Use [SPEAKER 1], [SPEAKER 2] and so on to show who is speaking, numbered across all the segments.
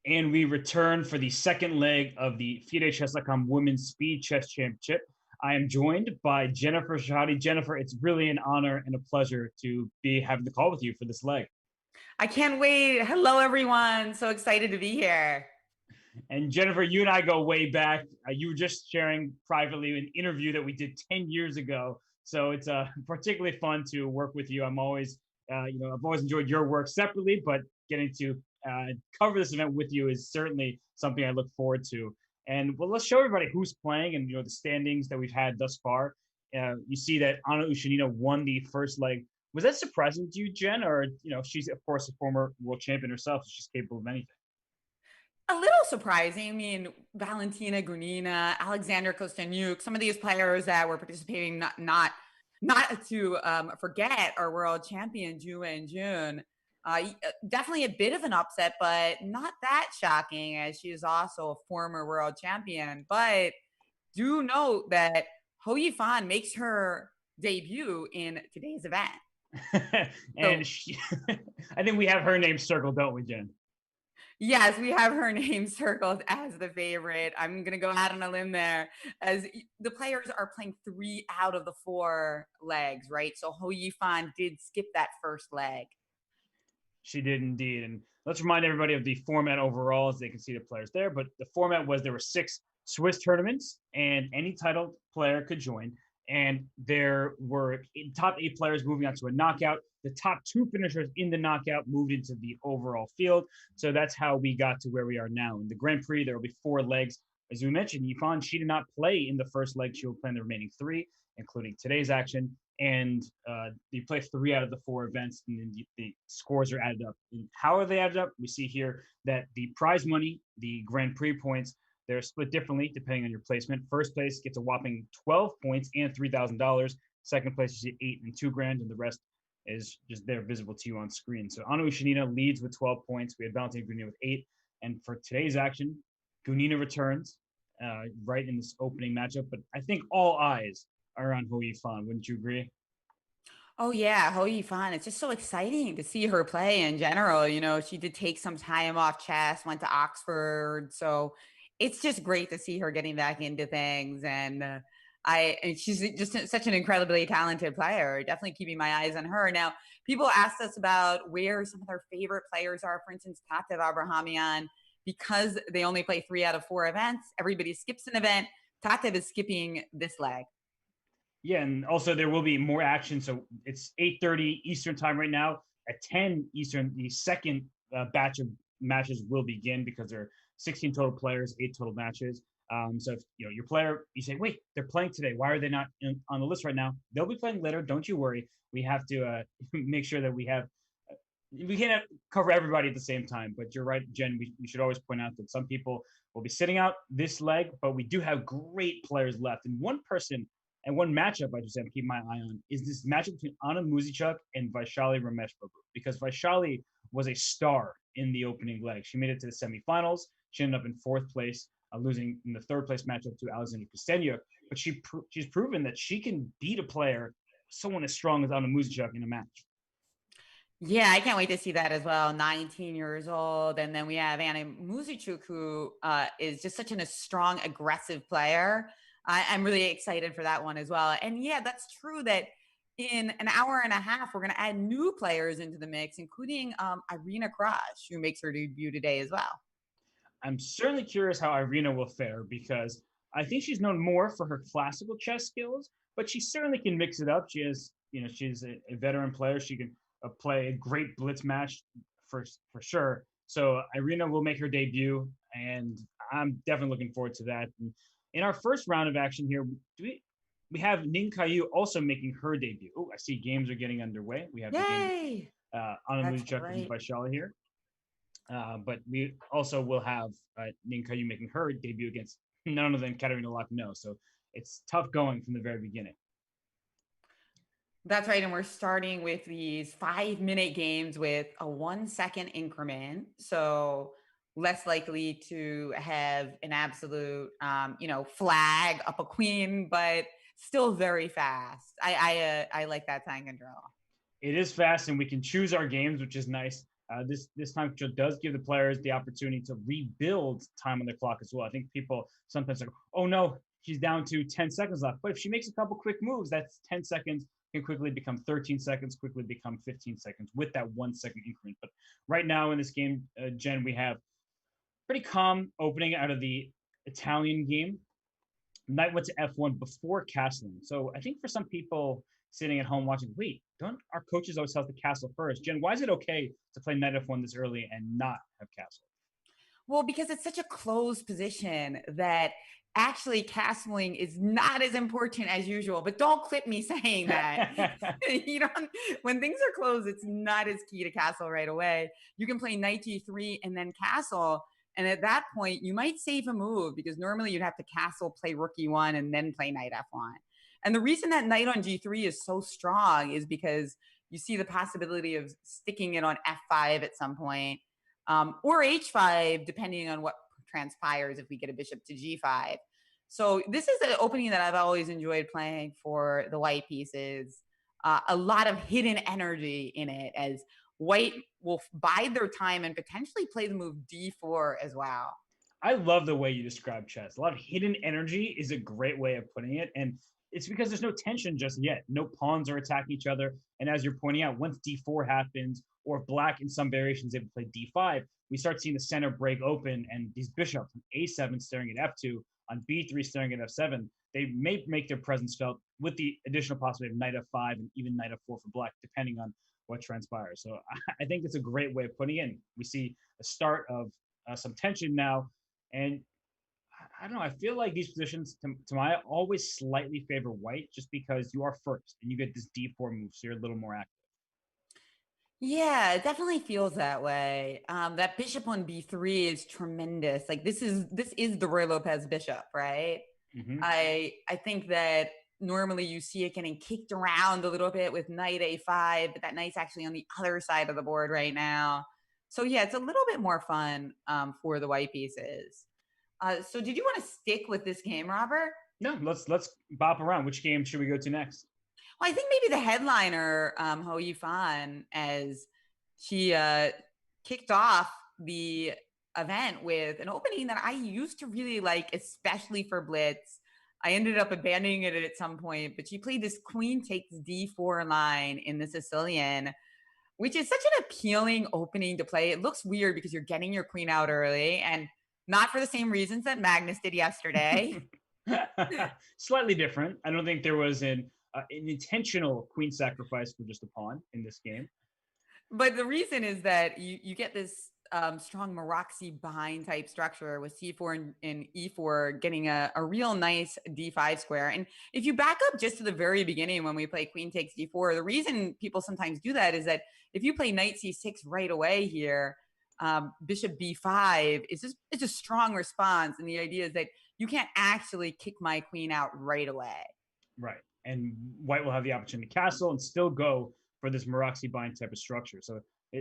[SPEAKER 1] And we return for the second leg of the FIDE Chess.com Women's Speed Chess Championship. I am joined by Jennifer Shahade. Jennifer, it's really an honor and a pleasure to be having the call with you for this leg.
[SPEAKER 2] I can't wait. Hello, everyone. So excited to be here.
[SPEAKER 1] And Jennifer, you and I go way back. You were just sharing privately an interview that we did 10 years ago. So it's particularly fun to work with you. I'm always, I've always enjoyed your work separately, but getting to cover this event with you is certainly something I look forward to. And well, let's show everybody who's playing and the standings that we've had thus far. You see that Anna Ushanina won the first leg. Was that surprising to you, Jen? Or she's of course a former world champion herself, so she's capable of anything.
[SPEAKER 2] A little surprising. I mean, Valentina Grunina, Alexander Kosteniuk, some of these players that were participating, not to forget, our world champion Ju and June. Definitely a bit of an upset, but not that shocking, as she is also a former world champion. But do note that Ho Yifan makes her debut in today's event.
[SPEAKER 1] And I think we have her name circled, don't we, Jen?
[SPEAKER 2] Yes, we have her name circled as the favorite. I'm going to go out on a limb there, as the players are playing 3 out of the 4 legs, right? So Ho Yifan did skip that first leg.
[SPEAKER 1] She did indeed. And let's remind everybody of the format overall, as they can see the players there. But the format was there were 6 Swiss tournaments, and any titled player could join. And there were top 8 players moving on to a knockout. The top 2 finishers in the knockout moved into the overall field. So that's how we got to where we are now. In the Grand Prix, there will be 4 legs. As we mentioned, Yifan, she did not play in the first leg. She will play in the remaining 3, including today's action. And you play 3 out of the 4 events, and then the scores are added up. And how are they added up? We see here that the prize money, the Grand Prix points, they're split differently depending on your placement. First place gets a whopping 12 points and $3,000. Second place, you see 8 and $2,000, and the rest is just there visible to you on screen. So Anu Ushanina leads with 12 points. We had Valentina Grunina with 8. And for today's action, Grunina returns right in this opening matchup. But I think all eyes are on Ho Yifan. Wouldn't you agree?
[SPEAKER 2] Oh yeah, Ho Yifan. It's just so exciting to see her play in general. She did take some time off chess, went to Oxford, so it's just great to see her getting back into things. And she's just such an incredibly talented player. Definitely keeping my eyes on her. Now, people asked us about where some of their favorite players are. For instance, Tatev Abrahamian, because they only play 3 out of 4 events. Everybody skips an event. Tatev is skipping this leg.
[SPEAKER 1] Yeah, and also there will be more action. So it's 8:30 Eastern time right now. At 10 Eastern, the second batch of matches will begin because there are 16 total players, 8 total matches. So if your player, you say, wait, they're playing today. Why are they not on the list right now? They'll be playing later. Don't you worry. We have to make sure that we can't cover everybody at the same time. But you're right, Jen. We should always point out that some people will be sitting out this leg, but we do have great players left. And one person and one matchup I just have to keep my eye on is this matchup between Anna Muzichuk and Vaishali Rameshbabu, because Vaishali was a star in the opening leg. She made it to the semifinals. She ended up in 4th place, losing in the 3rd place matchup to Alexander Kosteniuk. But she's proven that she can beat a player, someone as strong as Anna Muzichuk, in a match.
[SPEAKER 2] Yeah, I can't wait to see that as well. 19 years old. And then we have Anna Muzichuk, who is just such a strong, aggressive player. I'm really excited for that one as well. And yeah, that's true that in an hour and a half, we're going to add new players into the mix, including Irina Krash, who makes her debut today as well.
[SPEAKER 1] I'm certainly curious how Irina will fare, because I think she's known more for her classical chess skills, but she certainly can mix it up. She's a veteran player. She can play a great blitz match for sure. So Irina will make her debut, and I'm definitely looking forward to that. And in our first round of action here, we have Ning Kayu also making her debut. Oh, I see games are getting underway. We have
[SPEAKER 2] Yay!
[SPEAKER 1] the game Anna Muzichuk and Vaishali here. But we also will have Ning Kayu making her debut against none other than Katerina Lachenau. So it's tough going from the very beginning.
[SPEAKER 2] That's right. And we're starting with these 5-minute games with a 1-second increment. So less likely to have an absolute, flag up a queen, but still very fast. I like that time control.
[SPEAKER 1] It is fast, and we can choose our games, which is nice. This time control does give the players the opportunity to rebuild time on the clock as well. I think people sometimes like, oh no, she's down to 10 seconds left. But if she makes a couple quick moves, that's 10 seconds can quickly become 13 seconds, quickly become 15 seconds with that 1 second increment. But right now in this game, Jen, we have pretty calm opening out of the Italian game. Knight went to F1 before castling. So I think for some people sitting at home watching, wait, don't our coaches always tell us to castle first? Jen, why is it okay to play Knight F1 this early and not have castle?
[SPEAKER 2] Well, because it's such a closed position that actually castling is not as important as usual. But don't clip me saying that. You know, when things are closed, it's not as key to castle right away. You can play knight g3 and then castle. And at that point, you might save a move because normally you'd have to castle, play rook e1, and then play knight f1. And the reason that knight on g3 is so strong is because you see the possibility of sticking it on f5 at some point, or h5, depending on what transpires if we get a bishop to g5. So this is an opening that I've always enjoyed playing for the white pieces. A lot of hidden energy in it, as white will bide their time and potentially play the move d4 as well.
[SPEAKER 1] I love the way you describe chess. A lot of hidden energy is a great way of putting it. And it's because there's no tension just yet. No pawns are attacking each other. And as you're pointing out, once d4 happens, or black in some variations able to play d5, we start seeing the center break open and these bishops on a7 staring at f2, on b3 staring at f7. They may make their presence felt with the additional possibility of knight f5 and even knight f4 for black, depending on what transpires. So I think it's a great way of putting it in. We see the start of some tension now. And I don't know. I feel like these positions, to my eye, always slightly favor white just because you are first and you get this d4 move, so you're a little more active.
[SPEAKER 2] Yeah, it definitely feels that way. That bishop on b3 is tremendous. Like this is the Roy Lopez bishop, right?
[SPEAKER 1] Mm-hmm.
[SPEAKER 2] I think that normally you see it getting kicked around a little bit with knight a5, but that knight's actually on the other side of the board right now. So yeah, it's a little bit more fun for the white pieces. So did you want to stick with this game, Robert?
[SPEAKER 1] No, let's bop around. Which game should we go to next?
[SPEAKER 2] Well, I think maybe the headliner, Hou Yifan, as she kicked off the event with an opening that I used to really like, especially for blitz. I ended up abandoning it at some point, but she played this queen takes d4 line in the Sicilian, which is such an appealing opening to play. It looks weird because you're getting your queen out early, and not for the same reasons that Magnus did yesterday.
[SPEAKER 1] Slightly different. I don't think there was an intentional queen sacrifice for just a pawn in this game.
[SPEAKER 2] But the reason is that you get this strong Maroczy bind type structure with c4 and e4 getting a real nice d5 square. And if you back up just to the very beginning when we play queen takes d4, the reason people sometimes do that is that if you play knight c6 right away here, bishop b5 it's a strong response. And the idea is that you can't actually kick my queen out right away.
[SPEAKER 1] Right. And white will have the opportunity to castle and still go for this Maroczy bind type of structure. So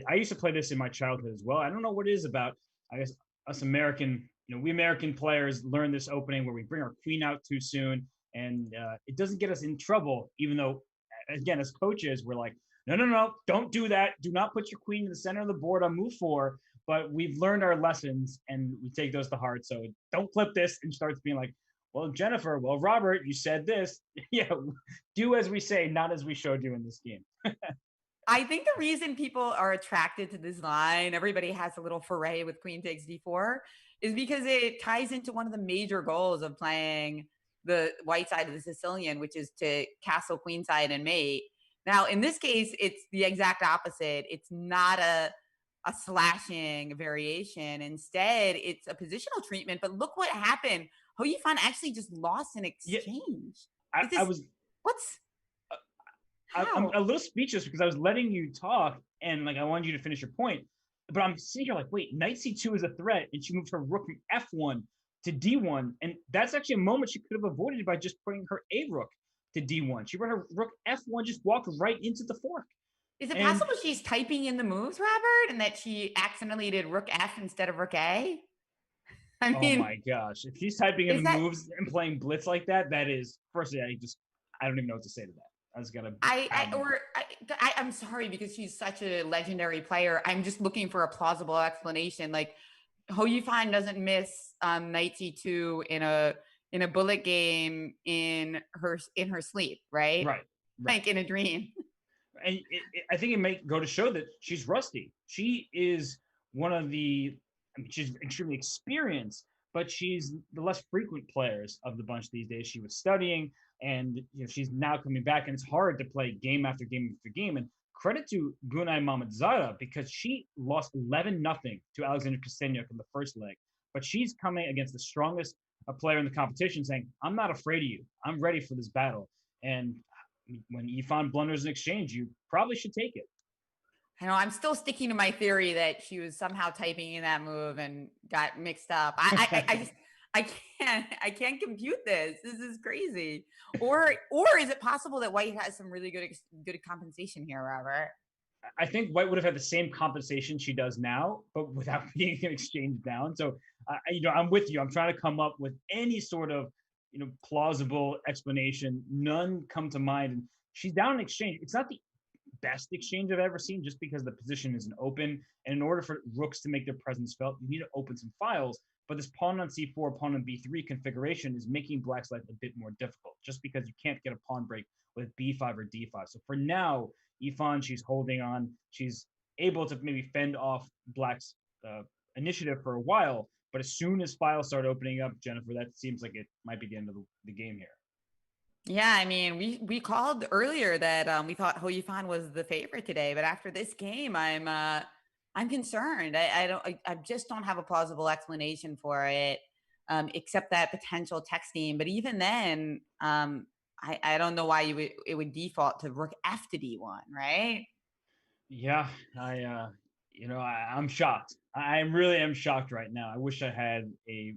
[SPEAKER 1] I used to play this in my childhood as well. I don't know what it is about, I guess, us American, we American players learn this opening where we bring our queen out too soon, and it doesn't get us in trouble, even though, again, as coaches, we're like, no, don't do that. Do not put your queen in the center of the board on move 4. But we've learned our lessons and we take those to heart. So don't clip this and starts being like, well, Jennifer, well, Robert, you said this. Yeah, do as we say, not as we showed you in this game.
[SPEAKER 2] I think the reason people are attracted to this line, everybody has a little foray with queen takes d4, is because it ties into one of the major goals of playing the white side of the Sicilian, which is to castle queenside and mate. Now, in this case, it's the exact opposite. It's not a slashing variation. Instead, it's a positional treatment. But look what happened. Hou Yifan actually just lost an exchange.
[SPEAKER 1] Yeah, I was.
[SPEAKER 2] What's?
[SPEAKER 1] I'm a little speechless because I was letting you talk and like I wanted you to finish your point, but I'm sitting here like, wait, knight c2 is a threat, and she moved her rook from f1 to d1, and that's actually a moment she could have avoided by just putting her a rook to d1. She brought her rook f1, just walked right into the fork.
[SPEAKER 2] Is it possible she's typing in the moves, Robert, and that she accidentally did rook f instead of rook a?
[SPEAKER 1] I mean, oh my gosh, if she's typing in the moves and playing blitz like that, that is, firstly, I don't even know what to say to that. That's got to
[SPEAKER 2] I
[SPEAKER 1] happen.
[SPEAKER 2] or I'm sorry because she's such a legendary player. I'm just looking for a plausible explanation. Like Ho Yifan doesn't miss knight c2 in a bullet game in her sleep, right?
[SPEAKER 1] Right, right.
[SPEAKER 2] Like in a dream.
[SPEAKER 1] And I think it may go to show that she's rusty. She is one of the, I mean, she's extremely experienced, but she's the less frequent players of the bunch these days. She was studying, and she's now coming back, and it's hard to play game after game after game. And credit to Gunay Mamadzara because she lost 11-0 to Alexander Kostenyuk in the first leg, but she's coming against the strongest player in the competition, saying, "I'm not afraid of you. I'm ready for this battle." And when Yifan blunders an exchange, you probably should take it.
[SPEAKER 2] I know I'm still sticking to my theory that she was somehow typing in that move and got mixed up. I just I can't compute this. This is crazy. Or is it possible that White has some really good compensation here, Robert?
[SPEAKER 1] I think White would have had the same compensation she does now, but without being an exchange down. So, I'm with you. I'm trying to come up with any sort of, plausible explanation. None come to mind. And she's down in exchange. It's not the best exchange I've ever seen, just because the position isn't open. And in order for rooks to make their presence felt, you need to open some files. But this pawn on c4, pawn on b3 configuration is making Black's life a bit more difficult, just because you can't get a pawn break with b5 or d5. So for now, Yifan, she's holding on. She's able to maybe fend off Black's initiative for a while. But as soon as files start opening up, Jennifer, that seems like it might be the end of the game here.
[SPEAKER 2] Yeah, I mean, we called earlier that we thought Ho Yifan was the favorite today, but after this game, I'm concerned. I just don't have a plausible explanation for it, except that potential texting. But even then, I don't know why it would default to rook f to d1, right?
[SPEAKER 1] Yeah, I'm shocked. I really am shocked right now. I wish I had a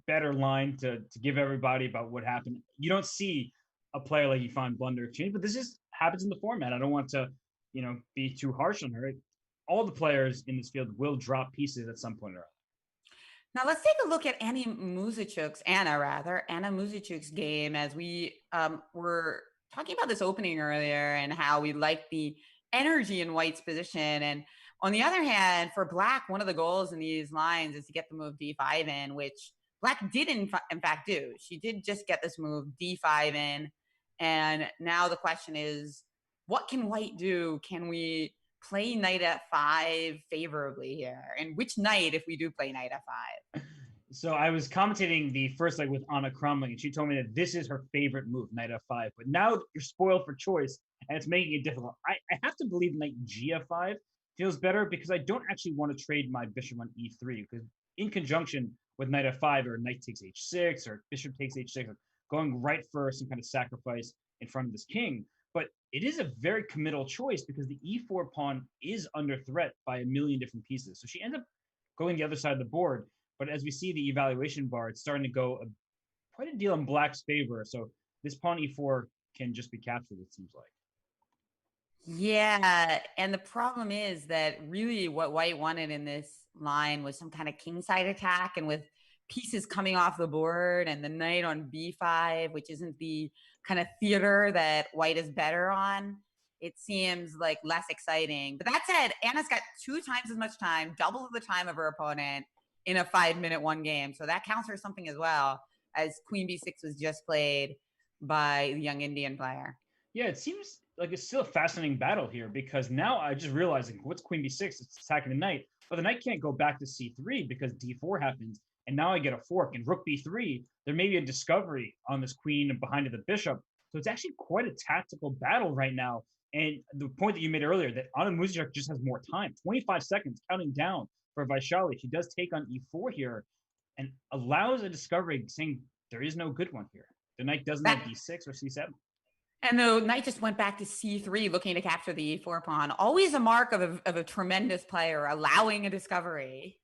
[SPEAKER 1] better line to give everybody about what happened. You don't see a player like Yifan blunder exchange, but this just happens in the format. I don't want to, be too harsh on her. All the players in this field will drop pieces at some point or other.
[SPEAKER 2] Now let's take a look at Anna Muzichuk's game as we were talking about this opening earlier and how we like the energy in White's position. And on the other hand, for Black, one of the goals in these lines is to get the move d5 in, which Black did in fact do. She did just get this move d5 in. And now the question is, what can White do? Can we play knight f5 favorably here? And which knight if we do play knight f5?
[SPEAKER 1] So I was commentating the first leg with Anna Crumling, and she told me that this is her favorite move, knight f5. But now you're spoiled for choice, and it's making it difficult. I have to believe knight gf5 feels better because I don't actually want to trade my bishop on e3, because in conjunction with knight f5 or knight takes h6 or bishop takes h6, or going right for some kind of sacrifice in front of this king. But it is a very committal choice because the e4 pawn is under threat by a million different pieces. So she ends up going the other side of the board. But as we see the evaluation bar, it's starting to go quite a deal in Black's favor. So this pawn e4 can just be captured, it seems like.
[SPEAKER 2] Yeah, and the problem is that really what White wanted in this line was some kind of kingside attack, and with pieces coming off the board and the knight on b5, which isn't the kind of theater that White is better on, it seems like less exciting. But that said, Anna's got 2 times as much time, double the time of her opponent in a 5-minute one game. So that counts for something as well, as Queen b6 was just played by the young Indian player.
[SPEAKER 1] Yeah, it seems like it's still a fascinating battle here because now I just realizing what's Queen b6? It's attacking the knight, but the knight can't go back to c3 because d4 happens, and now I get a fork. And rook b3, there may be a discovery on this queen and behind the bishop. So it's actually quite a tactical battle right now. And the point that you made earlier that Anna Muzichuk just has more time, 25 seconds counting down for Vaishali. She does take on e4 here and allows a discovery, saying there is no good one here. The knight doesn't have d6 or c7.
[SPEAKER 2] And the knight just went back to c3, looking to capture the e4 pawn. Always a mark of a tremendous player, allowing a discovery.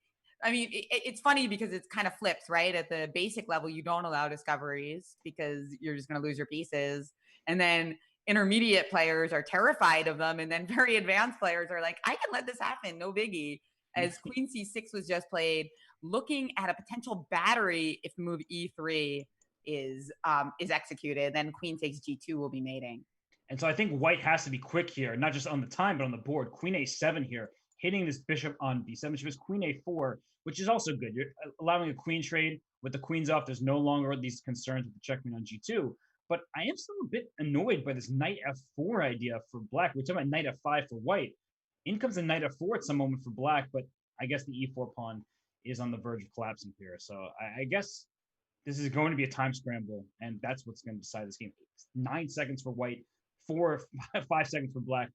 [SPEAKER 2] I mean, it's funny because it's kind of flips, right? At the basic level, you don't allow discoveries because you're just going to lose your pieces. And then intermediate players are terrified of them. And then very advanced players are like, I can let this happen, no biggie. As Queen c6 was just played, looking at a potential battery if move e3 is executed, then Queen takes g2 will be mating.
[SPEAKER 1] And so I think white has to be quick here, not just on the time, but on the board. Queen a7 here, hitting this bishop on b7. She has queen a4, which is also good. You're allowing a queen trade with the queens off. There's no longer these concerns with the checkmate on g2. But I am still a bit annoyed by this knight f4 idea for black. We're talking about knight f5 for white. In comes a knight f4 at some moment for black, but I guess the e4 pawn is on the verge of collapsing here. So I guess this is going to be a time scramble, and that's what's going to decide this game. 9 seconds for white, 5 seconds for black,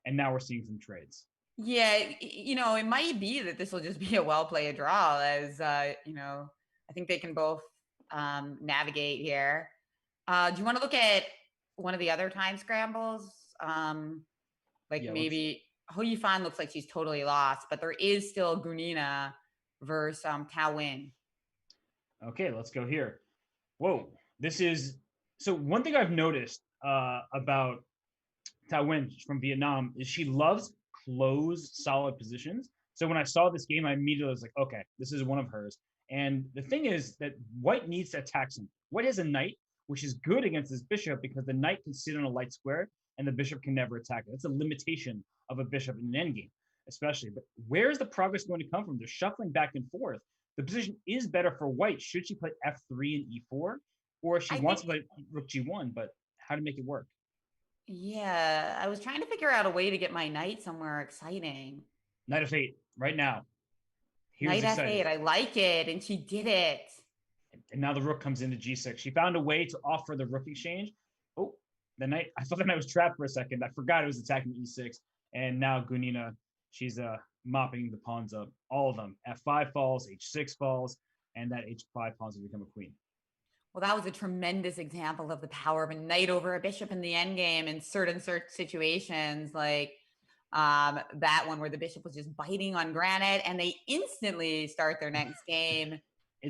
[SPEAKER 1] and now we're seeing some trades.
[SPEAKER 2] Yeah, it might be that this will just be a well played draw, as I think they can both navigate here. Do you want to look at one of the other time scrambles? Maybe Hou Yifan looks like she's totally lost, but there is still Gunina versus Tao Win.
[SPEAKER 1] Okay, let's go here. Whoa, this is so. One thing I've noticed about Tao Win from Vietnam is she loves closed, solid positions. So when I saw this game, I immediately was like, okay, this is one of hers. And the thing is that white needs to attack some. White has a knight, which is good against this bishop because the knight can sit on a light square and the bishop can never attack it. That's a limitation of a bishop in an endgame, especially. But where is the progress going to come from? They're shuffling back and forth. The position is better for white. Should she play f3 and e4? Or if she wants to play rook g1, but how to make it work?
[SPEAKER 2] Yeah, I was trying to figure out a way to get my knight somewhere exciting.
[SPEAKER 1] Knight f8, right now.
[SPEAKER 2] Here's knight f8, I like it, and she did it.
[SPEAKER 1] And now the rook comes into g6. She found a way to offer the rook exchange. Oh, the knight, I thought the knight was trapped for a second. I forgot it was attacking e6. And now Gunina, she's mopping the pawns up, all of them. f5 falls, h6 falls, and that h5 pawns will become a queen.
[SPEAKER 2] Well, that was a tremendous example of the power of a knight over a bishop in the endgame in certain situations, like that one where the bishop was just biting on granite, and they instantly start their next game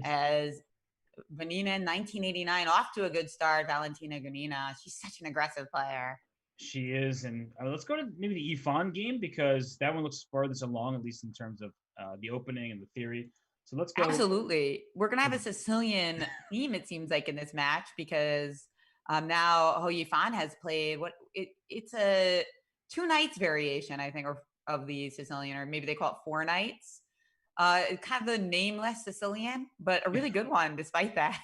[SPEAKER 2] as Vanina in 1989 off to a good start. Valentina Gunina, she's such an aggressive player.
[SPEAKER 1] She is, and let's go to maybe the Yifan game because that one looks farthest along, at least in terms of the opening and the theory. So let's go.
[SPEAKER 2] Absolutely. We're going to have a Sicilian theme, it seems like, in this match because now Hou Yifan has played it's a 2 knights variation, I think, of the Sicilian, or maybe they call it 4 knights. It's kind of the nameless Sicilian, but a really good one despite that.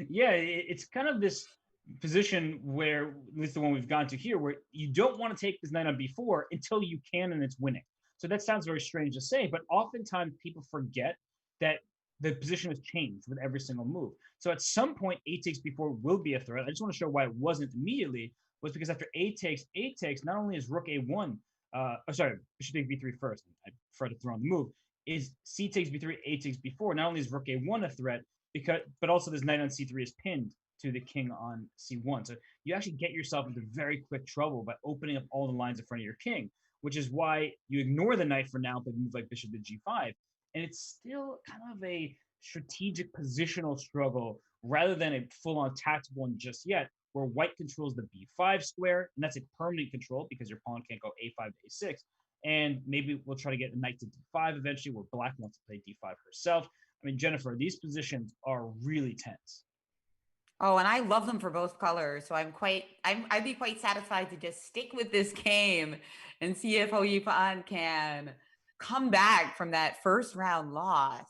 [SPEAKER 1] Yeah, it's kind of this position where, at least the one we've gone to here, where you don't want to take this knight on b4 until you can and it's winning. So that sounds very strange to say, but oftentimes people forget that the position has changed with every single move. So at some point, a takes b4 will be a threat. I just want to show why it wasn't immediately, was because after a takes, not only is rook a1, bishop takes b3 first. I tried to throw on the move. Is c takes b3, a takes b4. Not only is rook a1 a threat, but also this knight on c3 is pinned to the king on c1. So you actually get yourself into very quick trouble by opening up all the lines in front of your king, which is why you ignore the knight for now, but move like bishop to g5. And it's still kind of a strategic positional struggle rather than a full-on tactical one just yet, where white controls the b5 square, and that's a permanent control because your pawn can't go a5 to a6. And maybe we'll try to get a knight to d5 eventually, where black wants to play d5 herself. I mean, Jennifer, these positions are really tense.
[SPEAKER 2] Oh, and I love them for both colors. So I'd be quite satisfied to just stick with this game and see if Hou Yifan can come back from that first round loss.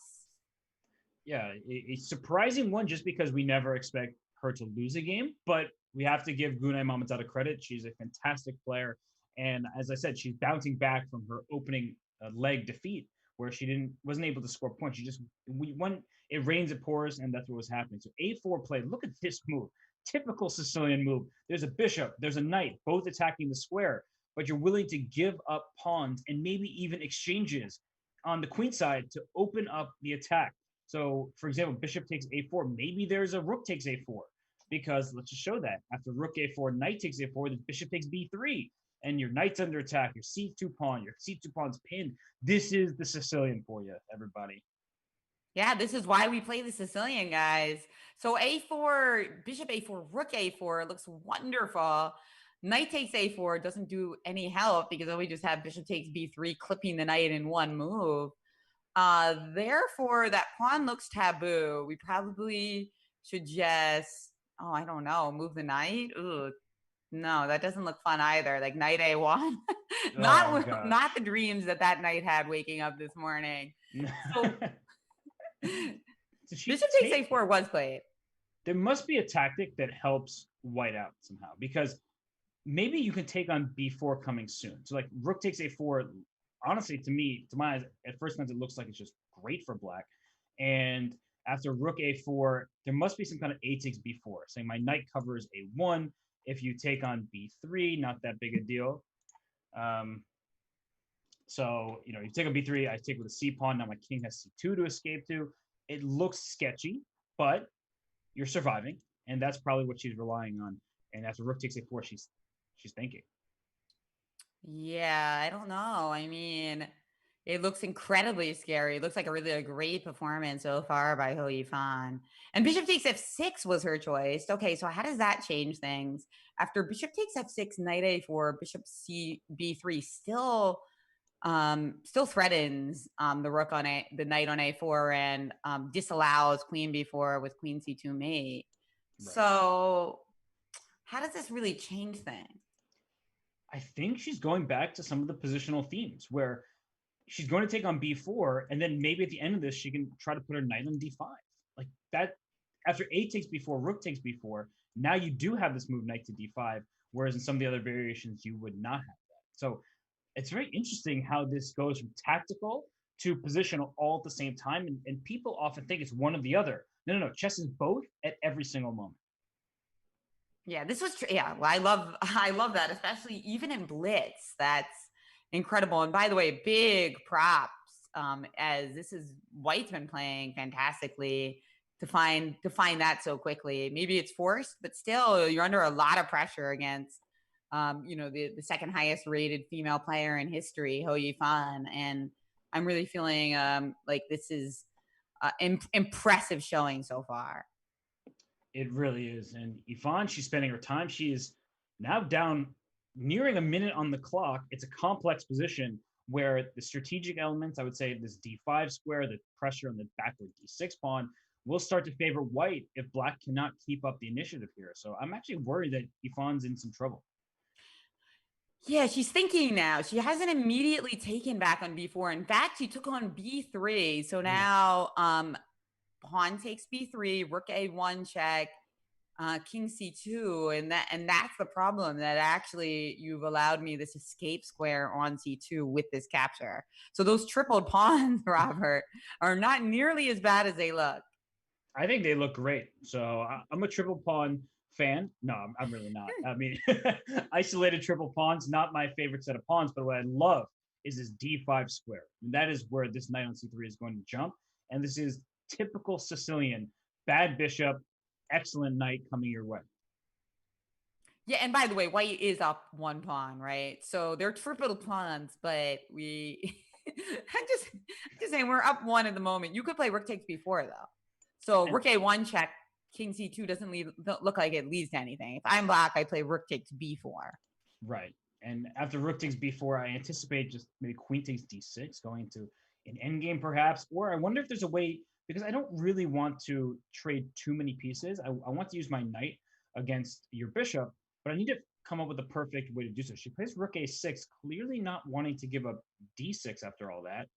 [SPEAKER 1] Yeah, a surprising one just because we never expect her to lose a game, but we have to give Gunay Mamatata credit. She's a fantastic player. And as I said, she's bouncing back from her opening leg defeat where she wasn't able to score points. It rains, it pours, and that's what was happening. So a4 play. Look at this move. Typical Sicilian move. There's a bishop, there's a knight, both attacking the square, but you're willing to give up pawns and maybe even exchanges on the queen side to open up the attack. So, for example, bishop takes a4. Maybe there's a rook takes a4 because let's just show that after rook a4, knight takes a4, the bishop takes b3, and your knight's under attack. Your c2 pawn's pinned. This is the Sicilian for you, everybody.
[SPEAKER 2] Yeah, this is why we play the Sicilian, guys. So a4, bishop a4, rook a4 looks wonderful. Knight takes a4 doesn't do any help because we just have bishop takes b3, clipping the knight in one move. Therefore, that pawn looks taboo. We probably should just, I don't know, move the knight. Ugh. No, that doesn't look fun either. Like knight A1,
[SPEAKER 1] Oh
[SPEAKER 2] not the
[SPEAKER 1] gosh.
[SPEAKER 2] dreams that that knight had waking up this morning. So
[SPEAKER 1] So she
[SPEAKER 2] bishop takes
[SPEAKER 1] take
[SPEAKER 2] A4 was played.
[SPEAKER 1] there must be a tactic that helps white out somehow because maybe you can take on b4 coming soon. So like rook takes a4. Honestly, to me, to my eyes, at first glance, it looks like it's just great for black. And after rook a4, there must be some kind of a takes b4, saying my knight covers a1. If you take on b3, not that big a deal. Um, so you take on b3, I take with a c pawn. Now my king has c2 to escape to. It looks sketchy, but you're surviving, and that's probably what she's relying on. And after rook takes a4, she's thinking.
[SPEAKER 2] Yeah, I don't know. I mean, it looks incredibly scary. It looks like a great performance so far by Hou Yifan. And bishop takes f6 was her choice. Okay, so how does that change things? After bishop takes f6, knight a4, bishop c b3 still threatens the knight on a4 and disallows queen b4 with queen c2 mate.
[SPEAKER 1] Right.
[SPEAKER 2] So how does this really change things?
[SPEAKER 1] I think she's going back to some of the positional themes where she's going to take on b4, and then maybe at the end of this, she can try to put her knight on d5. Like that, after a takes b4, rook takes b4, now you do have this move knight to d5, whereas in some of the other variations, you would not have that. So it's very interesting how this goes from tactical to positional all at the same time. And people often think it's one or the other. No. Chess is both at every single moment.
[SPEAKER 2] Yeah, this was yeah. Well, I love that, especially even in blitz. That's incredible. And by the way, big props as this is White's been playing fantastically to find that so quickly. Maybe it's forced, but still, you're under a lot of pressure against the second highest rated female player in history, Hou Yifan, and I'm really feeling like this is impressive showing so far.
[SPEAKER 1] It really is. And Yvonne, she's spending her time. She is now down nearing a minute on the clock. It's a complex position where the strategic elements, I would say this d5 square, the pressure on the backward d6 pawn, will start to favor white if black cannot keep up the initiative here. So I'm actually worried that Yvonne's in some trouble.
[SPEAKER 2] Yeah, she's thinking now. She hasn't immediately taken back on b4. In fact, she took on b3. So
[SPEAKER 1] Ooh.
[SPEAKER 2] now pawn takes b3, rook a1 check, king c2, and that's the problem, that actually you've allowed me this escape square on c2 with this capture. So those tripled pawns, Robert, are not nearly as bad as they look.
[SPEAKER 1] I think they look great. So I'm a triple pawn fan. No, I'm really not. I mean, isolated triple pawns, not my favorite set of pawns, but what I love is this d5 square. And that is where this knight on c3 is going to jump. And this is typical Sicilian, bad bishop, excellent knight coming your way.
[SPEAKER 2] Yeah, and by the way, white is up one pawn, right? So they're triple pawns, but we I'm just saying we're up one at the moment. You could play rook takes b4 though. So
[SPEAKER 1] And
[SPEAKER 2] rook a1 check, king c2 don't look like it leads to anything. If I'm black, I play rook takes b4.
[SPEAKER 1] right. And after rook takes b4, I anticipate just maybe queen takes d6, going to an endgame perhaps. Or I wonder if there's a way, because I don't really want to trade too many pieces. I want to use my knight against your bishop, but I need to come up with the perfect way to do so. She plays rook a6, clearly not wanting to give up d6 after all that.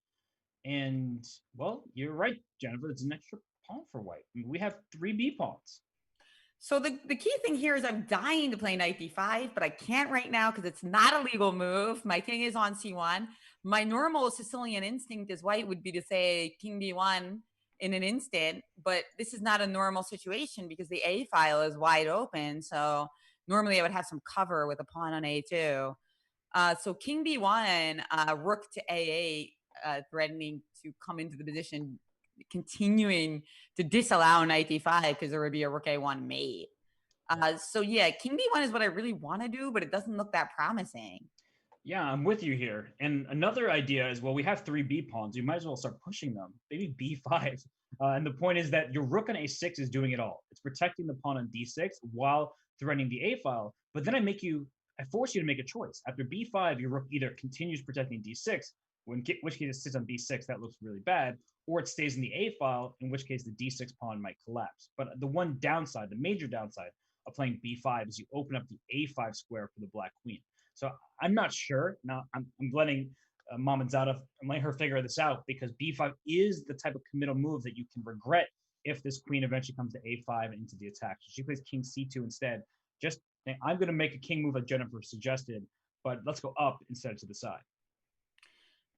[SPEAKER 1] And, well, you're right, Jennifer. It's an extra pawn for white. I mean, we have three b pawns.
[SPEAKER 2] So the key thing here is I'm dying to play knight d5, but I can't right now because it's not a legal move. My king is on c1. My normal Sicilian instinct as white would be to say king b1 in an instant, but this is not a normal situation because the a file is wide open. So normally I would have some cover with a pawn on a2. So king b1, rook to a8, threatening to come into the position, continuing to disallow knight d5 because there would be a rook a1 mate. So yeah, king b1 is what I really want to do, but it doesn't look that promising.
[SPEAKER 1] Yeah, I'm with you here. And another idea is, well, we have three b pawns. You might as well start pushing them. Maybe b5. And the point is that your rook on a6 is doing it all. It's protecting the pawn on d6 while threatening the a file. But then I force you to make a choice. After b5, your rook either continues protecting d6, which case it sits on b6, that looks really bad, or it stays in the a file, in which case the d6 pawn might collapse. But the one downside, the major downside of playing b5 is you open up the a5 square for the black queen. So I'm not sure. Now I'm letting Mamadzada, I'm letting her figure this out, because b5 is the type of committal move that you can regret if this queen eventually comes to a5 into the attack. So she plays king c2 instead. Just I'm going to make a king move like Jennifer suggested, but let's go up instead of to the side.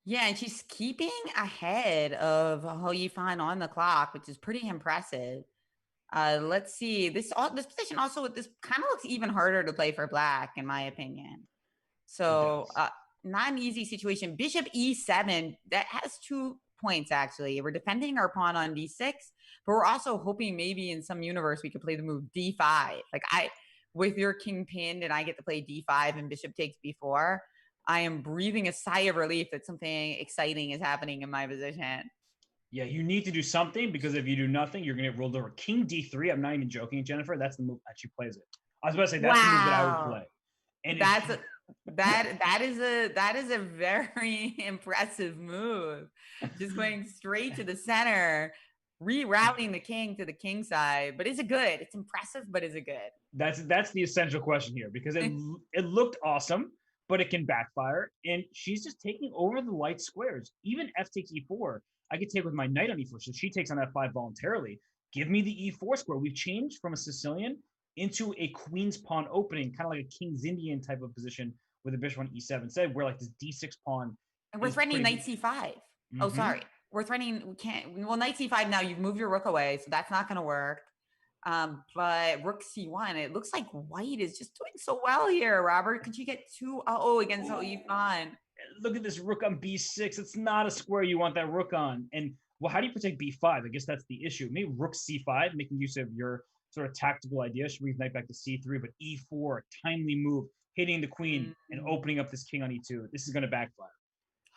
[SPEAKER 2] Yeah, and she's keeping ahead of Hou Yifan on the clock, which is pretty impressive. Let's see. This position also, this kind of looks even harder to play for black, in my opinion. So not an easy situation. Bishop e7, that has 2 points actually. We're defending our pawn on d6, but we're also hoping maybe in some universe we could play the move d5. Like with your king pinned and I get to play d5 and bishop takes b4, I am breathing a sigh of relief that something exciting is happening in my position.
[SPEAKER 1] Yeah, you need to do something, because if you do nothing, you're going to get rolled over. King d3. I'm not even joking, Jennifer. That's the move that she plays it. I was about to say that's the move that I would play.
[SPEAKER 2] And that is a very impressive move. Just going straight to the center, rerouting the king to the king side. But is it good? It's impressive, but is it good?
[SPEAKER 1] That's the essential question here, because it looked awesome, but it can backfire. And she's just taking over the light squares. Even f takes e4, I could take with my knight on e4. So she takes on f5 voluntarily. Give me the e4 square. We've changed from a Sicilian into a queen's pawn opening, kind of like a King's Indian type of position with a bishop on e7 instead, where like this d6 pawn.
[SPEAKER 2] And we're threatening knight c5. Mm-hmm. Oh, sorry. We're threatening, we can't, well, knight c5 now, you've moved your rook away, so that's not going to work. But rook c1, it looks like white is just doing so well here, Robert. Could you get 2-0 against Hou Yifan?
[SPEAKER 1] Look at this rook on b6. It's not a square you want that rook on. And well, how do you protect b5? I guess that's the issue. Maybe rook c5, making use of your sort of tactical idea. Should we knight back to c3, but e4, timely move, hitting the queen and opening up this king on e2. This is going to backfire.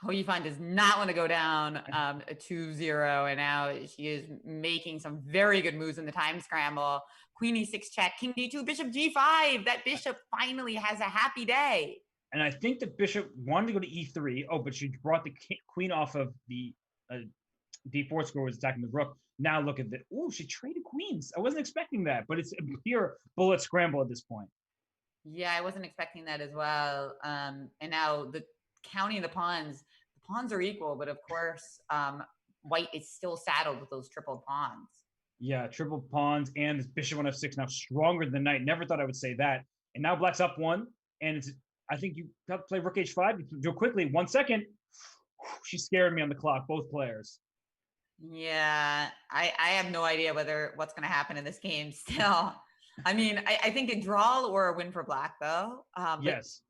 [SPEAKER 2] Hou Yifan does not want to go down 2-0, and now she is making some very good moves in the time scramble. Queen e6 check, king d2, bishop g5. That bishop finally has a happy day.
[SPEAKER 1] And I think the bishop wanted to go to e3. Oh, but she brought the queen off of the d4 square, was attacking the rook. Now look at that. Oh, she traded queens. I wasn't expecting that, but it's a pure bullet scramble at this point.
[SPEAKER 2] Yeah, I wasn't expecting that as well. And now the counting the pawns are equal, but of course, white is still saddled with those triple pawns.
[SPEAKER 1] Yeah, triple pawns, and this bishop on f6 now stronger than knight. Never thought I would say that. And now black's up 1, and it's, I think you have to play rook h5. You do it quickly. 1 second. She scared me on the clock, both players.
[SPEAKER 2] Yeah, I have no idea what's going to happen in this game still. I mean, I think a draw or a win for black, though.
[SPEAKER 1] Yes.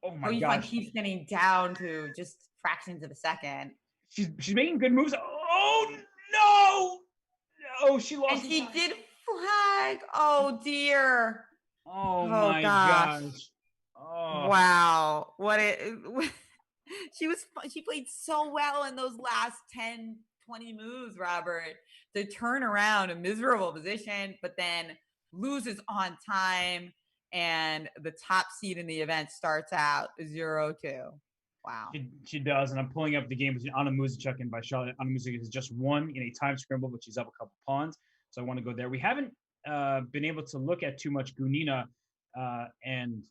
[SPEAKER 1] Oh my
[SPEAKER 2] gosh. Hou Yifan keeps getting down to just fractions of a second.
[SPEAKER 1] She's making good moves. Oh, no! Oh, she lost.
[SPEAKER 2] And she did flag. Oh, dear.
[SPEAKER 1] Oh my gosh.
[SPEAKER 2] Oh. Wow. She played so well in those last 10, 20 moves, Robert, to turn around a miserable position, but then loses on time, and the top seed in the event starts out 0-2. Wow.
[SPEAKER 1] She does, and I'm pulling up the game between Anna Muzichuk and by Shahade. Anna Muzichuk has just won in a time scramble, but she's up a couple pawns, so I want to go there. We haven't been able to look at too much Gunina, and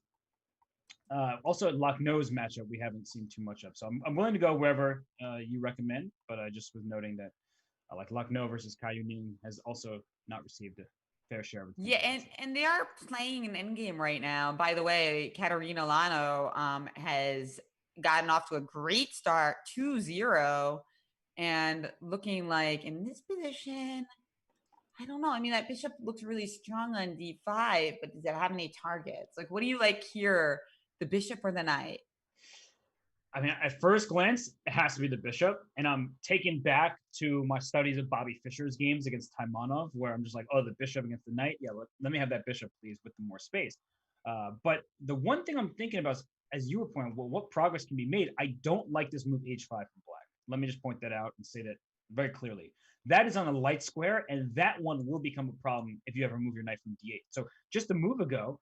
[SPEAKER 1] also at Lucknow's matchup, we haven't seen too much of. So I'm willing to go wherever you recommend, but I just was noting that like Lucknow versus Kayunin has also not received a fair share of it.
[SPEAKER 2] Yeah, and they are playing an endgame right now. By the way, Katerina Lano has gotten off to a great start, 2-0, and looking like in this position, I don't know. I mean, that bishop looks really strong on d5, but does it have any targets? Like, what do you like here, the bishop or the knight?
[SPEAKER 1] I mean, at first glance, it has to be the bishop. And I'm taken back to my studies of Bobby Fischer's games against Taimanov, where I'm just like, oh, the bishop against the knight. Yeah, let me have that bishop, please, with the more space. But the one thing I'm thinking about is, as you were pointing, well, what progress can be made? I don't like this move h5 from black. Let me just point that out and say that very clearly. That is on a light square, and that one will become a problem if you ever move your knight from d8. So just a move ago,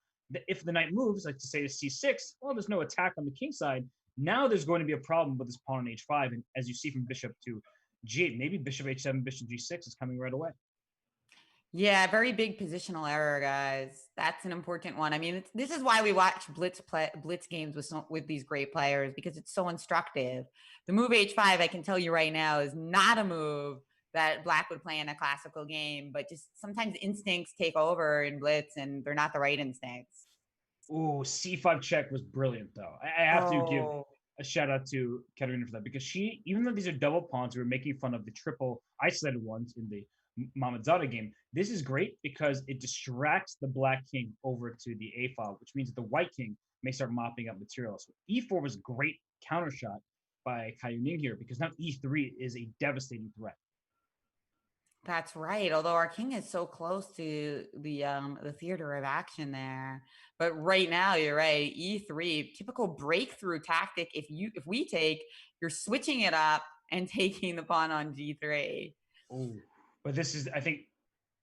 [SPEAKER 1] if the knight moves, like to say to c6, well, there's no attack on the king side. Now there's going to be a problem with this pawn on h5, and as you see from bishop to g8, maybe bishop h7, bishop g6 is coming right away.
[SPEAKER 2] Yeah, very big positional error, guys. That's an important one. I mean, this is why we watch blitz games with these great players because it's so instructive. The move H5, I can tell you right now, is not a move that Black would play in a classical game, but just sometimes instincts take over in blitz, and they're not the right instincts.
[SPEAKER 1] Ooh, C5 check was brilliant though. I have to give
[SPEAKER 2] Oh,
[SPEAKER 1] a shout out to Katerina for that because she, even though these are double pawns, we were making fun of the triple isolated ones in the Mamadzada game. This is great because it distracts the black king over to the A file, which means that the white king may start mopping up material. So E4 was a great counter shot by Kayuning here because now E3 is a devastating threat.
[SPEAKER 2] that's right. Although our king is so close to the theater of action there. But right now, you're right. E3, typical breakthrough tactic. If we take, you're switching it up and taking the pawn on G3.
[SPEAKER 1] Oh, but this is, I think,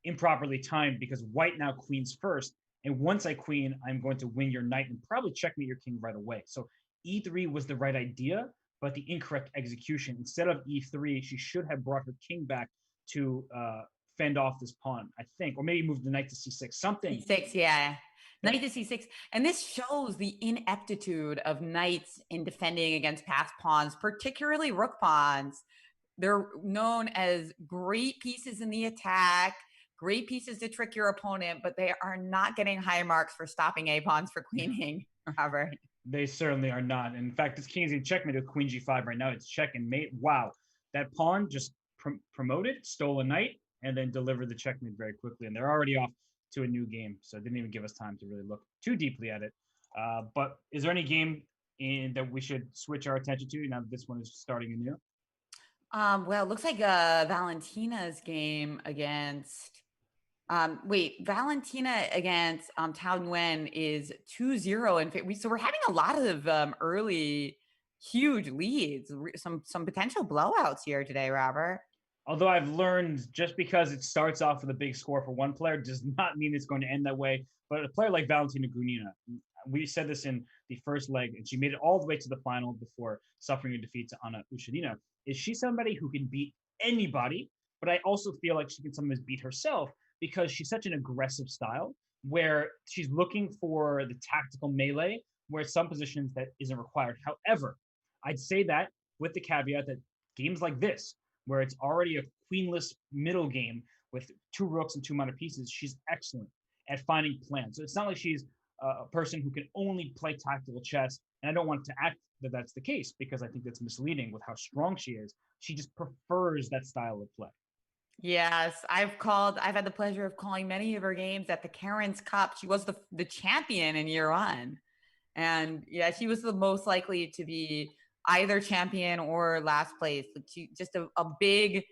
[SPEAKER 1] improperly timed because white now queens first. And once I queen, I'm going to win your knight and probably checkmate your king right away. So E3 was the right idea, but the incorrect execution. Instead of E3, she should have brought her king back to fend off this pawn, I think, or maybe move the knight to C6, something.
[SPEAKER 2] C6, yeah.
[SPEAKER 1] That,
[SPEAKER 2] Knight to C6. And this shows the ineptitude of knights in defending against passed pawns, particularly rook pawns. They're known as great pieces in the attack, great pieces to trick your opponent, but they are not getting high marks for stopping A pawns for queening, Robert.
[SPEAKER 1] they certainly are not. In fact, this king's in checkmate with queen G5 right now. It's check and mate. Wow, that pawn just promoted, stole a knight, and then delivered the checkmate very quickly. And they're already off to a new game, so it didn't even give us time to really look too deeply at it. But is there any game that we should switch our attention to now that this one is starting anew?
[SPEAKER 2] Well, it looks like Valentina's game against wait, Valentina against Tao Nguyen is 2-0 and so we're having a lot of early huge leads, some potential blowouts here today, Robert.
[SPEAKER 1] Although I've learned just because it starts off with a big score for one player does not mean it's going to end that way. But a player like Valentina Gunina, we said this in the first leg, and she made it all the way to the final before suffering a defeat to Anna Uchinina. Is she somebody who can beat anybody? But I also feel like she can sometimes beat herself because she's such an aggressive style where she's looking for the tactical melee where some positions that isn't required. However, I'd say that with the caveat that games like this, where it's already a queenless middle game with two rooks and two minor pieces, she's excellent at finding plans. So it's not like she's a person who can only play tactical chess. And I don't want to act that that's the case because I think that's misleading with how strong she is. She just prefers that style of play.
[SPEAKER 2] Yes, I've had the pleasure of calling many of her games at the Karen's Cup. She was the champion in year one. And yeah, she was the most likely to be either champion or last place. She just a big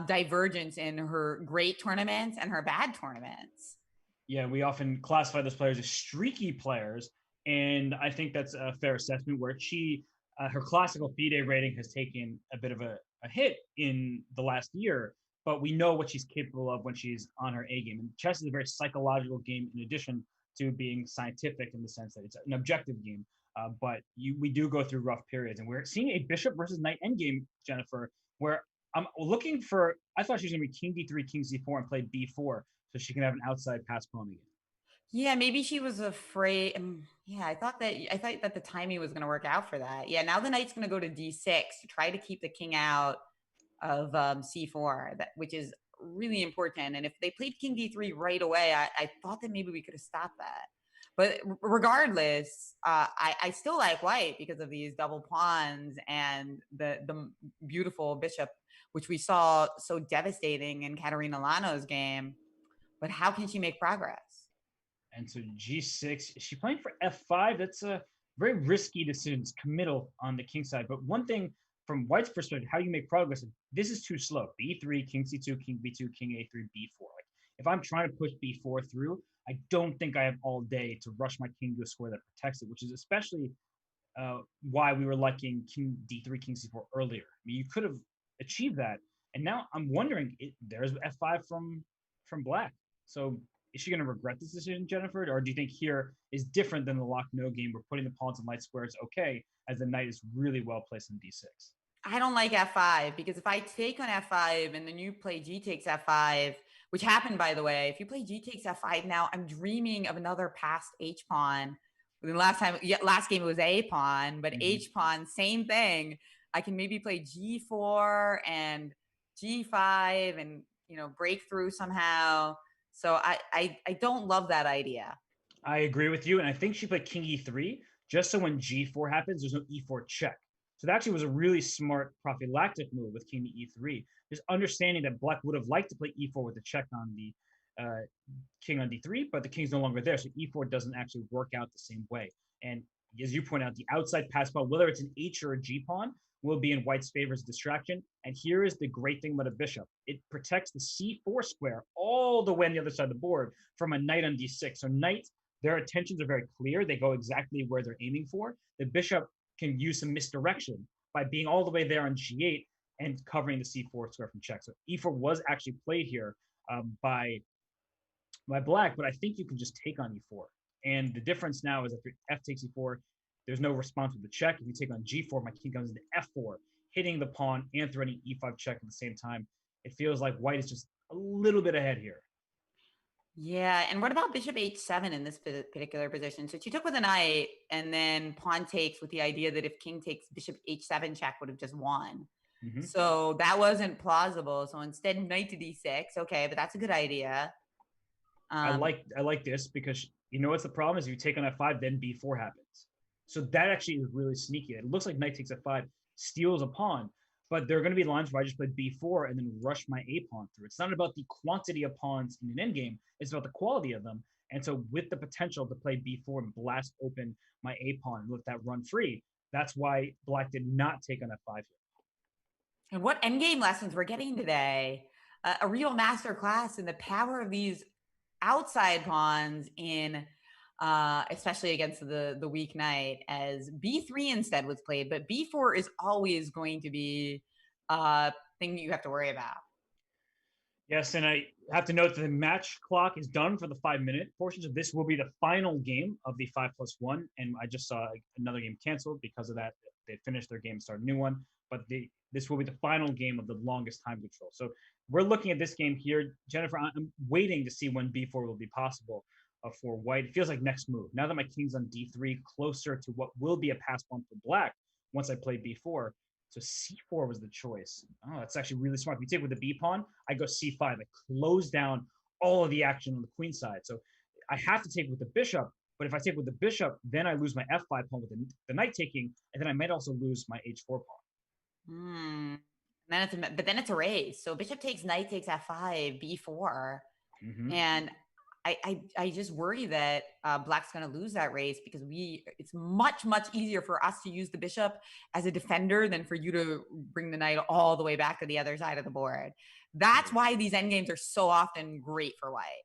[SPEAKER 2] divergence in her great tournaments and her bad tournaments.
[SPEAKER 1] Yeah, we often classify those players as streaky players, and I think that's a fair assessment. Where her classical FIDE rating has taken a bit of a hit in the last year, but we know what she's capable of when she's on her A game. And chess is a very psychological game, in addition to being scientific in the sense that it's an objective game. But we do go through rough periods, and we're seeing a bishop versus knight endgame, Jennifer, where I'm looking for. I thought she was going to be king d3, king c4, and play b4 so she can have an outside pass pawn again.
[SPEAKER 2] Yeah, maybe she was afraid. Yeah, I thought that the timing was going to work out for that. Yeah, now the knight's going to go to d6 to try to keep the king out of c4, which is really important. And if they played king d3 right away, I thought that maybe we could have stopped that. But regardless, I still like white because of these double pawns and the beautiful bishop, which we saw so devastating in Katerina Lano's game. But how can she make progress?
[SPEAKER 1] And so g6, is she playing for f5? That's a very risky decision. It's committal on the king side. But one thing from White's perspective, how you make progress, this is too slow. b3, king c2, king b2, king a3, b4. Like if I'm trying to push b4 through, I don't think I have all day to rush my king to a square that protects it, which is especially why we were liking king d3, king c4 earlier. I mean, you could have achieved that, and now I'm wondering, there's f5 from black. So is she going to regret this decision, Jennifer, or do you think here is different than the lock no game? We're putting the pawns in light squares, okay, as the knight is really well placed in d6.
[SPEAKER 2] I don't like f5 because if I take on f5 and then you play g takes f5, which happened, by the way. If you play G takes F5 now, I'm dreaming of another passed H pawn. The last time, yeah, last game it was A pawn, but
[SPEAKER 1] Mhm.
[SPEAKER 2] H pawn, same thing. I can maybe play G4 and G5 and, break through somehow. So I don't love that idea.
[SPEAKER 1] I agree with you, and I think she played king e3 just so when g4 happens, there's no e4 check. So that actually was a really smart prophylactic move with king to e3. Just understanding that black would have liked to play e4 with the check on the king on d3, but the king's no longer there, so e4 doesn't actually work out the same way. And as you point out, the outside pass pawn, whether it's an h or a g pawn, will be in white's favor as a distraction. And here is the great thing about a bishop: it protects the c4 square all the way on the other side of the board from a knight on d6. So knight, their intentions are very clear. They go exactly where they're aiming for. The bishop can use some misdirection by being all the way there on g8 and covering the c4 square from check. So e4 was actually played here by black, but I think you can just take on e4. And the difference now is if f takes e4, there's no response with the check. If you take on g4, my king comes into f4, hitting the pawn and threatening e5 check at the same time. It feels like white is just a little bit ahead here.
[SPEAKER 2] Yeah, and what about bishop h7 in this particular position? So she took with a knight, and then pawn takes with the idea that if king takes, bishop h7 check would have just won.
[SPEAKER 1] Mm-hmm.
[SPEAKER 2] So that wasn't plausible. So instead, knight to d6. Okay, but that's a good idea.
[SPEAKER 1] I like this because you know what's the problem is you take on f5, then b4 happens. So that actually is really sneaky. It looks like knight takes f5, steals a pawn, but there are going to be lines where I just play b4 and then rush my a pawn through. It's not about the quantity of pawns in an endgame; it's about the quality of them. And so, with the potential to play b4 and blast open my a pawn and let that run free, that's why black did not take on f5 here.
[SPEAKER 2] And what endgame lessons we're getting today. A real master class in the power of these outside pawns in especially against the weak knight, as b3 instead was played, but b4 is always going to be a thing that you have to worry about.
[SPEAKER 1] Yes, and I have to note that the match clock is done for the 5 minute portions of this will be the final game of the 5+1. And I just saw another game canceled because of that. They finished their game, start a new one. But this will be the final game of the longest time control. So we're looking at this game here. Jennifer, I'm waiting to see when b4 will be possible for white. It feels like next move. Now that my king's on d3, closer to what will be a pass pawn for black once I play b4. So c4 was the choice. Oh, that's actually really smart. If you take with the b pawn, I go c5. I close down all of the action on the queen side. So I have to take with the bishop. But if I take with the bishop, then I lose my f5 pawn with the knight taking, and then I might also lose my h4 pawn.
[SPEAKER 2] Hmm. But then it's a race. So bishop takes, knight takes f5, b4.
[SPEAKER 1] Mm-hmm.
[SPEAKER 2] And I just worry that black's going to lose that race because it's much easier for us to use the bishop as a defender than for you to bring the knight all the way back to the other side of the board. That's why these endgames are so often great for white.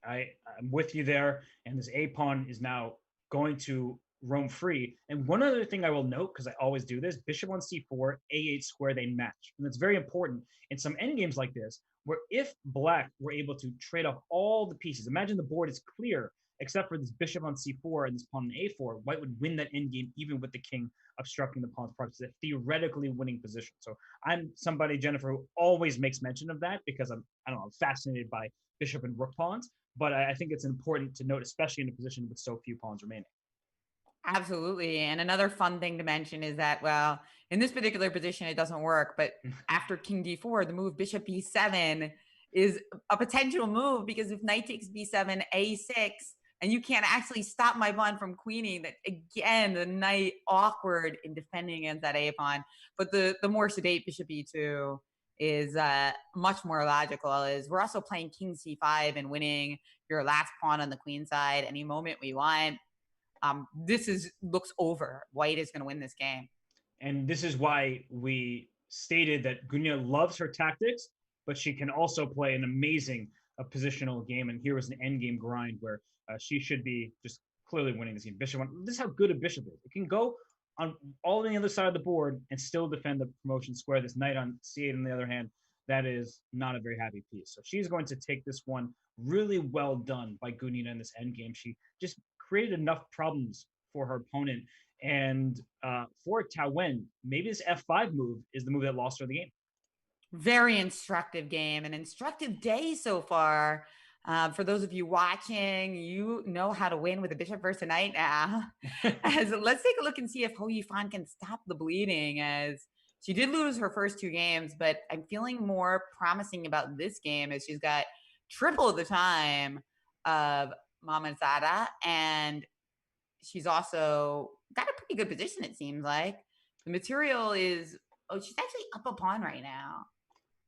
[SPEAKER 1] I'm with you there. And this a pawn is now going to roam free. And one other thing I will note, because I always do this, bishop on c4, a8 square, they match. And that's very important in some endgames like this, where if black were able to trade off all the pieces, imagine the board is clear except for this bishop on c4 and this pawn on a4, white would win that endgame even with the king obstructing the pawn's progress, a theoretically winning position. So I'm somebody, Jennifer, who always makes mention of that because I don't know, I'm fascinated by bishop and rook pawns. But I think it's important to note, especially in a position with so few pawns remaining.
[SPEAKER 2] Absolutely. And another fun thing to mention is that, well, in this particular position, it doesn't work. But after king d4, the move bishop b7 is a potential move because if knight takes b7, a6, and you can't actually stop my pawn from queening, that again, the knight awkward in defending against that a pawn. But the more sedate bishop e2 is much more logical. Is we're also playing king c5 and winning your last pawn on the queen side any moment we want. This looks over. White is going to win this game.
[SPEAKER 1] And this is why we stated that Gunya loves her tactics, but she can also play an amazing positional game. And here was an endgame grind where she should be just clearly winning this game. Bishop one. This is how good a bishop is. It can go on all on the other side of the board and still defend the promotion square. This knight on c8, on the other hand, that is not a very happy piece. So she's going to take this one really well done by Gunina in this endgame. She just created enough problems for her opponent. And for Tao Wen, maybe this f5 move is the move that lost her the game.
[SPEAKER 2] Very instructive game, an instructive day so far. For those of you watching, you know how to win with a bishop versus a knight now. As let's take a look and see if Ho Yifan can stop the bleeding. As she did lose her first two games, but I'm feeling more promising about this game as she's got triple the time of Mamazada, and she's also got a pretty good position. It seems like the material is. Oh, she's actually up a pawn right now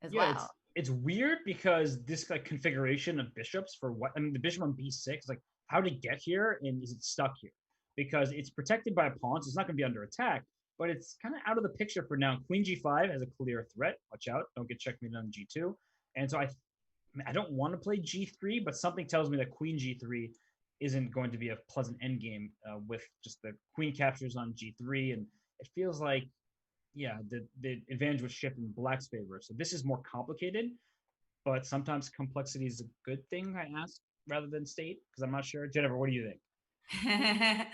[SPEAKER 2] as
[SPEAKER 1] Yeah,
[SPEAKER 2] well.
[SPEAKER 1] it's weird because this like configuration of bishops for what I mean, the bishop on b6, like how to get here and is it stuck here? Because it's protected by a pawn, so it's not going to be under attack, but it's kind of out of the picture for now. Queen g5 has a clear threat. Watch out, don't get checkmated on g2. And so I don't want to play g3, but something tells me that queen g3 isn't going to be a pleasant endgame with just the queen captures on g3, and it feels like yeah, the advantage would shift in Black's favor. So this is more complicated, but sometimes complexity is a good thing. I ask rather than state because I'm not sure. Jennifer, what do you think?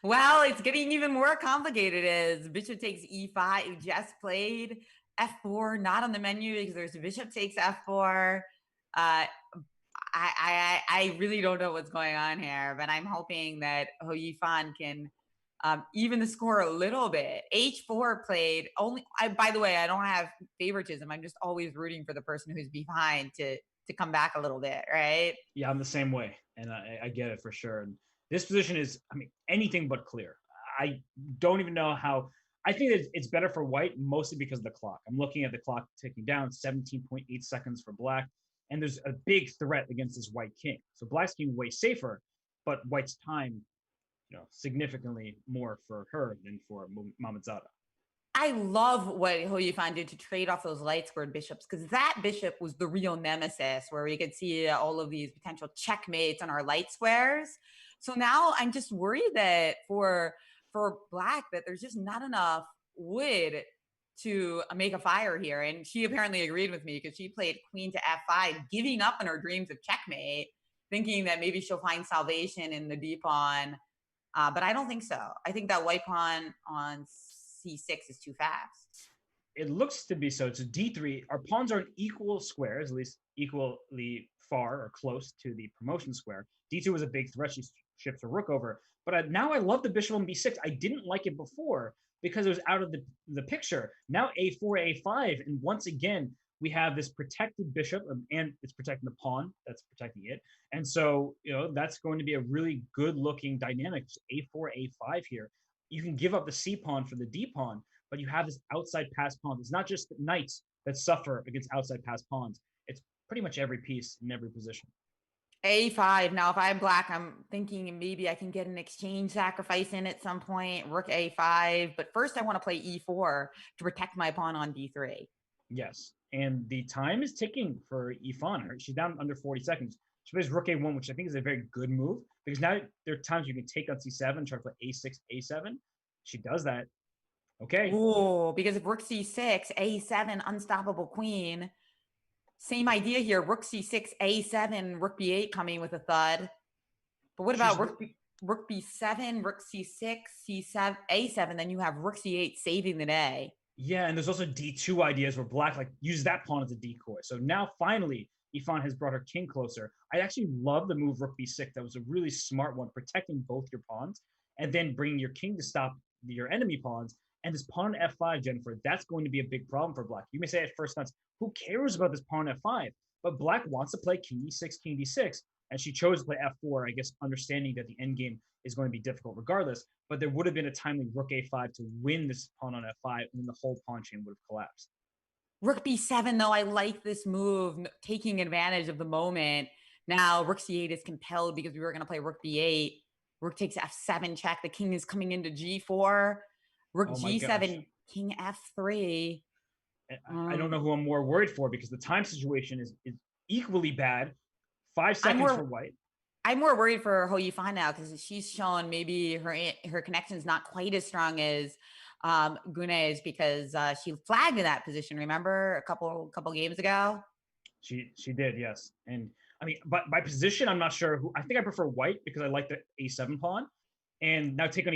[SPEAKER 2] Well, it's getting even more complicated as bishop takes e5. Just played f4, not on the menu because there's bishop takes f4. I really don't know what's going on here, but I'm hoping that Ho Yifan can even the score a little bit. H4 played only. By the way, I don't have favoritism. I'm just always rooting for the person who's behind to come back a little bit, right?
[SPEAKER 1] Yeah, I'm the same way, and I get it for sure. And this position is, I mean, anything but clear. I don't even know how. I think that it's better for white mostly because of the clock. I'm looking at the clock ticking down, 17.8 seconds for black, and there's a big threat against this white king. So black's king way safer, but white's time, significantly more for her than for Mamadzada.
[SPEAKER 2] I love what Ho Yifan did to trade off those light squared bishops because that bishop was the real nemesis where we could see all of these potential checkmates on our light squares. So now I'm just worried that for black that there's just not enough wood to make a fire here. And she apparently agreed with me because she played queen to f5, giving up on her dreams of checkmate, thinking that maybe she'll find salvation in the d pawn. But I don't think so. I think that white pawn on c6 is too fast.
[SPEAKER 1] It looks to be so. It's a d3. Our pawns are in equal squares, at least equally far or close to the promotion square. d2 was a big threat. She ships her rook over. But now I love the bishop on b6. I didn't like it before because it was out of the picture. Now a4, a5. And once again, we have this protected bishop and it's protecting the pawn that's protecting it. And so, that's going to be a really good looking dynamic. a4, a5 here. You can give up the c pawn for the d pawn, but you have this outside pass pawn. It's not just knights that suffer against outside pass pawns. It's pretty much every piece in every position.
[SPEAKER 2] A5. Now, if I'm black, I'm thinking maybe I can get an exchange sacrifice in at some point. Rook A5. But first, I want to play E4 to protect my pawn on D3.
[SPEAKER 1] Yes. And the time is ticking for Yifan. She's down under 40 seconds. She plays Rook A1, which I think is a very good move because now there are times you can take on C7, try to play A6, A7. She does that. Okay.
[SPEAKER 2] Ooh, because if Rook C6, A7, unstoppable queen. Same idea here. Rook C6, A7, Rook B8 coming with a thud. But what about Rook B7, Rook C6, C7, A7? Then you have Rook C8 saving the day.
[SPEAKER 1] Yeah, and there's also D2 ideas where black use that pawn as a decoy. So now finally, Yifan has brought her king closer. I actually love the move Rook B6. That was a really smart one, protecting both your pawns and then bringing your king to stop your enemy pawns. And this pawn F5, Jennifer, that's going to be a big problem for black. You may say at first glance, who cares about this pawn F5? But black wants to play king E6, king D6, and she chose to play F4, I guess, understanding that the endgame is going to be difficult regardless. But there would have been a timely Rook A5 to win this pawn on F5, and then the whole pawn chain would have collapsed.
[SPEAKER 2] Rook B7, though, I like this move, taking advantage of the moment. Now, Rook C8 is compelled because we were going to play Rook B8. Rook takes F7 check. The king is coming into G4. Rook G7, King F3.
[SPEAKER 1] I don't know who I'm more worried for because the time situation is equally bad. 5 seconds for white.
[SPEAKER 2] I'm more worried for Ho Yifan now because she's shown maybe her connection is not quite as strong as Gunez because she flagged in that position. Remember a couple games ago?
[SPEAKER 1] She did, yes. And I mean, but by position, I'm not sure who. I think I prefer white because I like the A7 pawn. And now take on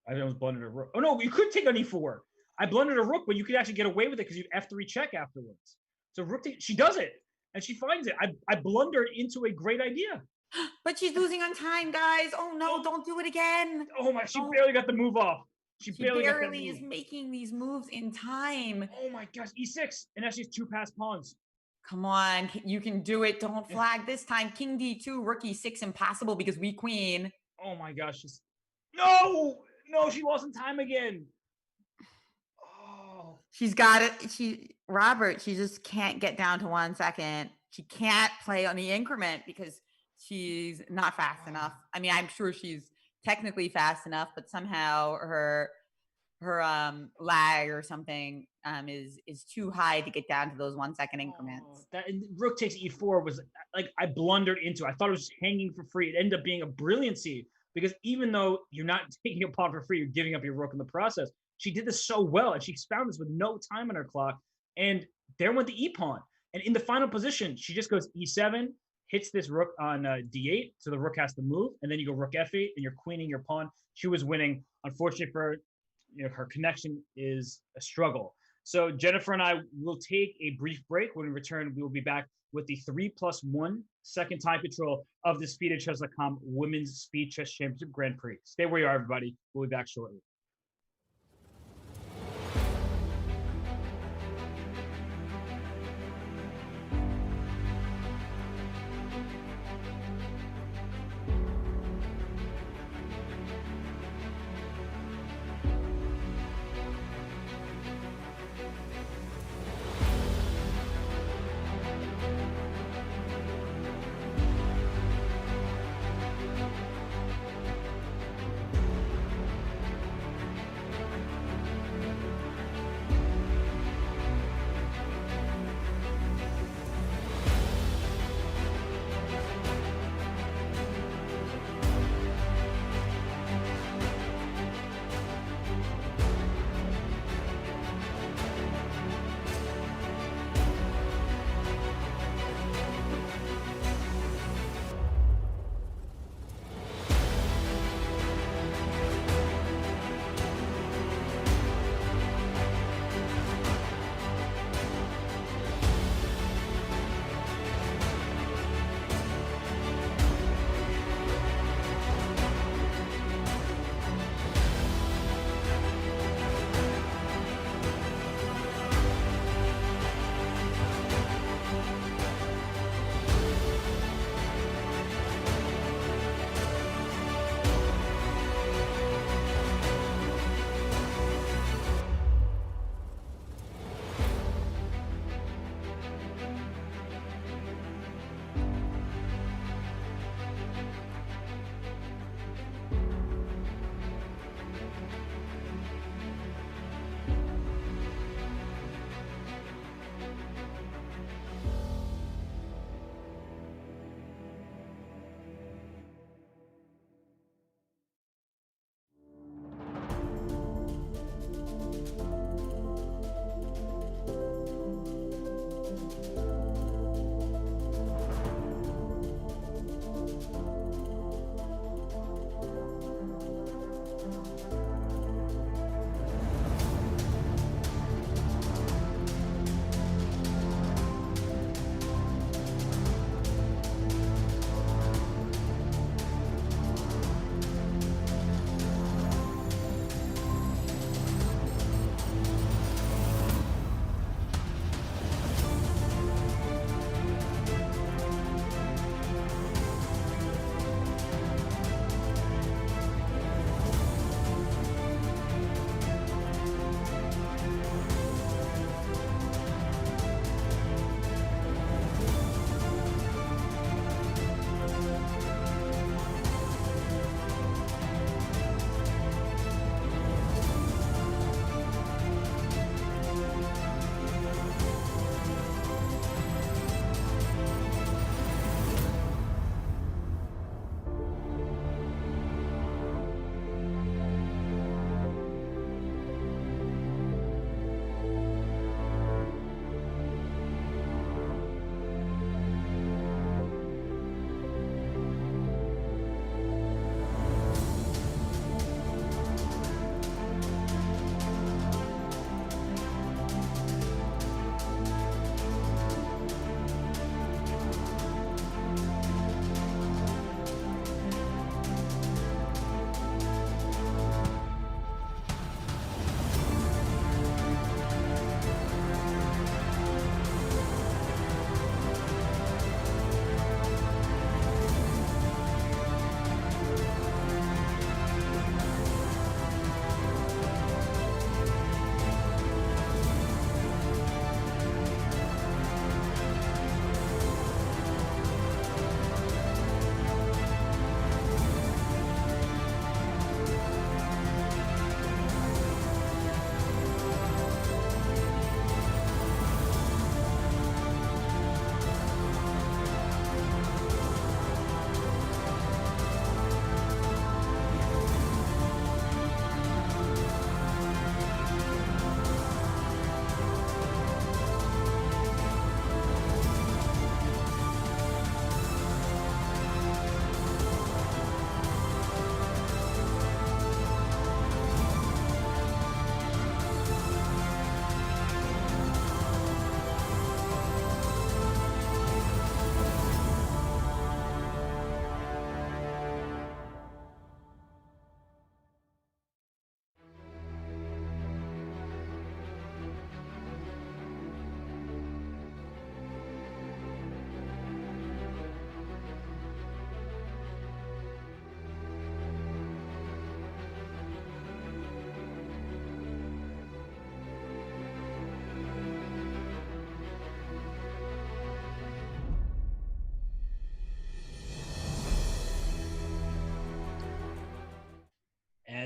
[SPEAKER 1] I almost blundered a rook. Oh no, you could take on E4. I blundered a rook, but you could actually get away with it because you'd F3 check afterwards. So rook, she does it, and she finds it. I blundered into a great idea.
[SPEAKER 2] But she's losing on time, guys. Oh no,
[SPEAKER 1] Oh,
[SPEAKER 2] don't do it again.
[SPEAKER 1] oh my, she
[SPEAKER 2] Don't.
[SPEAKER 1] barely got the move off. She
[SPEAKER 2] She
[SPEAKER 1] barely got that
[SPEAKER 2] barely is
[SPEAKER 1] move.
[SPEAKER 2] making these moves in time.
[SPEAKER 1] Oh my gosh, E6, and now she's 2 passed pawns.
[SPEAKER 2] Come on, you can do it. Don't flag this time. King D2, rook E6, impossible because we queen.
[SPEAKER 1] Oh my gosh, no, she lost in time again. Oh,
[SPEAKER 2] She's got it. Robert, she just can't get down to 1 second. She can't play on the increment because she's not fast enough. I mean, I'm sure she's technically fast enough, but somehow her lag or something is too high to get down to those 1 second increments.
[SPEAKER 1] That and rook takes E4 was like I blundered into. I thought it was just hanging for free. It ended up being a brilliancy because even though you're not taking a pawn for free, you're giving up your rook in the process. She did this so well, and she found this with no time on her clock. And there went the E pawn. And in the final position, she just goes E7, hits this rook on D8, so the rook has to move, and then you go rook F8, and you're queening your pawn. She was winning. Unfortunately for her, her connection is a struggle. So Jennifer and I will take a brief break. When we return, we will be back with the 3+1 second time control of the SpeedChess.com Women's Speed Chess Championship Grand Prix. Stay where you are, everybody. We'll be back shortly.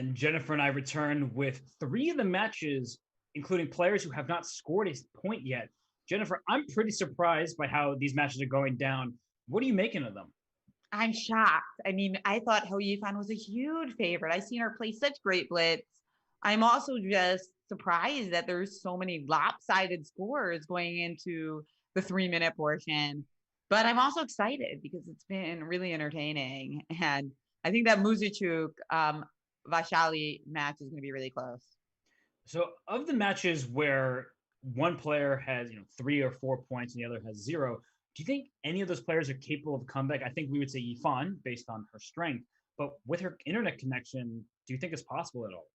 [SPEAKER 1] And Jennifer and I return with 3 of the matches, including players who have not scored a point yet. Jennifer, I'm pretty surprised by how these matches are going down. What are you making of them?
[SPEAKER 2] I'm shocked. I mean, I thought Ho Yifan was a huge favorite. I've seen her play such great blitz. I'm also just surprised that there's so many lopsided scores going into the 3-minute portion. But I'm also excited because it's been really entertaining. And I think that Muzichuk Vashali match is going to be really close.
[SPEAKER 1] So, of the matches where one player has 3 or 4 points and the other has 0, do you think any of those players are capable of comeback? I think we would say Yifan based on her strength, but with her internet connection, do you think it's possible at all?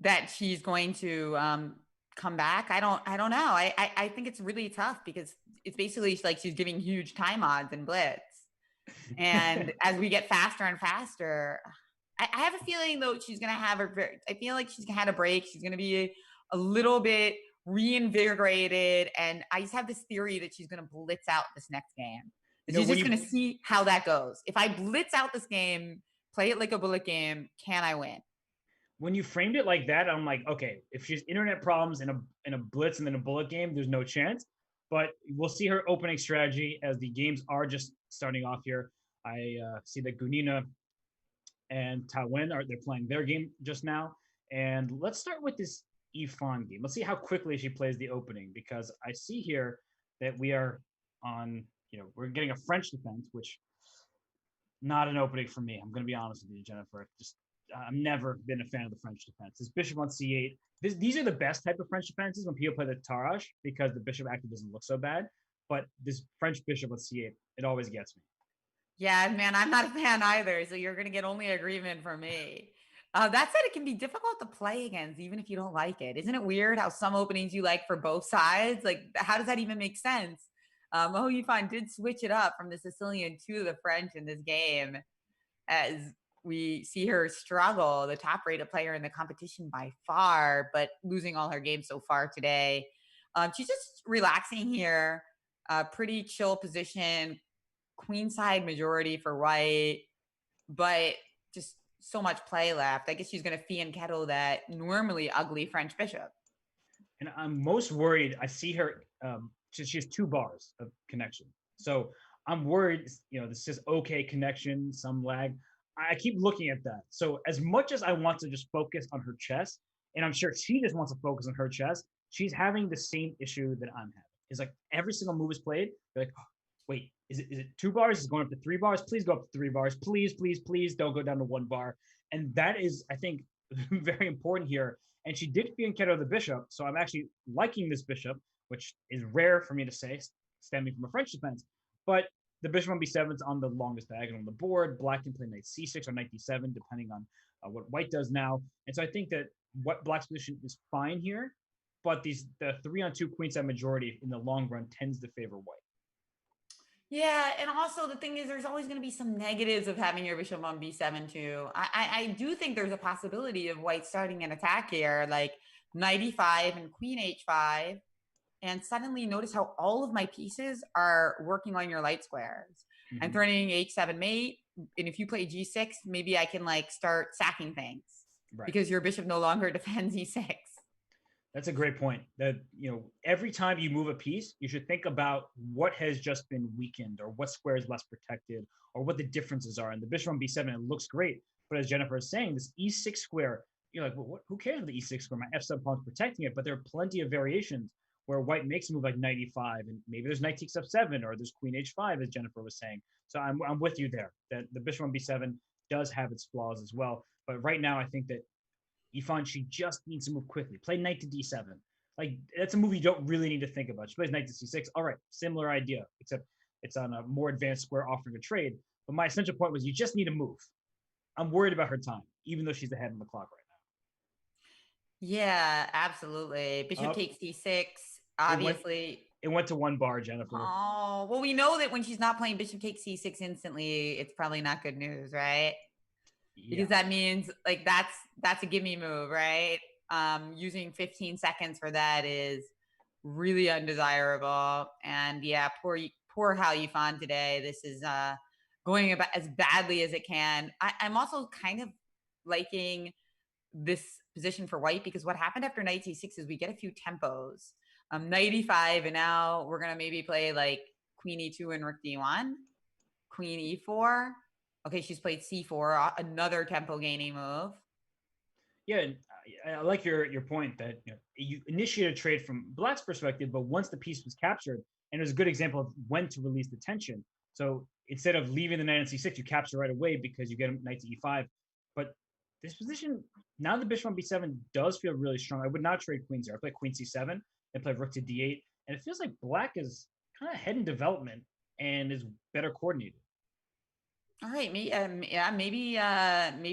[SPEAKER 2] That she's going to come back. I don't know. I think it's really tough because it's basically like she's giving huge time odds in blitz. And as we get faster and faster, I have a feeling though she's gonna have I feel like she's had a break. She's gonna be a little bit reinvigorated, and I just have this theory that she's gonna blitz out this next game. She's just gonna see how that goes. If I blitz out this game, play it like a bullet game, can I win?
[SPEAKER 1] When you framed it like that, I'm like, okay, if she's internet problems in a blitz and then a bullet game, there's no chance. But we'll see her opening strategy as the games are just starting off here. I see that Gunina and Tawen they're playing their game just now. And let's start with this Ifan game. Let's see how quickly she plays the opening, because I see here that we are on, we're getting a French defense, which not an opening for me. I'm going to be honest with you, Jennifer. Just I've never been a fan of the French defense. This bishop on c8. These are the best type of French defenses when people play the Tarrasch, because the bishop actually doesn't look so bad. But this French bishop on c8, it always gets me.
[SPEAKER 2] Yeah, man, I'm not a fan either. So you're going to get only agreement from me. That said, it can be difficult to play against, even if you don't like it. Isn't it weird how some openings you like for both sides? Like, how does that even make sense? Mo Yifan did switch it up from the Sicilian to the French in this game, as we see her struggle, the top rated player in the competition by far, but losing all her games so far today. She's just relaxing here, pretty chill position, queenside majority for white, but just so much play left. I guess she's going to fee and kettle that normally ugly French bishop.
[SPEAKER 1] And I'm most worried. I see her. She has 2 bars of connection, so I'm worried. This is okay connection, some lag. I keep looking at that. So as much as I want to just focus on her chess, and I'm sure she just wants to focus on her chess, she's having the same issue that I'm having. It's like every single move is played. You're like, oh, wait, is it 2 bars? Is it going up to 3 bars? Please go up to 3 bars. Please, please, please don't go down to 1 bar. And that is, I think, very important here. And she did fianchetto the bishop, so I'm actually liking this bishop, which is rare for me to say, stemming from a French defense. But the bishop on b7 is on the longest diagonal on the board. Black can play knight c6 or knight d7, depending on what white does now. And so I think that what black's position is fine here, but the 3-on-2 queenside majority in the long run tends to favor white.
[SPEAKER 2] Yeah, and also the thing is, there's always going to be some negatives of having your bishop on b7 too. I do think there's a possibility of white starting an attack here, like knight e5 and queen h5, and suddenly notice how all of my pieces are working on your light squares. I'm threatening h7 mate, and if you play g6, maybe I can start sacking things, right? Because your bishop no longer defends e6.
[SPEAKER 1] That's a great point. That every time you move a piece, you should think about what has just been weakened, or what square is less protected, or what the differences are. And the bishop on b7, it looks great, but as Jennifer is saying, this e6 square, you're like, well, who cares about the e6 square? My f7 pawn is protecting it. But there are plenty of variations where white makes a move like knight e5, and maybe there's knight takes f7, or there's queen h5, as Jennifer was saying. So I'm with you there, that the bishop on b7 does have its flaws as well. But right now, I think that Ifan, she just needs to move quickly. Play knight to d7. Like, that's a move you don't really need to think about. She plays knight to c6. All right, similar idea, except it's on a more advanced square offering a trade. But my essential point was you just need to move. I'm worried about her time, even though she's ahead on the clock right now.
[SPEAKER 2] Yeah, absolutely. Bishop takes d6, obviously.
[SPEAKER 1] It went to 1 bar, Jennifer.
[SPEAKER 2] Oh, well, we know that when she's not playing bishop takes c6 instantly, it's probably not good news, right? Yeah. Because that means that's a gimme move, right? Using 15 seconds for that is really undesirable. And yeah, poor Hao Yifan today. This is going about as badly as it can. I'm also kind of liking this position for white because what happened after knight c6 is we get a few tempos. Knight e5, and now we're gonna maybe play like queen e2 and rook d1, queen e4. Okay, she's played c4, another tempo gaining move.
[SPEAKER 1] Yeah, and I like your point that you initiate a trade from Black's perspective, but once the piece was captured, and it was a good example of when to release the tension. So instead of leaving the knight on c6, you capture right away because you get a knight to e5. But this position, now the bishop on b7 does feel really strong. I would not trade queens here. I play queen c7 and play rook to d8, and it feels like Black is kind of ahead in development and is better coordinated.
[SPEAKER 2] All right, yeah, maybe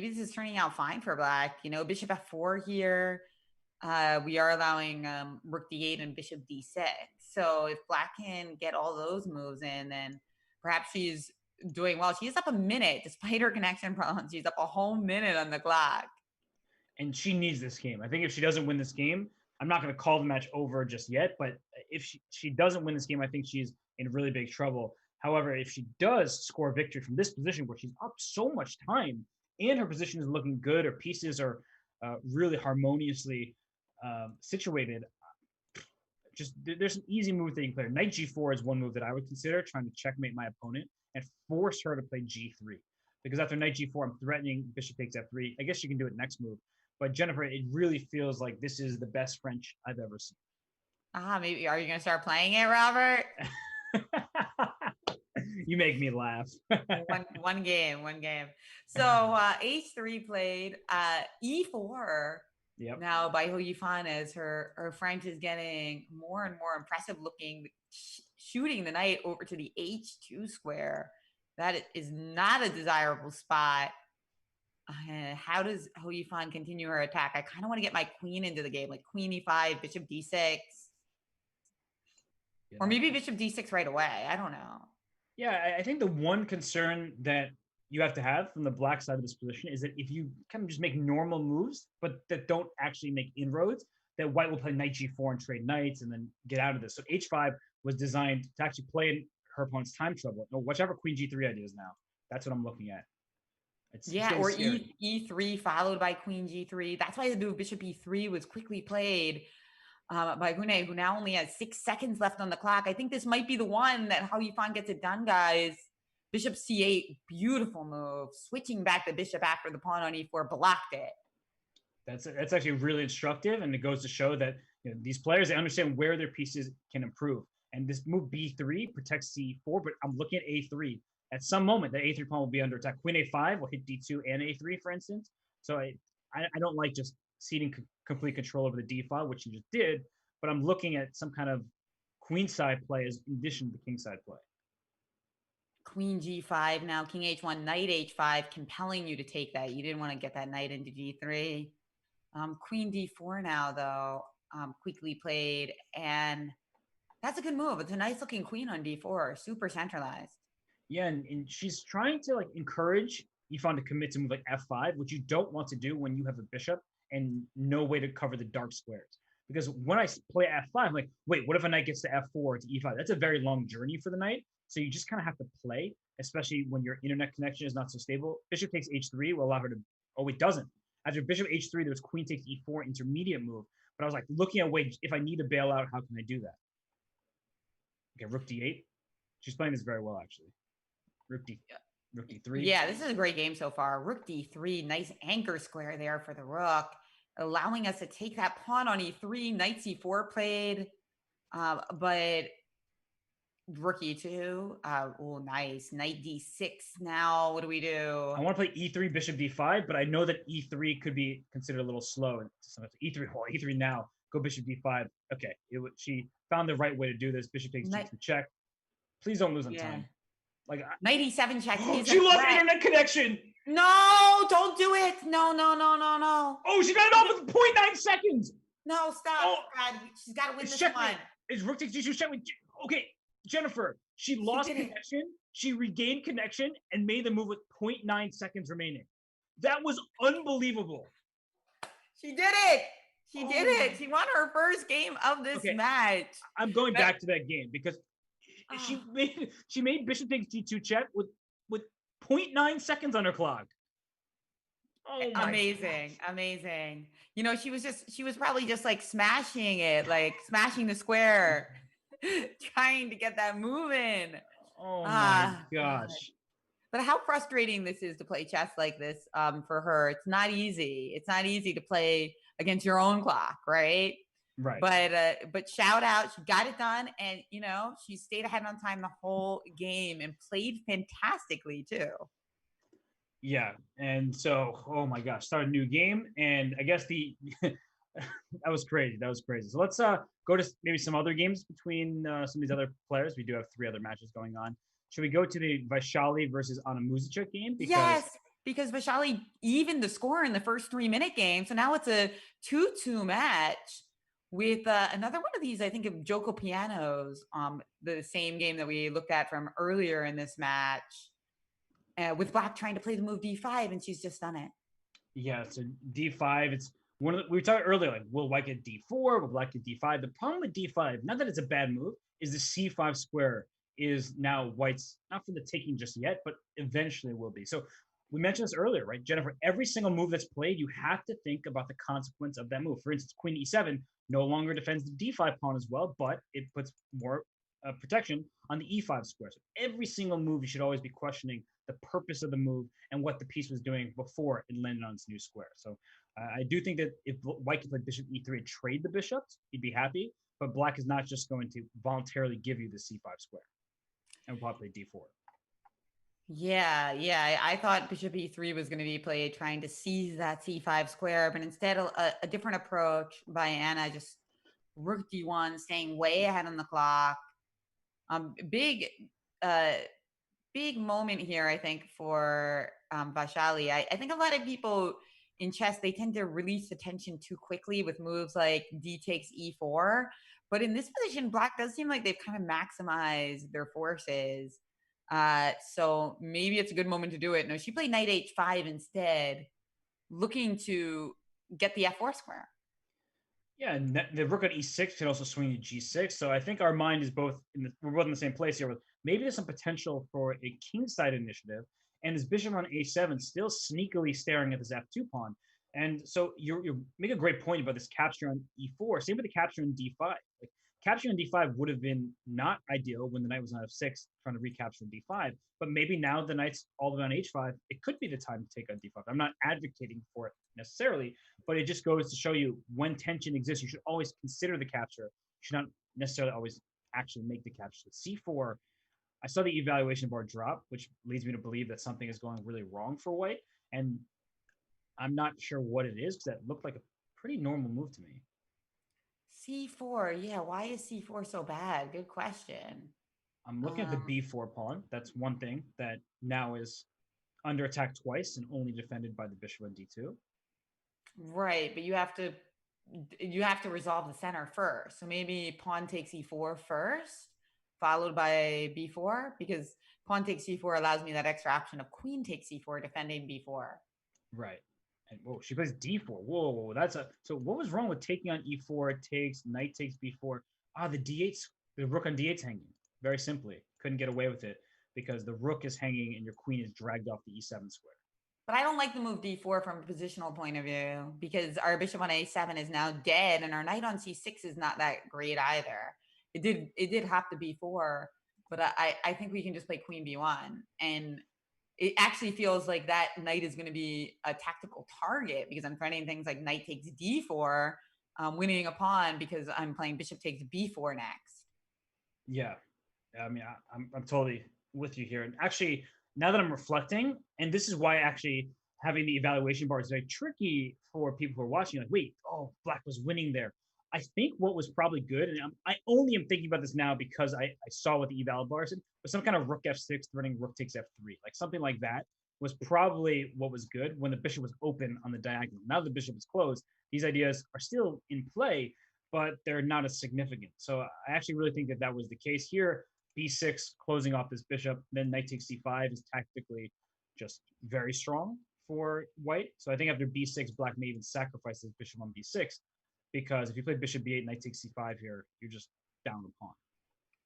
[SPEAKER 2] this is turning out fine for Black. Bishop f4 here. We are allowing rook d8 and bishop d6. So if Black can get all those moves in, then perhaps she's doing well. She's up a minute despite her connection problems. She's up a whole minute on the clock.
[SPEAKER 1] And she needs this game. I think if she doesn't win this game, I'm not going to call the match over just yet. But if she doesn't win this game, I think she's in really big trouble. However, if she does score victory from this position where she's up so much time and her position is looking good, her pieces are really harmoniously situated, just there's an easy move that you can play. Knight g4 is one move that I would consider, trying to checkmate my opponent and force her to play g3. Because after knight g4, I'm threatening bishop takes f3. I guess you can do it next move. But Jennifer, it really feels like this is the best French I've ever seen.
[SPEAKER 2] Maybe are you going to start playing it, Robert?
[SPEAKER 1] You make me laugh.
[SPEAKER 2] one game. So h3 played, e4.
[SPEAKER 1] Yep.
[SPEAKER 2] Now by Hou Yifan, as her French is getting more and more impressive looking, shooting the knight over to the h2 square. That is not a desirable spot. How does Hou Yifan continue her attack? I kind of want to get my queen into the game, like queen e5, bishop d6. Yeah. Or maybe bishop d6 right away. I don't know.
[SPEAKER 1] Yeah, I think the one concern that you have to have from the Black side of this position is that if you kind of just make normal moves, but that don't actually make inroads, that white will play knight g4 and trade knights and then get out of this. So h5 was designed to actually play in her opponent's time trouble. No, whichever queen g3 idea is now. That's what I'm looking at.
[SPEAKER 2] Or e3 followed by queen g3. That's why the move bishop e3 was quickly played by Hune, who now only has 6 seconds left on the clock. I think this might be the one that Hou Yifan gets it done, guys. Bishop c8, beautiful move. Switching back the bishop after the pawn on e4 blocked it.
[SPEAKER 1] That's actually really instructive, and it goes to show that these players, they understand where their pieces can improve. And this move b3 protects c4, but I'm looking at a3. At some moment, the a3 pawn will be under attack. Queen a5 will hit d2 and a3, for instance. So I don't like just ceding complete control over the d file, which you just did, but I'm looking at some kind of queen side play as in addition to the king side play.
[SPEAKER 2] Queen g5 now, king h1, knight h5, compelling you to take that. You didn't want to get that knight into g3. Queen d4 now, though, quickly played, and that's a good move. It's a nice looking queen on d4, super centralized.
[SPEAKER 1] Yeah, and she's trying to encourage Yifan to commit to move like f5, which you don't want to do when you have a bishop and no way to cover the dark squares. Because when I play f5, I'm like, wait, what if a knight gets to f4 to e5? That's a very long journey for the knight. So you just kind of have to play, especially when your internet connection is not so stable. Bishop takes h3 will allow her to, oh, it doesn't. After bishop h3, there was queen takes e4 intermediate move. But I was like, looking at, wait, if I need to bail out, how can I do that? Okay, rook d8. She's playing this very well, actually. Rook d3.
[SPEAKER 2] Yeah, this is a great game so far. Rook d3, nice anchor square there for the rook, allowing us to take that pawn on e3. Knight c4 played, but rook e2. Oh, nice. Knight d6 now. What do we do?
[SPEAKER 1] I want to play e3, bishop d5, but I know that e3 could be considered a little slow. E3, e3 now. Go bishop d5. Okay, she found the right way to do this. Bishop takes g2 check. Please don't lose on time.
[SPEAKER 2] Knight e7 check.
[SPEAKER 1] She lost internet connection.
[SPEAKER 2] No, don't do it. No.
[SPEAKER 1] Oh, she got it off with 0.9 seconds.
[SPEAKER 2] No, stop. Oh, God. She's got to win this one.
[SPEAKER 1] It's rook takes g2 check. Okay, Jennifer, she lost connection. She regained connection and made the move with 0.9 seconds remaining. That was unbelievable.
[SPEAKER 2] She did it. She did it. She won her first game of this match.
[SPEAKER 1] I'm going back to that game because she made bishop takes g2 check with 0.9 seconds on her clock. Oh my
[SPEAKER 2] Amazing,
[SPEAKER 1] gosh.
[SPEAKER 2] amazing. She was probably just like smashing it, like smashing the square, trying to get that moving.
[SPEAKER 1] Oh my
[SPEAKER 2] Ah, God.
[SPEAKER 1] gosh.
[SPEAKER 2] But how frustrating this is to play chess like this for her. It's not easy. It's not easy to play against your own clock, right?
[SPEAKER 1] Right.
[SPEAKER 2] But shout out, she got it done, and she stayed ahead on time the whole game and played fantastically too.
[SPEAKER 1] Yeah. And so, oh my gosh, start a new game. And I guess the that was crazy. That was crazy. So let's go to maybe some other games between some of these other players. We do have three other matches going on. Should we go to the Vaishali versus Anna Muzichuk game? Because
[SPEAKER 2] Yes, because Vashali evened the score in the first 3 minute game. So now it's a 2-2 match with another one of these, I think, of Joko Pianos, the same game that we looked at from earlier in this match, with Black trying to play the move D5, and she's just done it.
[SPEAKER 1] yeah, so D5, it's one of the, we were talking earlier, like will white get D4, will black get D5. The problem with D5, not that it's a bad move, is the C5 square is now white's not for the taking just yet, but eventually will be. So we mentioned this earlier, right, Jennifer? Every single move that's played, you have to think about the consequence of that move. For instance, Queen E7 no longer defends the D5 pawn as well, but it puts more protection on the E5 square. So every single move, you should always be questioning the purpose of the move and what the piece was doing before it landed on its new square. So I do think that if white could play bishop e3 and trade the bishops, he'd be happy. But black is not just going to voluntarily give you the c5 square and will probably play d4.
[SPEAKER 2] Yeah, yeah. I thought Bishop E3 was going to be played trying to seize that C5 square, but instead a different approach by Anna, just Rook D1, staying way ahead on the clock. Big, uh, big moment here, I think, for Vaishali. I think a lot of people in chess, they tend to release the tension too quickly with moves like D takes E4. But in this position, Black does seem like they've kind of maximized their forces. So maybe it's a good moment to do it. No, she played knight H5 instead, looking to get the F4 square.
[SPEAKER 1] Yeah, and the rook on e6 can also swing to g6. So I think our mind is we're both in the same place here. With maybe there's some potential for a kingside initiative, and this bishop on a7 still sneakily staring at this f2 pawn. And so you make a great point about this capture on e4. Same with the capture on d5. Like capturing on d5 would have been not ideal when the knight was on f6 trying to recapture d5. But maybe now the knight's all the way on h5. It could be the time to take on d5. I'm not advocating for it necessarily, but it just goes to show you when tension exists, you should always consider the capture. You should not necessarily always actually make the capture. C4, I saw the evaluation bar drop, which leads me to believe that something is going really wrong for white. And I'm not sure what it is because that looked like a pretty normal move to me.
[SPEAKER 2] C4, yeah. Why is C4 so bad? Good question.
[SPEAKER 1] I'm looking at the
[SPEAKER 2] Um,
[SPEAKER 1] B4 pawn. That's one thing that now is under attack twice and only defended by the bishop on D2.
[SPEAKER 2] right, but you have to resolve the center first. So maybe pawn takes e4 first, followed by b4, because pawn takes c4 allows me that extra option of queen takes c4 defending b4.
[SPEAKER 1] Right. And whoa, she plays d4. Whoa, that's a so what was wrong with taking on e4? Takes knight takes b4. The d8's the rook on d8's hanging. Very simply, couldn't get away with it because the rook is hanging and your queen is dragged off the e7 square.
[SPEAKER 2] But I don't like the move d4 from a positional point of view because our bishop on a7 is now dead and our knight on c6 is not that great either. It did hop to b4, but I think we can just play queen b1, and it actually feels like that knight is going to be a tactical target because I'm threatening things like knight takes d4, winning a pawn because I'm playing bishop takes b4 next.
[SPEAKER 1] Yeah, I mean, I'm totally with you here. And actually, now that I'm reflecting, and this is why actually having the evaluation bar is very tricky for people who are watching. Like, wait, oh, black was winning there. I think what was probably good, and I only am thinking about this now because I saw what the eval bar said, was some kind of rook f6 threatening rook takes f3, like something like that was probably what was good when the bishop was open on the diagonal. Now the bishop is closed. These ideas are still in play, but they're not as significant. So I actually really think that that was the case here. B6 closing off this bishop, then knight takes c5 is tactically just very strong for white. So I think after b6, black may even sacrifice his bishop on b6 because if you play bishop b8, knight takes c5 here, you're just down the pawn.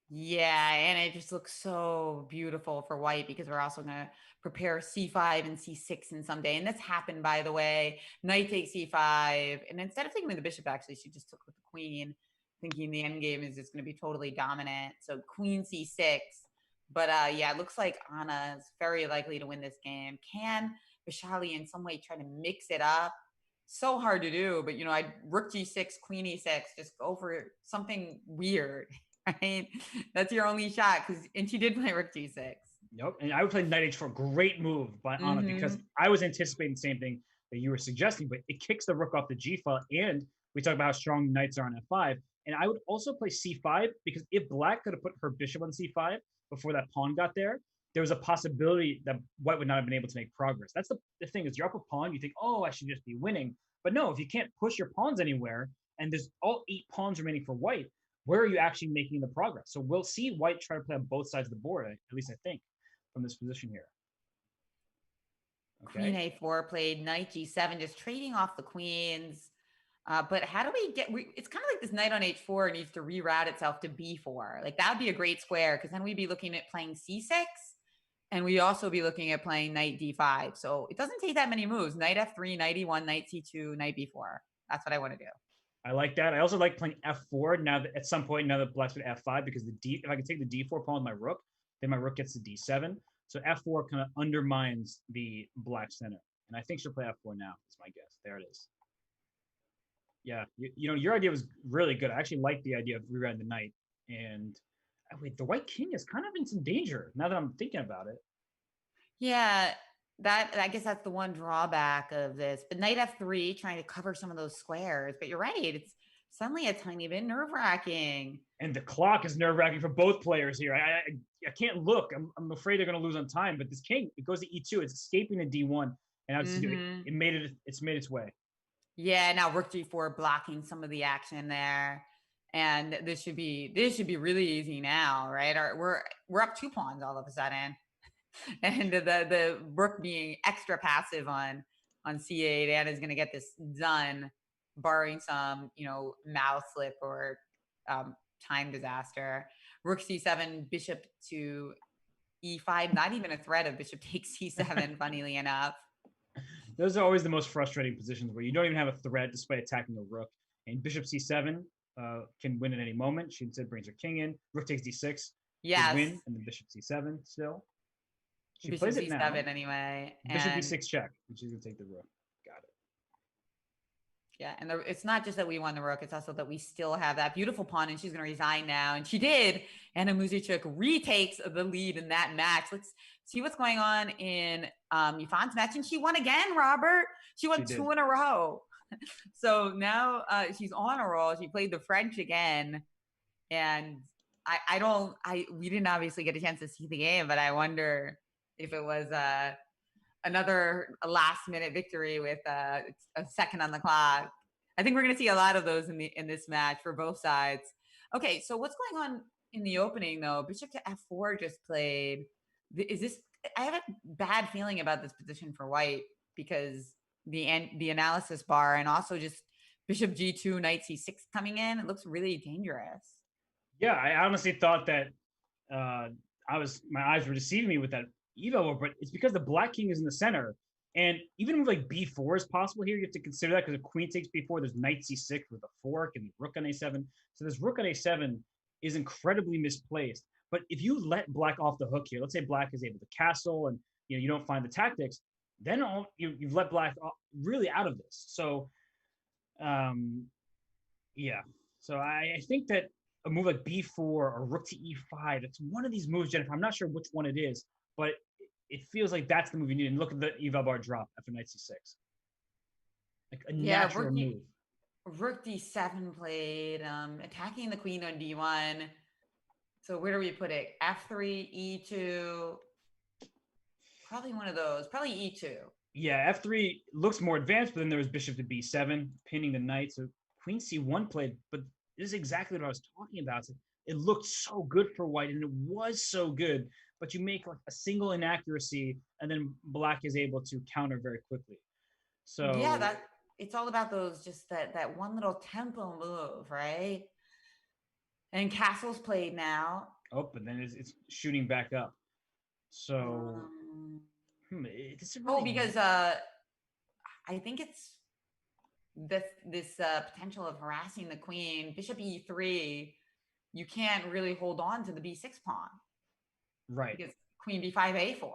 [SPEAKER 2] Yeah, and it just looks so beautiful for white because we're also going to prepare c5 and c6 in some day. And this happened, by the way. Knight takes c5. And instead of taking with the bishop, actually, she just took with the queen, thinking the end game is just going to be totally dominant. So queen c6. But yeah, it looks like Anna is very likely to win this game. Can Vishali in some way try to mix it up? So hard to do, but I rook g6, queen e6, just go for something weird. Right? That's your only shot and she did play rook g6.
[SPEAKER 1] Yep. And I would play knight h4. Great move by Anna because
[SPEAKER 2] Mm-hmm.
[SPEAKER 1] I was anticipating the same thing that you were suggesting, but it kicks the rook off the g file. And we talk about how strong knights are on f5. And I would also play c5 because if black could have put her bishop on c5 before that pawn got there was a possibility that white would not have been able to make progress. That's the thing is you're up a pawn, you think, oh, I should just be winning. But no, if you can't push your pawns anywhere and there's all 8 pawns remaining for white, where are you actually making the progress? So we'll see white try to play on both sides of the board, at least I think, from this position here.
[SPEAKER 2] Queen
[SPEAKER 1] Okay.
[SPEAKER 2] a4 played, knight g7, just trading off the queens. But how do we get? It's kind of like this knight on h4 needs to reroute itself to b4. Like that would be a great square because then we'd be looking at playing c6, and we'd also be looking at playing knight d5. So it doesn't take that many moves. Knight f3, knight e1, knight c2, knight b4. That's what I want to do.
[SPEAKER 1] I like that. I also like playing f4 now that at some point now that black's been f5 because if I can take the d4 pawn with my rook, then my rook gets to d7. So f4 kind of undermines the black center. And I think she'll play f4 now, is my guess. There it is. Yeah, your idea was really good. I actually like the idea of rerouting the knight. And wait, the white king is kind of in some danger now that I'm thinking about it.
[SPEAKER 2] Yeah, that I guess that's the one drawback of this. But knight f3 trying to cover some of those squares. But you're right, it's suddenly a tiny bit nerve-wracking.
[SPEAKER 1] And the clock is nerve wracking for both players here. I can't look. I'm afraid they're going to lose on time. But this king, it goes to e2. It's escaping the d1, and
[SPEAKER 2] Mm-hmm.
[SPEAKER 1] it made it. It's made its way.
[SPEAKER 2] Yeah, now rook g4 blocking some of the action there. And this should be really easy now, right? We're up 2 pawns all of a sudden. And the rook being extra passive on c8, Anna's gonna get this done, barring some, mouse slip or time disaster. Rook c7, bishop to e5, not even a threat of bishop takes c7, funnily enough.
[SPEAKER 1] Those are always the most frustrating positions where you don't even have a threat despite attacking a rook. And bishop c7 can win at any moment. She instead brings her king in. Rook takes d6 would
[SPEAKER 2] Yes,
[SPEAKER 1] win, and then bishop c7 still. She
[SPEAKER 2] bishop
[SPEAKER 1] plays it now.
[SPEAKER 2] c7 anyway.
[SPEAKER 1] Bishop
[SPEAKER 2] And
[SPEAKER 1] d6 check, and she's gonna take the rook. Got it.
[SPEAKER 2] yeah, and it's not just that we won the rook; it's also that we still have that beautiful pawn, and she's going to resign now, and she did. Anna Muzichuk retakes the lead in that match. Let's see what's going on in Yufan's match, and she won again. Robert, she won 2 in a row. So now she's on a roll. She played the French again, and we didn't obviously get a chance to see the game, but I wonder if it was another last minute victory with a second on the clock. I think we're going to see a lot of those in this match for both sides. Okay, so what's going on in the opening though? Bishop to f4 just played. Is this? I have a bad feeling about this position for white because the analysis bar and also just bishop g2, knight c6 coming in. It looks really dangerous.
[SPEAKER 1] Yeah, I honestly thought that my eyes were deceiving me with that evo, but it's because the black king is in the center. And even with like b4 is possible here, you have to consider that because if queen takes b4, there's knight c6 with a fork and the rook on a7. So this rook on a7 is incredibly misplaced. But if you let black off the hook here, let's say black is able to castle and you don't find the tactics, then you've let black really out of this. So yeah. So I think that a move like b4 or rook to e5, it's one of these moves, Jennifer. I'm not sure which one it is, but it feels like that's the move you need. And look at the eval bar drop after knight c6. Like a natural move.
[SPEAKER 2] Rook d7 played, attacking the queen on d1. So where do we put it? f3, e2. Probably one of those. Probably e2.
[SPEAKER 1] Yeah, f3 looks more advanced, but then there was bishop to b7, pinning the knight. So queen c1 played, but this is exactly what I was talking about. It looked so good for white, and it was so good, but you make like a single inaccuracy, and then black is able to counter very quickly. So
[SPEAKER 2] yeah, it's all about those just that one little tempo move, right? And castle's played now.
[SPEAKER 1] Oh, but then it's shooting back up. So
[SPEAKER 2] Um,
[SPEAKER 1] it's a
[SPEAKER 2] oh,
[SPEAKER 1] really
[SPEAKER 2] because I think it's this potential of harassing the queen. Bishop e3. You can't really hold on to the b6 pawn
[SPEAKER 1] right.
[SPEAKER 2] because queen b5 a4. So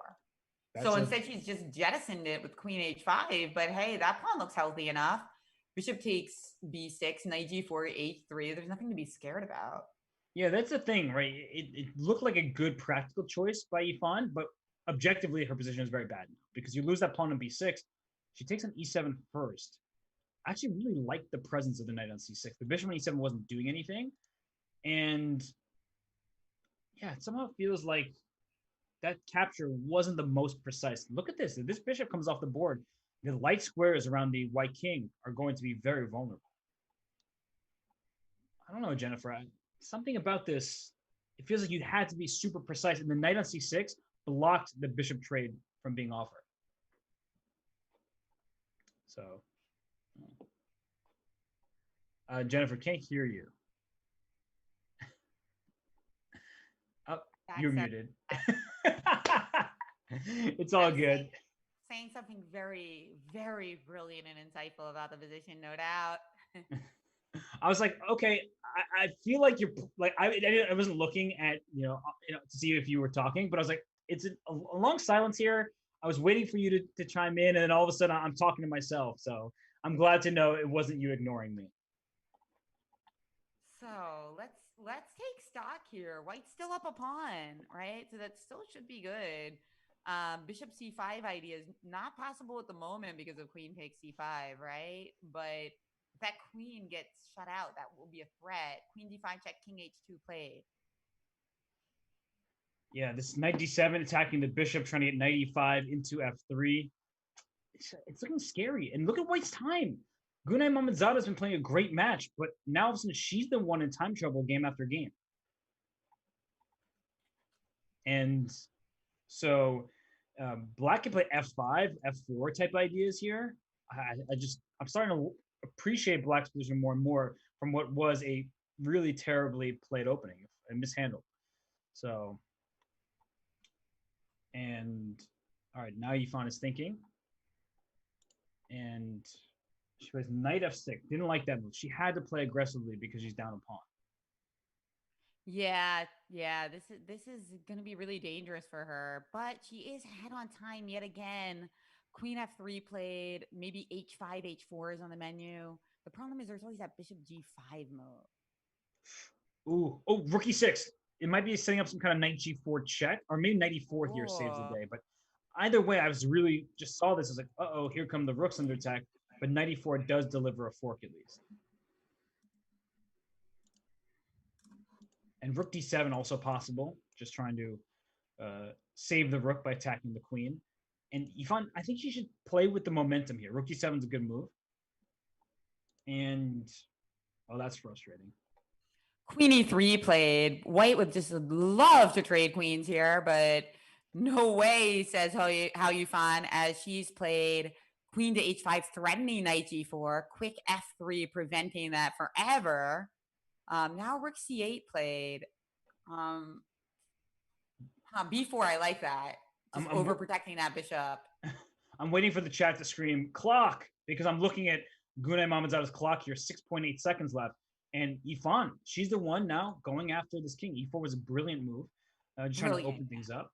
[SPEAKER 1] That's a
[SPEAKER 2] instead, she's just jettisoned it with queen h5. But hey, that pawn looks healthy enough. Bishop takes b6, knight g4, h3. There's nothing to be scared about.
[SPEAKER 1] yeah. That's the thing, right? It looked like a good practical choice by Ifan, but objectively, her position is very bad now because you lose that pawn on b6. She takes on e7 first. I actually really liked the presence of the knight on c6. The bishop on e7 wasn't doing anything, and yeah, it somehow feels like that capture wasn't the most precise. Look at this. If this bishop comes off the board, the light squares around the white king are going to be very vulnerable. I don't know, Jennifer. Something about this, it feels like you had to be super precise. And the knight on c6 blocked the bishop trade from being offered. So, Jennifer, can't hear you. Oh, you're muted. It's all good.
[SPEAKER 2] Saying something very, very brilliant and insightful about the position, no doubt.
[SPEAKER 1] I was like, okay, I feel like you're like I wasn't looking at to see if you were talking, but I was like, it's a long silence here. I was waiting for you to chime in, and then all of a sudden I'm talking to myself. So I'm glad to know it wasn't you ignoring me.
[SPEAKER 2] So let's take stock here. White's still up a pawn, right? So that still should be good. Bishop c5 idea is not possible at the moment because of queen takes c5, right? But if that queen gets shut out, that will be a threat. Queen d5 check, king h2 played.
[SPEAKER 1] Yeah, this knight d7 attacking the bishop, trying to get knight e5 into f3. It's looking scary. And look at White's time. Gunay Mamadzada's been playing a great match, but now all of a sudden she's the one in time trouble game after game. And so Black can play f5, f4 type ideas here. I'm starting to appreciate Black's position more and more from what was a really terribly played opening and mishandled. So, and all right, now Yifan is thinking, and she plays knight f6. Didn't like that move. She had to play aggressively because she's down a pawn.
[SPEAKER 2] Yeah, yeah. This is going to be really dangerous for her, but she is ahead on time yet again. Queen f3 played, maybe h5, h4 is on the menu. The problem is there's always that bishop g5 move.
[SPEAKER 1] Ooh, oh, rook e6. It might be setting up some kind of knight g4 check, or maybe knight e4 here saves the day. But either way, I was really just saw this. I was like, uh-oh, here come the rooks under attack. But knight e4 does deliver a fork at least. And rook d7 also possible, just trying to save the rook by attacking the queen. And Yifan, I think she should play with the momentum here. Rook d7 is a good move. And, oh, that's frustrating.
[SPEAKER 2] Queen e3 played. White would just love to trade queens here, but no way, says how you find, as she's played queen to h5, threatening knight g4, quick f3, preventing that forever. Now rook c8 played. B4, I like that. Just overprotecting that bishop.
[SPEAKER 1] I'm waiting for the chat to scream clock because I'm looking at Gunay Mamadzada's clock here, 6.8 seconds left. And Yifan, she's the one now going after this king. E4 was a brilliant move, just trying to open things up.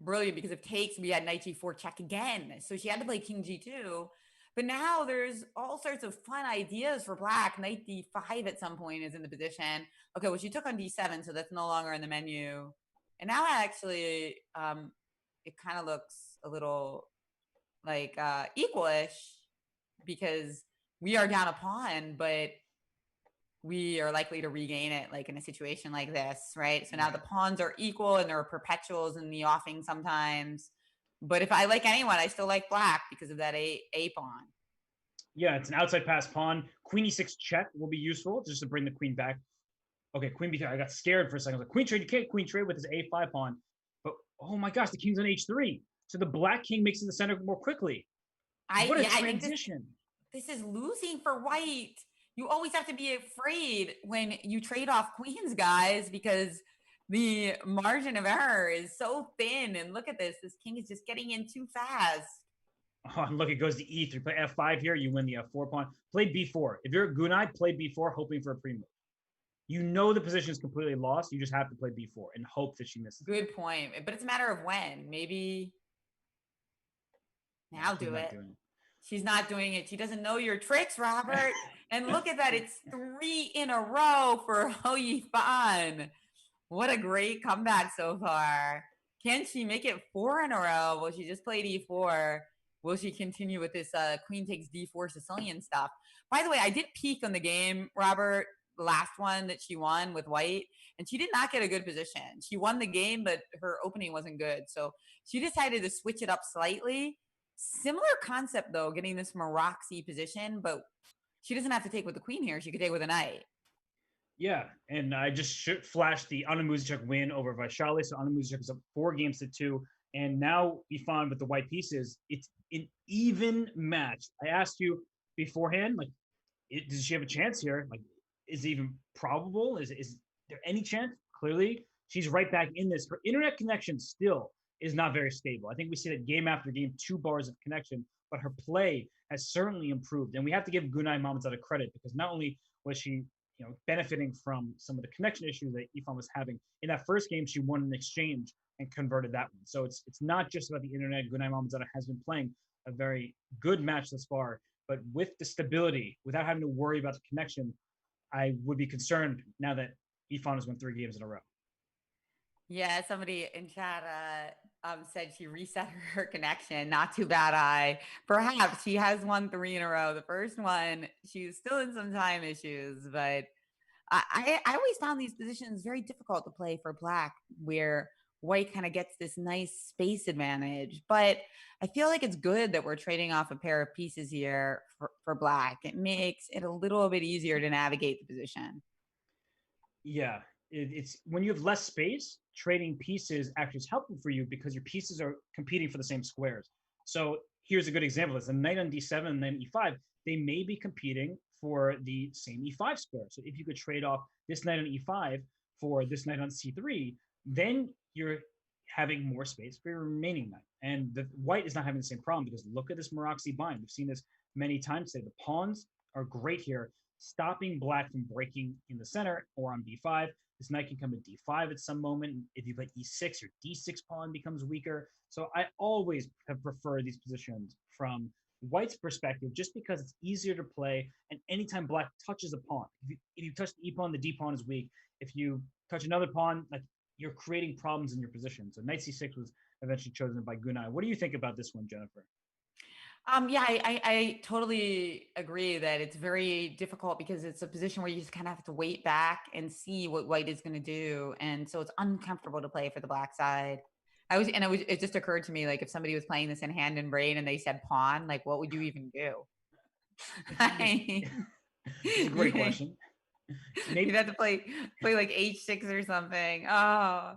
[SPEAKER 2] Brilliant, because if takes, we had knight g4 check again. So she had to play king g2. But now there's all sorts of fun ideas for Black. Knight d5 at some point is in the position. Okay, well, she took on d7, so that's no longer in the menu. And now actually, it kind of looks a little like equalish, because we are down a pawn, but we are likely to regain it like in a situation like this, right? So now the pawns are equal and there are perpetuals in the offing sometimes. But if I like anyone, I still like Black because of that a pawn.
[SPEAKER 1] Yeah, it's an outside pass pawn. Queen e6 check will be useful just to bring the queen back. Okay, queen b3. I got scared for a second. I was like, queen trade, you can't queen trade with his a5 pawn. But oh my gosh, the king's on h3. So the black king makes it the center more quickly. What a transition.
[SPEAKER 2] This is losing for White. You always have to be afraid when you trade off queens, guys, because The margin of error is so thin. And look at this. This king is just getting in too fast.
[SPEAKER 1] Oh, and look, it goes to e3. Play f5 here, you win the f4 pawn. Play b4. If you're a Gunai, play b4, hoping for a pre-move. You know the position is completely lost. You just have to play b4 and hope that she misses.
[SPEAKER 2] Good point. But it's a matter of when. Maybe now do it. She's not doing it. She doesn't know your tricks, Robert. And look at that. It's 3 in a row for Hou Yifan. What a great comeback so far. Can she make it 4 in a row? Well, she just played e4. Will she continue with this queen takes d4 Sicilian stuff? By the way, I did peek on the game, Robert, the last one that she won with white, and she did not get a good position. She won the game, but her opening wasn't good. So she decided to switch it up slightly. Similar concept, though, getting this Maroxy position, but she doesn't have to take with the queen here. She could take with a knight.
[SPEAKER 1] Yeah, and I just flashed the Anna Muzichuk win over Vaishali. So Anna Muzichuk is up 4-2, and now Ifan with the white pieces. It's an even match. I asked you beforehand, like, does she have a chance here? Like, is it even probable? Is there any chance? Clearly, she's right back in this. Her internet connection still is not very stable. I think we see that game after game, 2 bars of connection, but her play has certainly improved. And we have to give Gunai Mamadzada credit because not only was she benefiting from some of the connection issues that Ifan was having in that first game, she won an exchange and converted that one. So it's not just about the internet. Gunai Mamadzada has been playing a very good match thus far, but with the stability, without having to worry about the connection, I would be concerned now that Ifan has won 3 games in a row.
[SPEAKER 2] Yeah, somebody in chat said she reset her connection. Not too bad. Perhaps she has won 3 in a row. The first one, she's still in some time issues, but I always found these positions very difficult to play for black, where white kind of gets this nice space advantage. But I feel like it's good that we're trading off a pair of pieces here for black. It makes it a little bit easier to navigate the position.
[SPEAKER 1] Yeah, it's when you have less space, trading pieces actually is helpful for you because your pieces are competing for the same squares. So here's a good example: it's a knight on d7 and then e5. They may be competing for the same e5 square. So if you could trade off this knight on e5 for this knight on c3, then you're having more space for your remaining knight. And the white is not having the same problem because look at this Maroxy bind. We've seen this many times today. The pawns are great here, stopping black from breaking in the center or on b5. This knight can come to d5 at some moment. If you play e6, your d6 pawn becomes weaker. So I always have preferred these positions from white's perspective, just because it's easier to play. And anytime black touches a pawn, if you touch the e pawn, the d pawn is weak. If you touch another pawn, like, you're creating problems in your position. So knight c6 was eventually chosen by Gunai. What do you think about this one, Jennifer?
[SPEAKER 2] Yeah, I totally agree that it's very difficult because it's a position where you just kind of have to wait back and see what white is going to do. And so it's uncomfortable to play for the black side. It just occurred to me, like, if somebody was playing this in hand and brain and they said pawn, like, what would you even do?
[SPEAKER 1] It's a great question.
[SPEAKER 2] Maybe you'd have to play like h6 or something. Oh,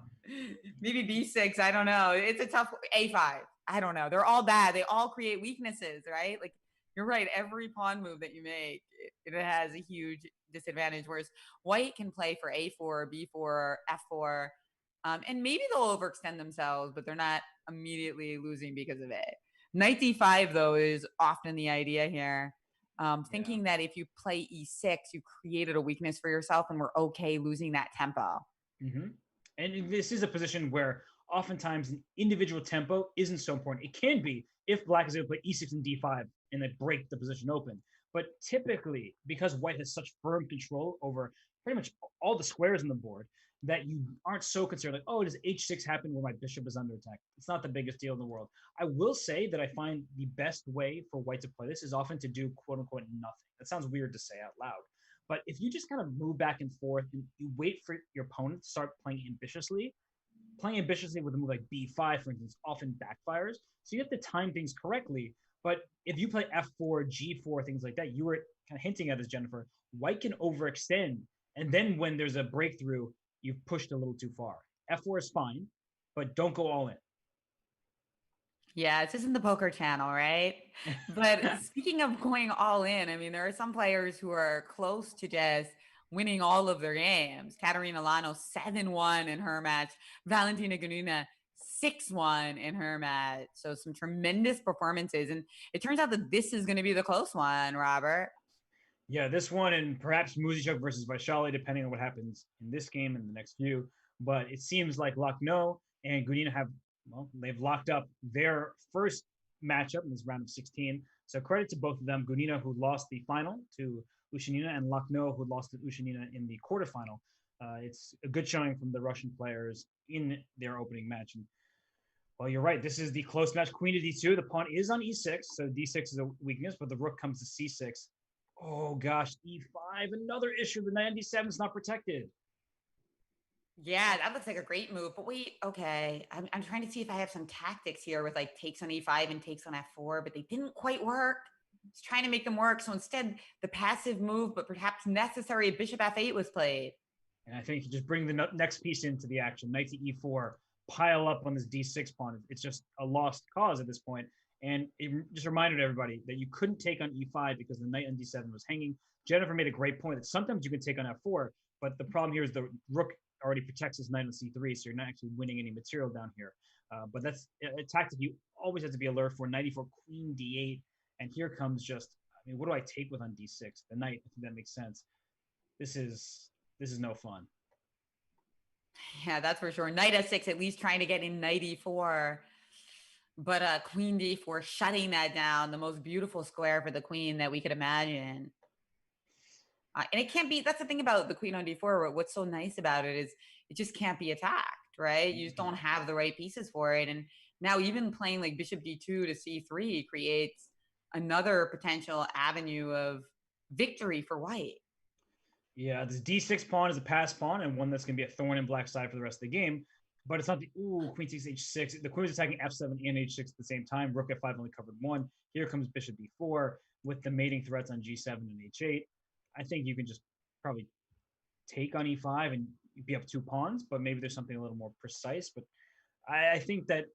[SPEAKER 2] maybe b6. I don't know. It's a tough a5. I don't know. They're all bad. They all create weaknesses, right? Like, you're right. Every pawn move that you make, it has a huge disadvantage. Whereas white can play for a4, b4, f4, and maybe they'll overextend themselves, but they're not immediately losing because of it. Knight d5, though, is often the idea here. Thinking that if you play e6, you created a weakness for yourself and we're okay losing that tempo.
[SPEAKER 1] Mm-hmm. And this is a position where oftentimes an individual tempo isn't so important. It can be if black is able to play e6 and d5 and then break the position open. But typically, because white has such firm control over pretty much all the squares on the board, that you aren't so concerned, like, oh, does h6 happen where my bishop is under attack? It's not the biggest deal in the world. I will say that I find the best way for white to play this is often to do quote unquote nothing. That sounds weird to say out loud. But if you just kind of move back and forth and you wait for your opponent to start playing ambitiously with a move like b5, for instance, often backfires. So you have to time things correctly. But if you play f4, g4, things like that, you were kind of hinting at this, Jennifer, white can overextend. And then when there's a breakthrough, you've pushed a little too far. F4 is fine, but don't go all in.
[SPEAKER 2] Yeah, it's just in the poker channel, right? But speaking of going all in, I mean, there are some players who are close to just winning all of their games. Katerina Lano 7-1 in her match. Valentina Gunina 6-1 in her match. So some tremendous performances. And it turns out that this is going to be the close one, Robert.
[SPEAKER 1] Yeah, this one and perhaps Muzichuk versus Vaishali, depending on what happens in this game and the next few. But it seems like Lucknow and Gunina they've locked up their first matchup in this round of 16. So credit to both of them. Gunina, who lost the final to Ushanina, and Lucknow, who lost to Ushanina in the quarterfinal. It's a good showing from the Russian players in their opening match. And well, you're right. This is the close match. Queen to d2. The pawn is on e6, so d6 is a weakness, but the rook comes to c6. Oh gosh, e5, another issue. The knight on d7 is not protected.
[SPEAKER 2] Yeah, that looks like a great move. But wait, okay. I'm trying to see if I have some tactics here with like takes on e5 and takes on f4, but they didn't quite work. I was trying to make them work. So instead, the passive move, but perhaps necessary, bishop f8 was played.
[SPEAKER 1] And I think you just bring the next piece into the action. Knight to e4, pile up on this d6 pawn. It's just a lost cause at this point. And it just reminded everybody that you couldn't take on e5 because the knight on d7 was hanging. Jennifer made a great point that sometimes you can take on f4, but the problem here is the rook already protects his knight on c3, so you're not actually winning any material down here. But that's a tactic you always have to be alert for. Knight e4, queen d8, and here comes just, I mean, what do I take with on d6? The knight, I think that makes sense. This is no fun.
[SPEAKER 2] Yeah, that's for sure. Knight f6, at least trying to get in knight e4. But queen d4, shutting that down. The most beautiful square for the queen that we could imagine. And it can't be, that's the thing about the queen on d4. What's so nice about it is it just can't be attacked, right? You just don't have the right pieces for it. And now even playing like bishop d2 to c3 creates another potential avenue of victory for white.
[SPEAKER 1] Yeah, this d6 pawn is a pass pawn and one that's going to be a thorn in black's side for the rest of the game. But it's not the, queen takes h6. The queen is attacking f7 and h6 at the same time. Rook f5 only covered one. Here comes bishop b4 with the mating threats on g7 and h8. I think you can just probably take on e5 and be up 2 pawns, but maybe there's something a little more precise. But I think that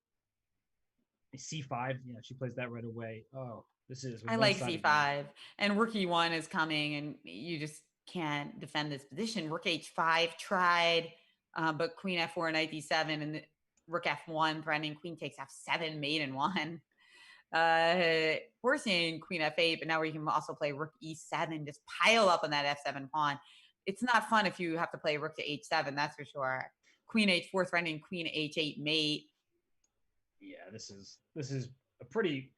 [SPEAKER 1] c5, she plays that right away. Oh, this is.
[SPEAKER 2] I like c5. And rook e1 is coming, and you just can't defend this position. Rook h5 tried, but queen f4, knight d7, and rook f1 threatening queen takes f7, mate in one. Forcing queen f8, but now we can also play rook e7, just pile up on that f7 pawn. It's not fun if you have to play rook to h7, that's for sure. Queen h4 threatening queen h8 mate.
[SPEAKER 1] Yeah, this is a pretty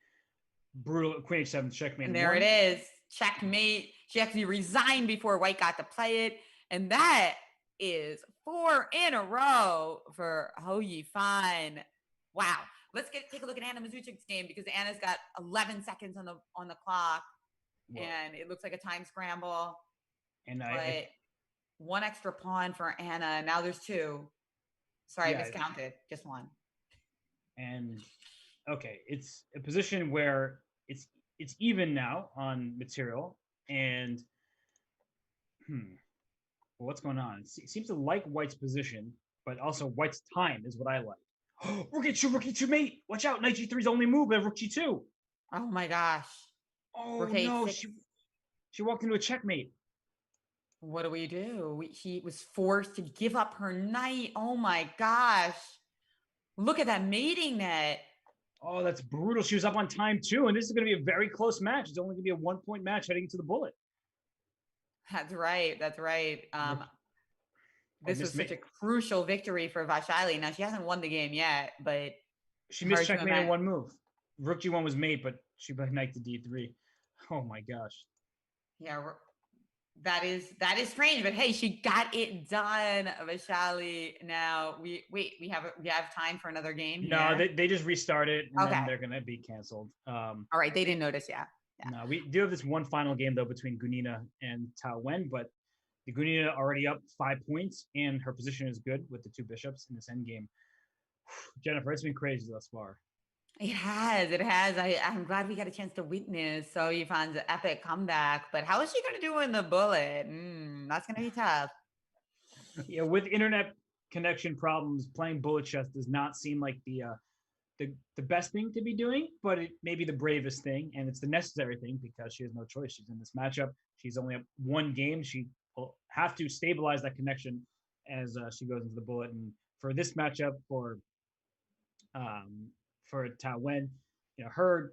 [SPEAKER 1] brutal queen h7 checkmate.
[SPEAKER 2] And there it is, checkmate. She actually resigned before white got to play it, and that is 4 in a row for Hou Yifan. Wow. Let's take a look at Anna Mazuchik's game because Anna's got 11 seconds on the clock. Whoa. And it looks like a time scramble.
[SPEAKER 1] And
[SPEAKER 2] one extra pawn for Anna. Now there's 2. Sorry, I miscounted. Just 1.
[SPEAKER 1] And okay, it's a position where it's even now on material. And well, what's going on? It seems to like white's position, but also white's time is what I like. Rook e2, mate. Watch out. Knight g3's only move, but rook g2.
[SPEAKER 2] Oh my gosh.
[SPEAKER 1] Oh no, she walked into a checkmate.
[SPEAKER 2] What do we do? He was forced to give up her knight. Oh my gosh. Look at that mating net.
[SPEAKER 1] Oh, that's brutal. She was up on time too, and this is going to be a very close match. It's only going to be a 1-point match heading into the bullet.
[SPEAKER 2] That's right. This was such a crucial victory for Vaishali. Now, she hasn't won the game yet, but
[SPEAKER 1] she missed checkmate in one move. Rook g1 was mate, but she played knight to d3. Oh my gosh.
[SPEAKER 2] Yeah, that is strange, but hey, she got it done, Vaishali. Now we have time for another game here.
[SPEAKER 1] No, they just restarted and then they're gonna be canceled.
[SPEAKER 2] All right, they didn't notice, yeah.
[SPEAKER 1] No, we do have this one final game though between Gunina and Tao Wen, but the Gunina already up 5 points and her position is good with the 2 bishops in this endgame. Jennifer, it's been crazy thus far.
[SPEAKER 2] It has. I'm glad we got a chance to witness Hou Yifan's epic comeback, but how is she going to do in the bullet? That's going to be tough.
[SPEAKER 1] Yeah, with internet connection problems, playing bullet chess does not seem like the best thing to be doing, but it may be the bravest thing, and it's the necessary thing because she has no choice. She's in this matchup. She's only up 1 game. She will have to stabilize that connection as she goes into the bullet. And for this matchup um, for Tao Wen, her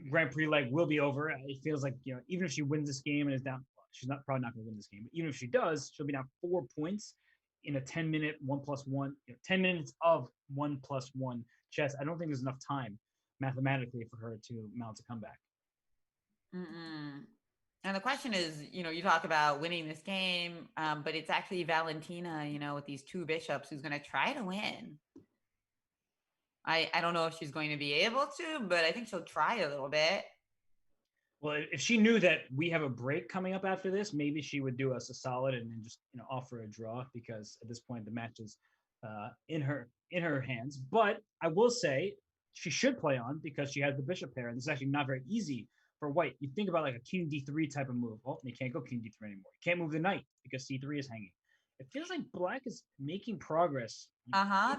[SPEAKER 1] Grand Prix leg will be over. It feels like even if she wins this game and is down, well, she's probably not going to win this game. But even if she does, she'll be down 4 points in a 10-minute 1+1. 10 minutes of 1+1 chess. I don't think there's enough time mathematically for her to mount a comeback.
[SPEAKER 2] Mm-mm. And the question is, you talk about winning this game, but it's actually Valentina, with these 2 bishops, who's going to try to win. I don't know if she's going to be able to, but I think she'll try a little bit.
[SPEAKER 1] Well, if she knew that we have a break coming up after this, maybe she would do us a solid and then just offer a draw, because at this point the match is in her hands. But I will say she should play on, because she has the bishop pair, and this is actually not very easy for white. You think about like a king d3 type of move. Well, you can't go king d3 anymore. You can't move the knight because c3 is hanging. It feels like black is making progress.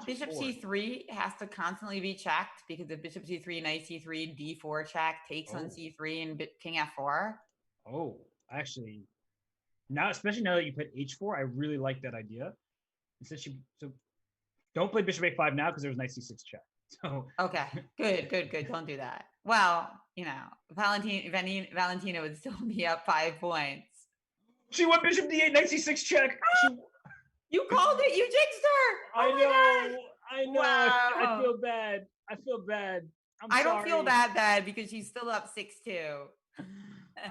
[SPEAKER 2] Bishop c3 has to constantly be checked, because if bishop c3, knight c3, d4 check takes on c3 and king f4.
[SPEAKER 1] Oh, actually, now, especially now that you put h4, I really like that idea. Instead, so don't play bishop a5 now, because there was knight c6 check. So
[SPEAKER 2] okay, good. Don't do that. Well, Valentina would still be up 5 points.
[SPEAKER 1] She went bishop d8, knight c6 check.
[SPEAKER 2] You called it. You jinxed her.
[SPEAKER 1] I know.
[SPEAKER 2] Wow.
[SPEAKER 1] I feel bad. I
[SPEAKER 2] don't feel that bad, because she's still up 6-2.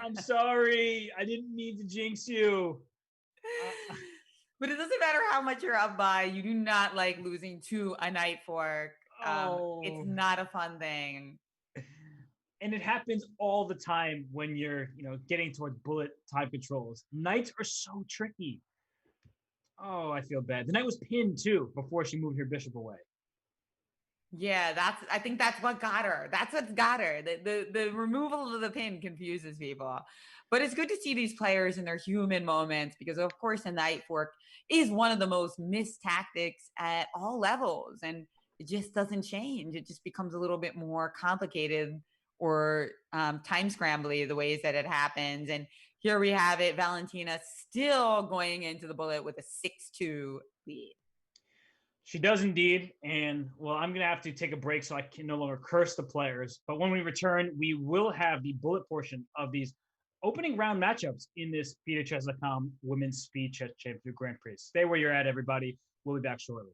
[SPEAKER 1] I'm sorry. I didn't mean to jinx you.
[SPEAKER 2] But it doesn't matter how much you're up by. You do not like losing to a knight fork. It's not a fun thing.
[SPEAKER 1] And it happens all the time when you're, getting towards bullet time controls. Knights are so tricky. Oh, I feel bad. The knight was pinned too before she moved her bishop away.
[SPEAKER 2] Yeah, I think that's what got her. That's what's got her. The removal of the pin confuses people. But it's good to see these players in their human moments, because of course the knight fork is one of the most missed tactics at all levels, and it just doesn't change. It just becomes a little bit more complicated or time scrambly the ways that it happens. And here we have it, Valentina still going into the bullet with a 6-2 lead.
[SPEAKER 1] She does indeed. And well, I'm going to have to take a break so I can no longer curse the players. But when we return, we will have the bullet portion of these opening round matchups in this FIDE Women's Speed Chess Championship Grand Prix. Stay where you're at, everybody. We'll be back shortly.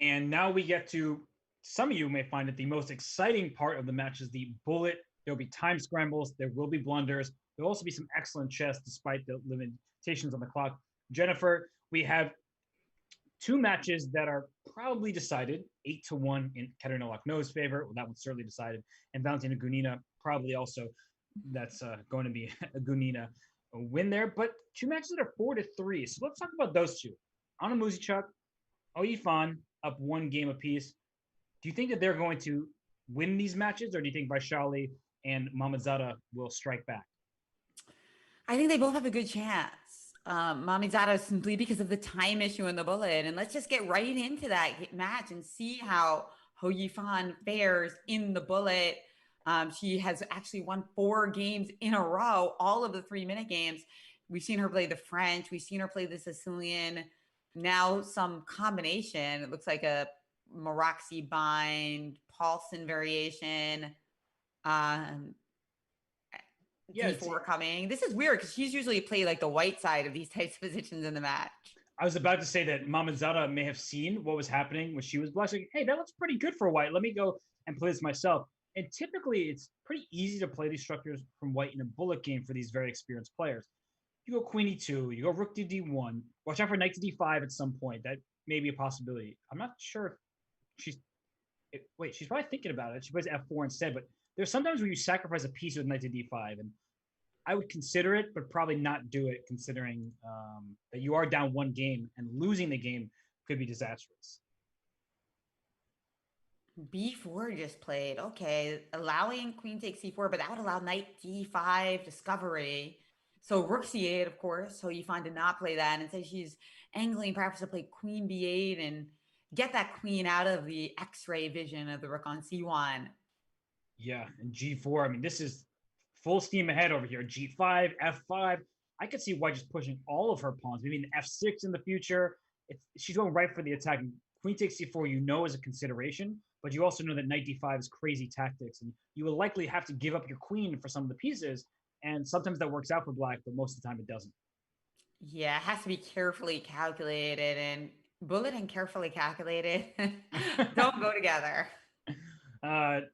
[SPEAKER 1] And now we get to, some of you may find it the most exciting part of the match is the bullet. There'll be time scrambles. There will be blunders. There'll also be some excellent chess despite the limitations on the clock. Jennifer, we have two matches that are probably decided 8-1 in Katerina Lochno's favor. Well, that one's certainly decided. And Valentina Gunina probably also, that's going to be a Gunina win there. But two matches that are 4-3. So let's talk about those two. Anna Muzichuk, Oyifan up one game apiece. Do you think that they're going to win these matches, or do you think Vaishali and Mamadzada will strike back?
[SPEAKER 2] I think they both have a good chance. Mamizada simply because of the time issue in the bullet. And let's just get right into that match and see how Ho Yifan fares in the bullet. She has actually won 4 games in a row, all of the 3-minute games. We've seen her play the French. We've seen her play the Sicilian. Now some combination. It looks like a Maroczy bind, Paulson variation.
[SPEAKER 1] Yeah,
[SPEAKER 2] D4 coming. This is weird because she's usually played like the white side of these types of positions in the match.
[SPEAKER 1] I was about to say that Mamadzada may have seen what was happening when she was blushing. Hey, that looks pretty good for white. Let me go and play this myself. And typically, it's pretty easy to play these structures from white in a bullet game for these very experienced players. You go queen e2, you go rook to d1. Watch out for knight to d5 at some point. That may be a possibility. I'm not sure if she's wait, she's probably thinking about it. She plays f4 instead, but there's sometimes where you sacrifice a piece with knight to d5, and I would consider it, but probably not do it, considering that you are down one game and losing the game could be disastrous.
[SPEAKER 2] B4 just played. Okay, allowing queen takes c4, but that would allow knight d5 discovery. So rook c8, of course. So you find to not play that and say she's angling perhaps to play queen b8 and get that queen out of the X-ray vision of the rook on c1.
[SPEAKER 1] Yeah, and g4. I mean, this is full steam ahead over here. G5, F5. I could see white just pushing all of her pawns. Maybe an F6 in the future. She's going right for the attack. Queen takes c4, you know, is a consideration, but you also know that knight d5 is crazy tactics, and you will likely have to give up your queen for some of the pieces. And sometimes that works out for black, but most of the time it doesn't.
[SPEAKER 2] Yeah, it has to be carefully calculated, and bullet and carefully calculated don't go together.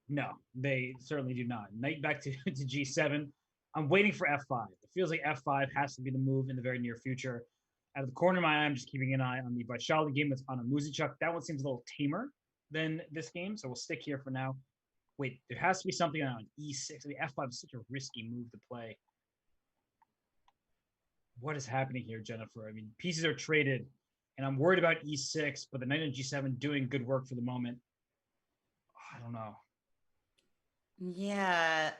[SPEAKER 1] No, they certainly do not. Knight back to, to g7. I'm waiting for f5. It feels like f5 has to be the move in the very near future. Out of the corner of my eye, I'm just keeping an eye on the Vaishali game that's on a Muzichuk. That one seems a little tamer than this game, so we'll stick here for now. Wait, there has to be something on e6. I mean, f5 is such a risky move to play. What is happening here, Jennifer? I mean, pieces are traded, and I'm worried about e6, but the knight on g7 doing good work for the moment. I don't know.
[SPEAKER 2] Yeah,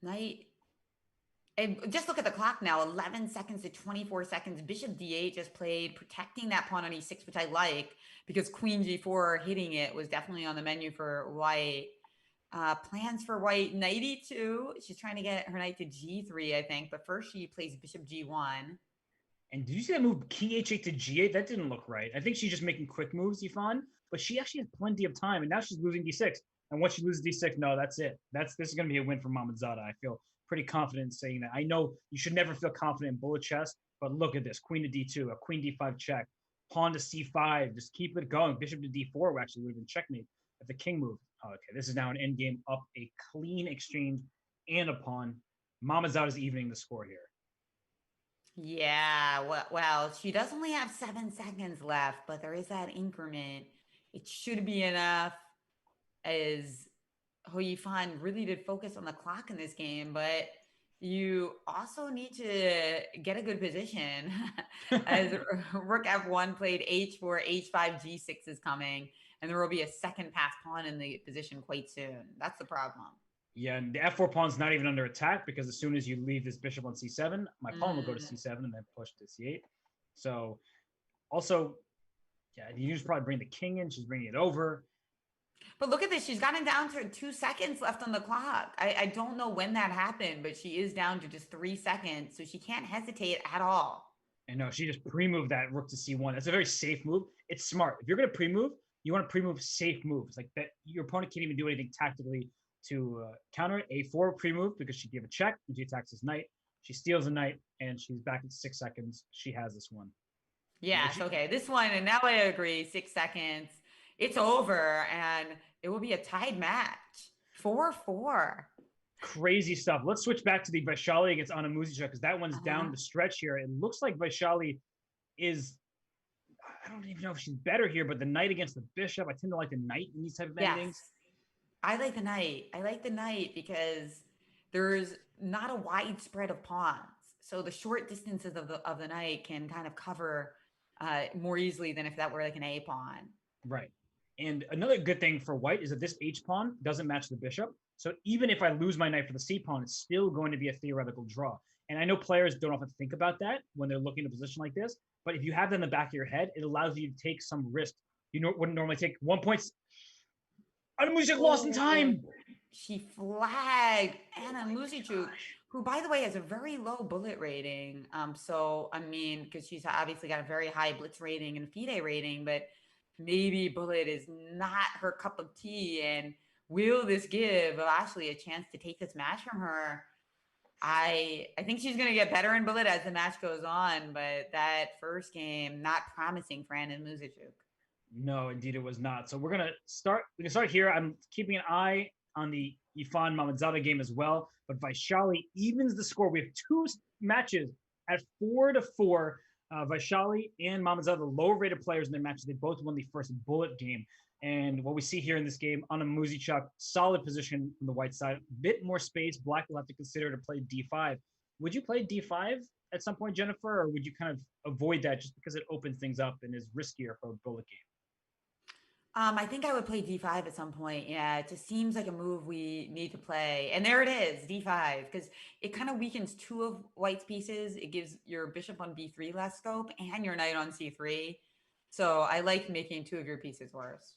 [SPEAKER 2] knight. And just look at the clock now, 11 seconds to 24 seconds. Bishop d8 just played, protecting that pawn on e6, which I like, because queen g4 hitting it was definitely on the menu for white. Plans for white, knight e2. She's trying to get her knight to g3, I think, but first she plays bishop g1.
[SPEAKER 1] And did you see that move, king h8 to g8? That didn't look right. I think she's just making quick moves, Yifan, but she actually has plenty of time, and now she's losing d6. And once she loses d6, no, that's it. This is going to be a win for Mamadzada. I feel pretty confident in saying that. I know you should never feel confident in bullet chess, but look at this. Queen to d2, a queen d5 check, pawn to c5. Just keep it going. Bishop to d4 actually would have been checkmate if the king moved. Oh, okay, this is now an endgame up a clean exchange and a pawn. Mamadzada's evening the score here.
[SPEAKER 2] Yeah, well, she does only have 7 seconds left, but there is that increment. It should be enough, as Ho Yifan really did focus on the clock in this game, but you also need to get a good position. As rook f1 played h4, h5, g6 is coming, and there will be a second pass pawn in the position quite soon. That's the problem.
[SPEAKER 1] Yeah, and the f4 pawn's not even under attack because as soon as you leave this bishop on c7, my pawn will go to c7 and then push to c8. So also, yeah, you just probably bring the king in. She's bringing it over.
[SPEAKER 2] But look at this. She's gotten down to 2 seconds left on the clock. I don't know when that happened, but she is down to just 3 seconds. So she can't hesitate at all.
[SPEAKER 1] And no, she just pre-moved that rook to c1. That's a very safe move. It's smart. If you're going to pre-move, you want to pre-move safe moves. Like that, your opponent can't even do anything tactically to counter it. A4 pre-move because she gave a check and she attacks his knight. She steals a knight and she's back at 6 seconds. She has this one.
[SPEAKER 2] Yes, okay. This one, and now I agree, 6 seconds. It's over, and it will be a tied match. 4-4.
[SPEAKER 1] Crazy stuff. Let's switch back to the Vaishali against Anna Muzichuk because that one's down
[SPEAKER 2] Uh-huh.
[SPEAKER 1] the stretch here. It looks like Vaishali is, I don't even know if she's better here, but the knight against the bishop, I tend to like the knight in these type of
[SPEAKER 2] Yes.
[SPEAKER 1] endings.
[SPEAKER 2] I like the knight. I like the knight because there's not a wide spread of pawns. So the short distances of the knight can kind of cover more easily than if that were like an A pawn.
[SPEAKER 1] Right. And another good thing for white is that this H pawn doesn't match the bishop. So even if I lose my knight for the C pawn, it's still going to be a theoretical draw. And I know players don't often think about that when they're looking at a position like this. But if you have that in the back of your head, it allows you to take some risk. Wouldn't normally take 1 point. Adamusic lost in
[SPEAKER 2] Oh,
[SPEAKER 1] time.
[SPEAKER 2] she flagged Anna
[SPEAKER 1] Oh
[SPEAKER 2] Muzichuk, who, by the way, has a very low bullet rating. So I mean, because she's obviously got a very high blitz rating and FIDE rating, but maybe bullet is not her cup of tea. And will this give Ashley a chance to take this match from her? I think she's gonna get better in bullet as the match goes on, but that first game not promising for Anna Muzichuk.
[SPEAKER 1] No, indeed it was not. So we're gonna start. We can start here. I'm keeping an eye on the Ifan Mamadzada game as well. But Vaishali evens the score. We have two matches at 4-4. Vaishali and Mamadzada, the lower rated players in their matches, they both won the first bullet game. And what we see here in this game, Anna Muzichuk, solid position from the white side, a bit more space. Black will have to consider to play D5. Would you play D5 at some point, Jennifer, or would you kind of avoid that just because it opens things up and is riskier for a bullet game?
[SPEAKER 2] I think I would play D5 at some point. Yeah, it just seems like a move we need to play. And there it is, D5, because it kind of weakens two of White's pieces. It gives your bishop on B3 less scope and your knight on C3. So I like making two of your pieces worse.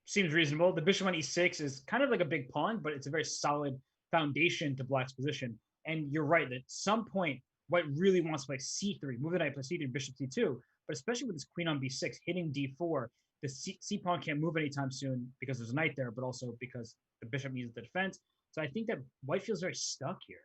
[SPEAKER 1] Seems reasonable. The bishop on e6 is kind of like a big pawn, but it's a very solid foundation to black's position. And you're right that at some point, white really wants to play c3, move the knight, play c3, bishop c2. But especially with this queen on b6, hitting d4, the C pawn can't move anytime soon because there's a knight there, but also because the bishop needs the defense. So I think that white feels very stuck here.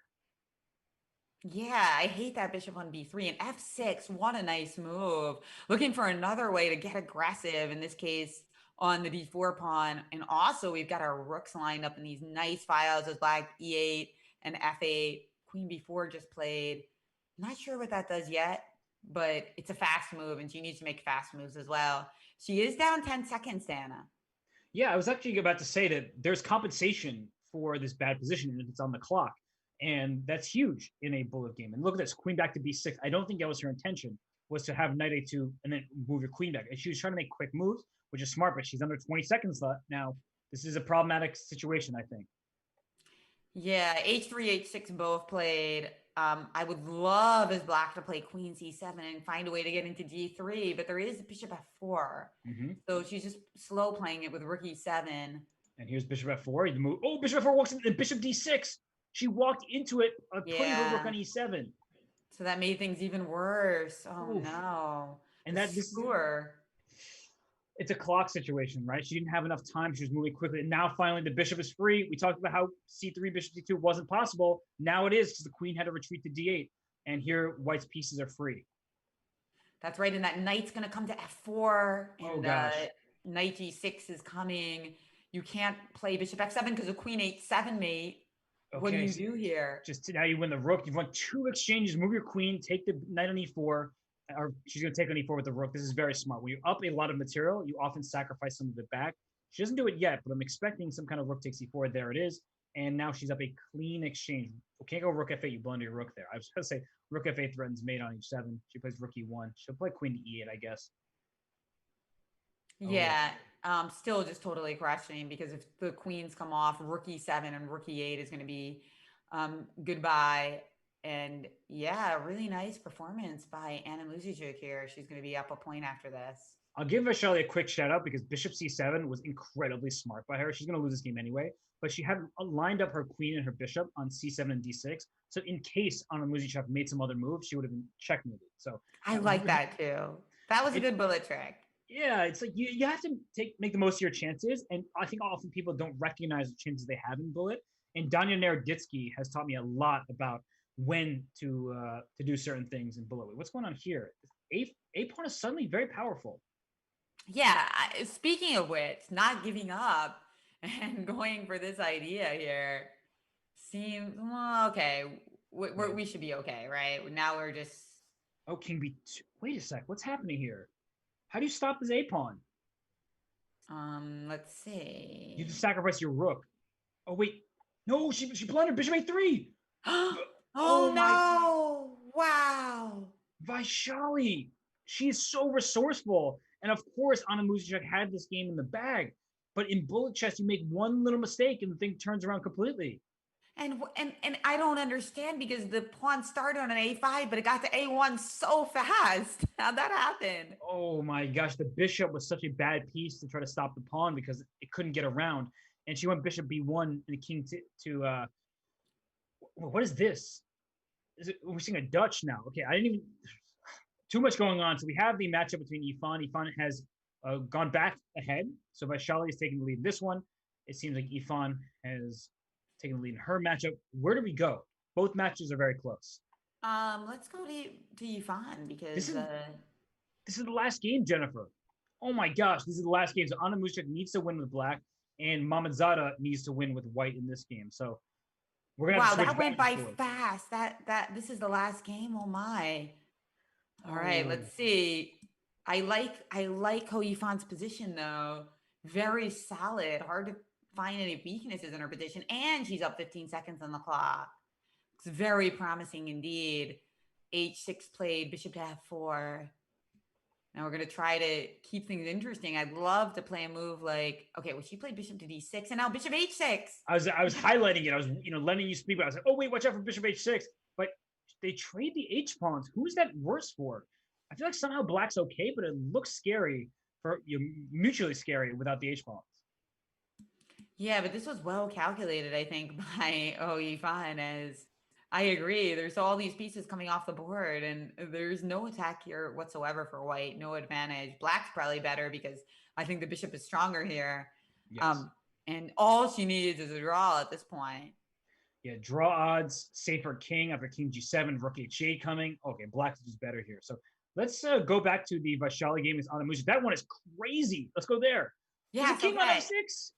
[SPEAKER 2] Yeah, I hate that bishop on B3 and F6. What a nice move. Looking for another way to get aggressive, in this case on the D4 pawn. And also we've got our rooks lined up in these nice files as black E8 and F8. Queen B4 just played. Not sure what that does yet, but it's a fast move and she needs to make fast moves as well. She is down 10 seconds, Dana.
[SPEAKER 1] Yeah, I was actually about to say that there's compensation for this bad position and it's on the clock. And that's huge in a bullet game. And look at this, queen back to b6. I don't think that was her intention, was to have knight a2 and then move your queen back. And she was trying to make quick moves, which is smart, but she's under 20 seconds left. Now, this is a problematic situation, I think.
[SPEAKER 2] Yeah, H3, H6 both played. I would love as black to play Queen C7 and find a way to get into D3, but there is Bishop F4.
[SPEAKER 1] Mm-hmm.
[SPEAKER 2] So she's just slow playing it with Rook E7.
[SPEAKER 1] And here's Bishop F4. The move. Oh, Bishop F4 walks in, and Bishop D6. She walked into it, putting her rook on E7.
[SPEAKER 2] So that made things even worse. Oh
[SPEAKER 1] Oof.
[SPEAKER 2] no.
[SPEAKER 1] And
[SPEAKER 2] The
[SPEAKER 1] that this
[SPEAKER 2] score.
[SPEAKER 1] it's a clock situation, right? She didn't have enough time. She was moving quickly. And now finally the bishop is free. We talked about how C3, bishop C2 wasn't possible. Now it is because the queen had to retreat to D8. And here white's pieces are free.
[SPEAKER 2] That's right. And that knight's going to come to F4. And
[SPEAKER 1] oh, gosh.
[SPEAKER 2] Knight G6 is coming. You can't play bishop F7 because of queen H7 mate. Okay, what do you do here?
[SPEAKER 1] Just now you win the rook. You've won two exchanges. Move your queen. Take the knight on E4. Or she's going to take on E4 with the rook. This is very smart. When you're up a lot of material, you often sacrifice some of it back. She doesn't do it yet, but I'm expecting some kind of rook takes E4. There it is. And now she's up a clean exchange. We can't go rook F8. You blunder your rook there. I was going to say rook F8 threatens mate on H7. She plays rook E1. She'll play queen to E8, I guess.
[SPEAKER 2] Yeah. Still just totally questioning because if the queens come off, rook E7 and rook E8 is going to be goodbye. And yeah, really nice performance by Anna Muzichuk here. She's going to be up a point after this.
[SPEAKER 1] I'll give Vaishali a quick shout out because bishop c7 was incredibly smart by her. She's going to lose this game anyway, but she had lined up her queen and her bishop on c7 and d6. So in case Anna Muzichuk made some other moves, she would have been checkmated. So
[SPEAKER 2] I like that too. That was a good bullet trick.
[SPEAKER 1] Yeah, it's like you have to make the most of your chances, and I think often people don't recognize the chances they have in bullet. And Danya Naroditsky has taught me a lot about when to do certain things in bullet. What's going on here? A pawn is suddenly very powerful.
[SPEAKER 2] Yeah. Speaking of which, not giving up and going for this idea here seems well, okay.
[SPEAKER 1] Wait,
[SPEAKER 2] We should be okay, right? Now we're just
[SPEAKER 1] oh, king b2. Wait a sec. What's happening here? How do you stop this a pawn?
[SPEAKER 2] let's
[SPEAKER 1] You just
[SPEAKER 2] see.
[SPEAKER 1] sacrifice your rook. Oh wait, no, she blundered bishop a3.
[SPEAKER 2] Oh
[SPEAKER 1] Oh my,
[SPEAKER 2] no! Wow.
[SPEAKER 1] Vaishali. She is so resourceful, and of course, Anna Muzichuk had this game in the bag. But in bullet chess, you make one little mistake and the thing turns around completely.
[SPEAKER 2] And I don't understand because the pawn started on an a5, but it got to a1 so fast. How'd that happen?
[SPEAKER 1] Oh my gosh, the bishop was such a bad piece to try to stop the pawn because it couldn't get around. And she went bishop b1 and the king to what is this? We're seeing a Dutch now. Okay, I didn't even too much going on. So we have the matchup between Ifan. Ifan has gone back ahead. So Vaishali is taking the lead in this one. It seems like Ifan has taken the lead in her matchup. Where do we go? Both matches are very close.
[SPEAKER 2] Let's go to Yifan
[SPEAKER 1] This
[SPEAKER 2] because
[SPEAKER 1] is this is the last game, Jennifer. Oh my gosh, this is the last game. So Anna Mushak needs to win with black, and Mamadzada needs to win with white in this game. So we're gonna have to
[SPEAKER 2] wow,
[SPEAKER 1] switch
[SPEAKER 2] that
[SPEAKER 1] back
[SPEAKER 2] went
[SPEAKER 1] and
[SPEAKER 2] by
[SPEAKER 1] forth.
[SPEAKER 2] fast. That this is the last game. Oh my. All right,
[SPEAKER 1] Oh,
[SPEAKER 2] let's see. I like Ko Yifan's position though. Very solid. Hard to find any weaknesses in her position, and she's up 15 seconds on the clock. It's very promising indeed. H6 played, bishop to f4. Now we're going to try to keep things interesting. I'd love to play a move like, okay, well, she played bishop to d6 and now bishop h6.
[SPEAKER 1] I was highlighting it. I was letting you speak, but I was like, oh wait, watch out for bishop h6. But they trade the h pawns. Who's that worse for? I feel like somehow black's okay, but it looks scary for mutually scary without the h pawns.
[SPEAKER 2] Yeah, but this was well calculated, I think, by Oifan as I agree. There's all these pieces coming off the board, and there's no attack here whatsoever for white, no advantage. Black's probably better because I think the bishop is stronger here.
[SPEAKER 1] Yes.
[SPEAKER 2] Um, and all she needs is a draw at this point.
[SPEAKER 1] Yeah, draw odds, safer king after king g7, rook h8 coming. Okay, black is just better here. So let's go back to the Vaishali game is on the Musa. That one is crazy. Let's go there. There's a
[SPEAKER 2] Yes,
[SPEAKER 1] king on
[SPEAKER 2] okay.
[SPEAKER 1] f6.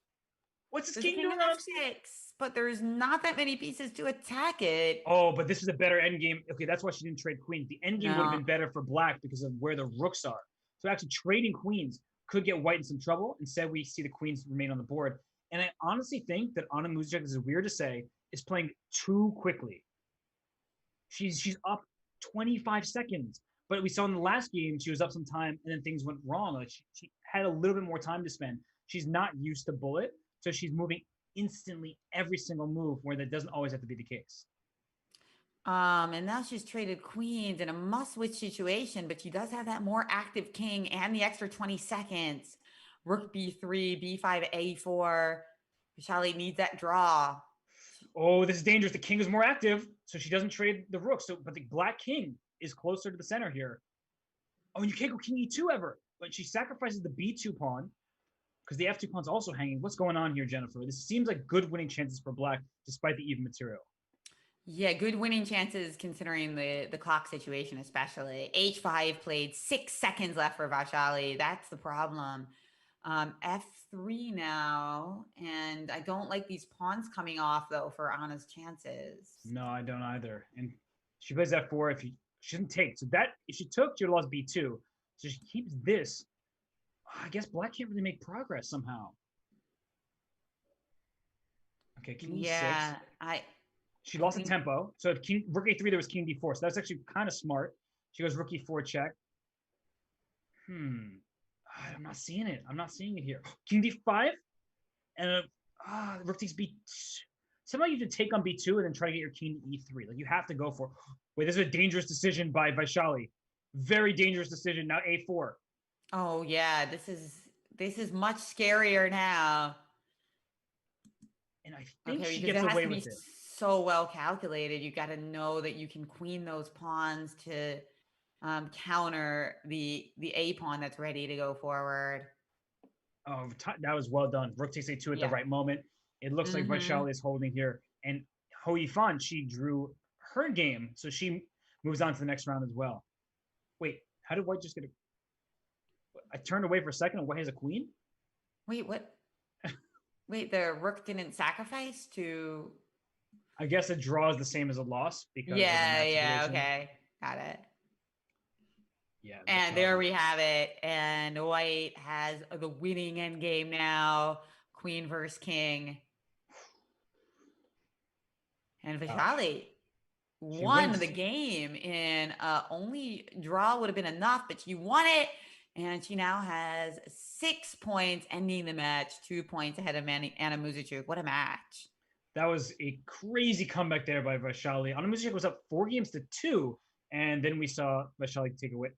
[SPEAKER 1] What's this
[SPEAKER 2] There's a
[SPEAKER 1] king
[SPEAKER 2] king
[SPEAKER 1] doing
[SPEAKER 2] on
[SPEAKER 1] on f6?
[SPEAKER 2] f6, but there's not that many pieces to attack it.
[SPEAKER 1] Oh, but this is a better endgame. Okay, that's why she didn't trade queens. The endgame would have
[SPEAKER 2] No.
[SPEAKER 1] been better for black because of where the rooks are. So actually trading queens could get white in some trouble. Instead, we see the queens remain on the board. And I honestly think that Anna Muzic, this is weird to say, is playing too quickly. She's up 25 seconds. But we saw in the last game, she was up some time and then things went wrong. Like she had a little bit more time to spend. She's not used to bullet. So she's moving instantly every single move where that doesn't always have to be the case.
[SPEAKER 2] And now she's traded queens in a must-win situation, but she does have that more active king and the extra 20 seconds. Rook b3, b5, a4. Charlie needs that draw.
[SPEAKER 1] Oh, this is dangerous. The king is more active, so she doesn't trade the rook. So, but the black king is closer to the center here. Oh, and you can't go king e2 ever. But she sacrifices the b2 pawn because the f2 pawn's also hanging. What's going on here, Jennifer? This seems like good winning chances for black despite the even material.
[SPEAKER 2] Yeah, good winning chances considering the clock situation, especially. H5 played 6 seconds left for Vashali. That's the problem. F3 now, and I don't like these pawns coming off though for Anna's chances.
[SPEAKER 1] No, I don't either. And she plays f4 if she doesn't take. So that if she took, she would have lost b2. So she keeps this. I guess black can't really make progress somehow. Okay, king e6.
[SPEAKER 2] Yeah,
[SPEAKER 1] She
[SPEAKER 2] I
[SPEAKER 1] lost the
[SPEAKER 2] think
[SPEAKER 1] tempo. So if king rook a3, there was king d4. So that's actually kind of smart. She goes rook e4 check. I'm not seeing it. I'm not seeing it here. King d5 and rook takes b. Somehow you have to take on b2 and then try to get your king to e3. Like you have to go for. Wait, this is a dangerous decision by Vaishali. Very dangerous decision. Now a4.
[SPEAKER 2] oh yeah, this is much scarier now.
[SPEAKER 1] And I think
[SPEAKER 2] Okay,
[SPEAKER 1] she
[SPEAKER 2] because
[SPEAKER 1] gets
[SPEAKER 2] it has
[SPEAKER 1] away
[SPEAKER 2] to be
[SPEAKER 1] with it.
[SPEAKER 2] so well calculated. You got to know that you can queen those pawns to counter the a pawn that's ready to go forward.
[SPEAKER 1] Oh, that was well done. Rook takes a2 at the
[SPEAKER 2] Yeah.
[SPEAKER 1] right moment. It looks like
[SPEAKER 2] Mm-hmm.
[SPEAKER 1] Vaishali is holding here. And Ho Yifan, she drew her game. So she moves on to the next round as well. Wait, How did white just get a? I turned away for a second, and white has a queen.
[SPEAKER 2] Wait, what? Wait, the rook didn't sacrifice to.
[SPEAKER 1] I guess a draw is the same as a loss because of the
[SPEAKER 2] Yeah,
[SPEAKER 1] match
[SPEAKER 2] yeah,
[SPEAKER 1] situation.
[SPEAKER 2] okay. Got it.
[SPEAKER 1] Yeah, that's
[SPEAKER 2] And there we have it. And white has the winning end game now. Queen versus king. And
[SPEAKER 1] gosh.
[SPEAKER 2] Vishali
[SPEAKER 1] She
[SPEAKER 2] won the
[SPEAKER 1] wins.
[SPEAKER 2] game in only draw would have been enough, but she won it. And she now has 6 points, ending the match, 2 points ahead of Anna Muzichuk. What a match.
[SPEAKER 1] That was a crazy comeback there by Vaishali. Anna Muzichuk was up 4-2, and then we saw Vaishali take away,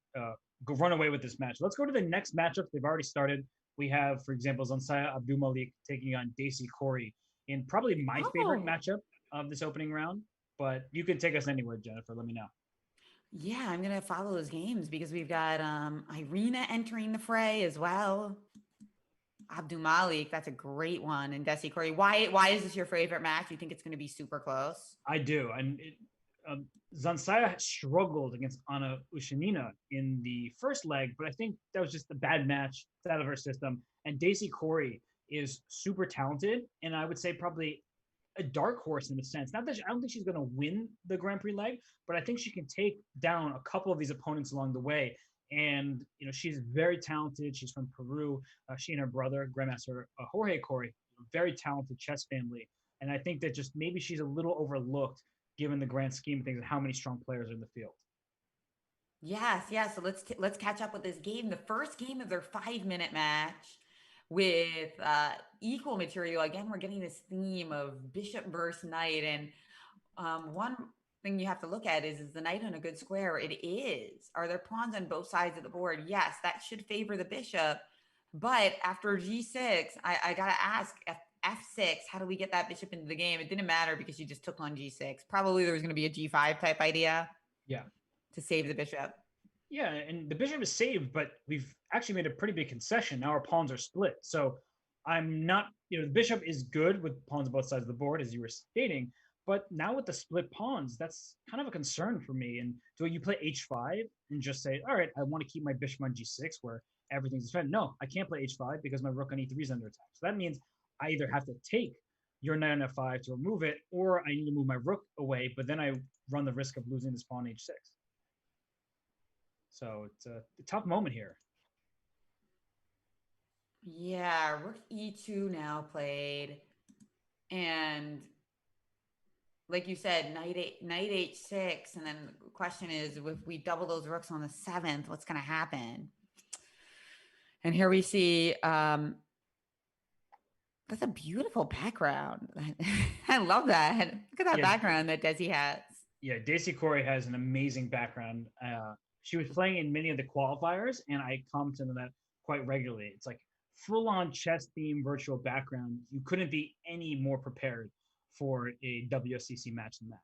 [SPEAKER 1] run away with this match. Let's go to the next matchup. They've already started. We have, for example, Zansaya Abdulmalik taking on Daisy Corey in probably my favorite
[SPEAKER 2] Oh,
[SPEAKER 1] matchup of this opening round. But you can take us anywhere, Jennifer. Let me know.
[SPEAKER 2] yeah, I'm going to follow those games because we've got Irina entering the fray as well. Abdul Malik, that's a great one. And Desi Corey, why is this your favorite match? You think it's going to be super close?
[SPEAKER 1] I do. And Zansaya struggled against Anna Ushanina in the first leg, but I think that was just a bad match. It's out of her system. And Daisy Corey is super talented, and I would say probably a dark horse in a sense. Not that I don't think she's going to win the Grand Prix leg, but I think she can take down a couple of these opponents along the way. And she's very talented. She's from Peru. She and her brother, Grandmaster Jorge Corey, very talented chess family. And I think that just maybe she's a little overlooked given the grand scheme of things and how many strong players are in the field.
[SPEAKER 2] Yes, yes. So let's catch up with this game. The first game of their 5-minute match with equal material. Again, we're getting this theme of bishop versus knight, and one thing you have to look at is the knight on a good square? It is. Are there pawns on both sides of the board? Yes, that should favor the bishop. But after g6, I gotta ask, f6, how do we get that bishop into the game? It didn't matter because she just took on g6. Probably there was going to be a g5 type idea.
[SPEAKER 1] Yeah.
[SPEAKER 2] To save the bishop.
[SPEAKER 1] Yeah, and the bishop is saved, but we've actually made a pretty big concession. Now our pawns are split. So I'm not, the bishop is good with pawns on both sides of the board, as you were stating. But now with the split pawns, that's kind of a concern for me. And do you play h5 and just say, all right, I want to keep my bishop on g6 where everything's defended? No, I can't play h5 because my rook on e3 is under attack. So that means I either have to take your knight on f5 to remove it, or I need to move my rook away, but then I run the risk of losing this pawn h6. So it's a tough moment here.
[SPEAKER 2] Yeah, rook e2 now played. And like you said, knight h6. And then the question is, if we double those rooks on the 7th, what's going to happen? And here we see, that's a beautiful background. I love that. Look at that background that Desi has.
[SPEAKER 1] Yeah, Daisy Corey has an amazing background. She was playing in many of the qualifiers, and I commented on that quite regularly. It's like full-on chess theme virtual background. You couldn't be any more prepared for a WSCC match than that.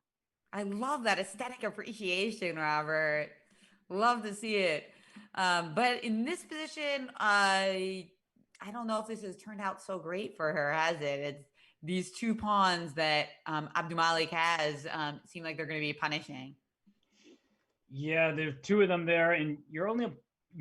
[SPEAKER 2] I love that aesthetic appreciation, Robert. Love to see it. But in this position, I don't know if this has turned out so great for her, has it? It's these 2 pawns that Abdul Malik has seem like they're going to be punishing.
[SPEAKER 1] Yeah, there's 2 of them there, and you're only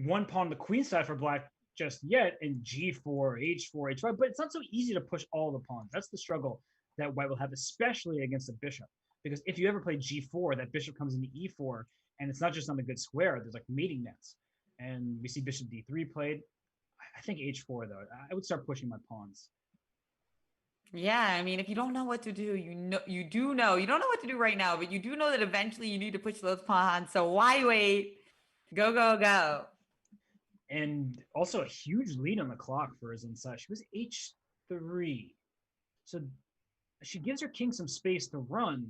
[SPEAKER 1] 1 pawn on the queen side for black just yet, in g4, h4, h5, but it's not so easy to push all the pawns. That's the struggle that white will have, especially against the bishop. Because if you ever play g4, that bishop comes into e4, and it's not just on the good square, there's like mating nets. And we see bishop d3 played. I think h4, though. I would start pushing my pawns.
[SPEAKER 2] Yeah, I mean, if you don't know what to do, you do know. You don't know what to do right now, but you do know that eventually you need to push those pawns. So why wait? Go, go, go.
[SPEAKER 1] And also a huge lead on the clock for Zansaya. She was h3. So she gives her king some space to run,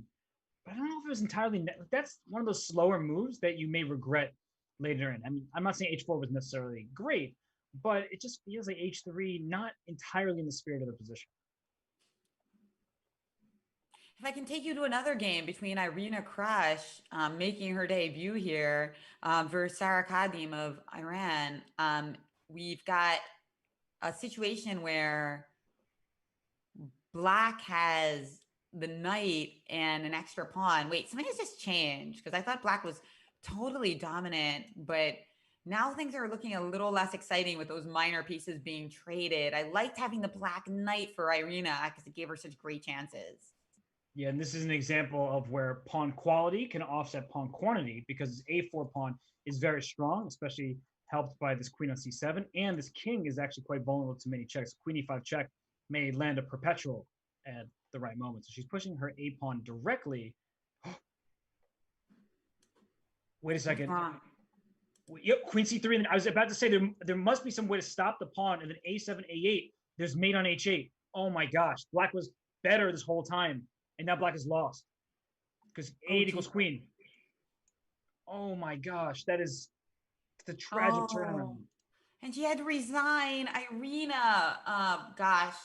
[SPEAKER 1] but I don't know if it was entirely. That's one of those slower moves that you may regret later in. I mean, I'm not saying h4 was necessarily great, but it just feels like h3 not entirely in the spirit of the position.
[SPEAKER 2] If I can take you to another game between Irina Krush making her debut here versus Sarah Kadim of Iran, we've got a situation where black has the knight and an extra pawn. Wait, something has just changed because I thought black was totally dominant, but Now things are looking a little less exciting with those minor pieces being traded. I liked having the black knight for Irina because it gave her such great chances.
[SPEAKER 1] Yeah, and this is an example of where pawn quality can offset pawn quantity because this a4 pawn is very strong, especially helped by this queen on c7, and this king is actually quite vulnerable to many checks. Queen e5 check may land a perpetual at the right moment. So she's pushing her a pawn directly. Wait a
[SPEAKER 2] What's
[SPEAKER 1] second.
[SPEAKER 2] wrong?
[SPEAKER 1] Yep, queen c3. And I was about to say there must be some way to stop the pawn, and then a7, a8. There's mate on h8. Oh my gosh, black was better this whole time, and now black is lost because
[SPEAKER 2] Oh,
[SPEAKER 1] a8 equals
[SPEAKER 2] gee.
[SPEAKER 1] queen. Oh my gosh, that is the tragic
[SPEAKER 2] Oh,
[SPEAKER 1] turnaround.
[SPEAKER 2] and she had to resign. Irina, gosh,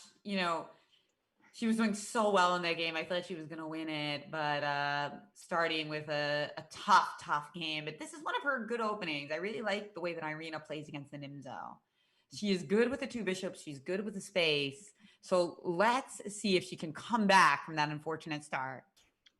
[SPEAKER 2] she was doing so well in that game. I thought she was going to win it, but starting with a tough, tough game. But this is one of her good openings. I really like the way that Irina plays against the Nimzo. She is good with the two bishops. She's good with the space. So let's see if she can come back from that unfortunate start.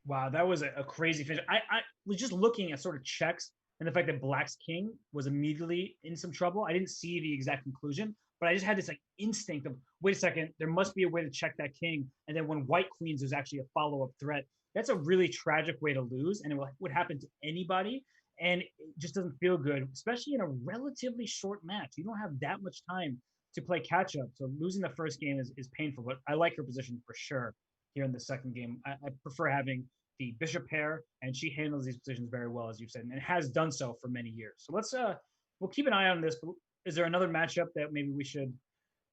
[SPEAKER 1] Wow, that was a crazy finish. I was just looking at sort of checks and the fact that Black's king was immediately in some trouble. I didn't see the exact conclusion, but I just had this like instinct of wait a second, there must be a way to check that king. And then when white queens, there's actually a follow-up threat. That's a really tragic way to lose, and it would happen to anybody. And it just doesn't feel good, especially in a relatively short match. You don't have that much time to play catch up. So losing the first game is painful, but I like her position for sure here in the second game. I prefer having the bishop pair, and she handles these positions very well, as you've said, and has done so for many years. So we'll keep an eye on this. But is there another matchup that maybe we should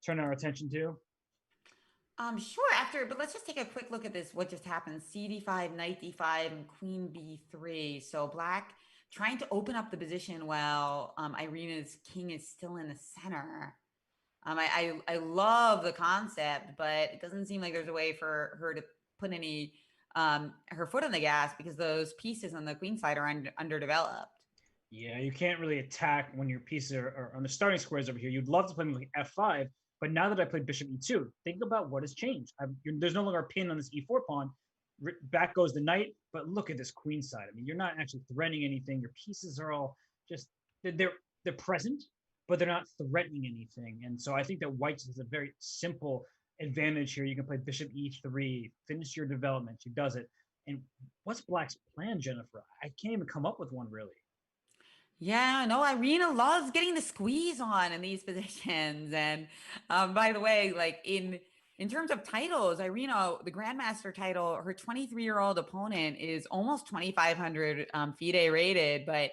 [SPEAKER 1] turn our attention to?
[SPEAKER 2] Sure, but let's just take a quick look at this. What just happened? CD5, knight d5, and queen b3. So black trying to open up the position while Irina's king is still in the center. I love the concept, but it doesn't seem like there's a way for her to put any her foot on the gas because those pieces on the queen side are underdeveloped.
[SPEAKER 1] Yeah, you can't really attack when your pieces are on the starting squares over here. You'd love to play like f5, but now that I played bishop e2, think about what has changed. There's no longer a pin on this e4 pawn. Back goes the knight, but look at this queen side. I mean, you're not actually threatening anything. Your pieces are all just they're present, but they're not threatening anything. And so I think that white has a very simple advantage here. You can play bishop e3, finish your development. She does it. And what's black's plan, Jennifer? I can't even come up with one really.
[SPEAKER 2] Yeah, no, Irina loves getting the squeeze on in these positions. And by the way, like in terms of titles, Irina, the Grandmaster title, her 23-year-old opponent is almost 2,500 FIDE rated, but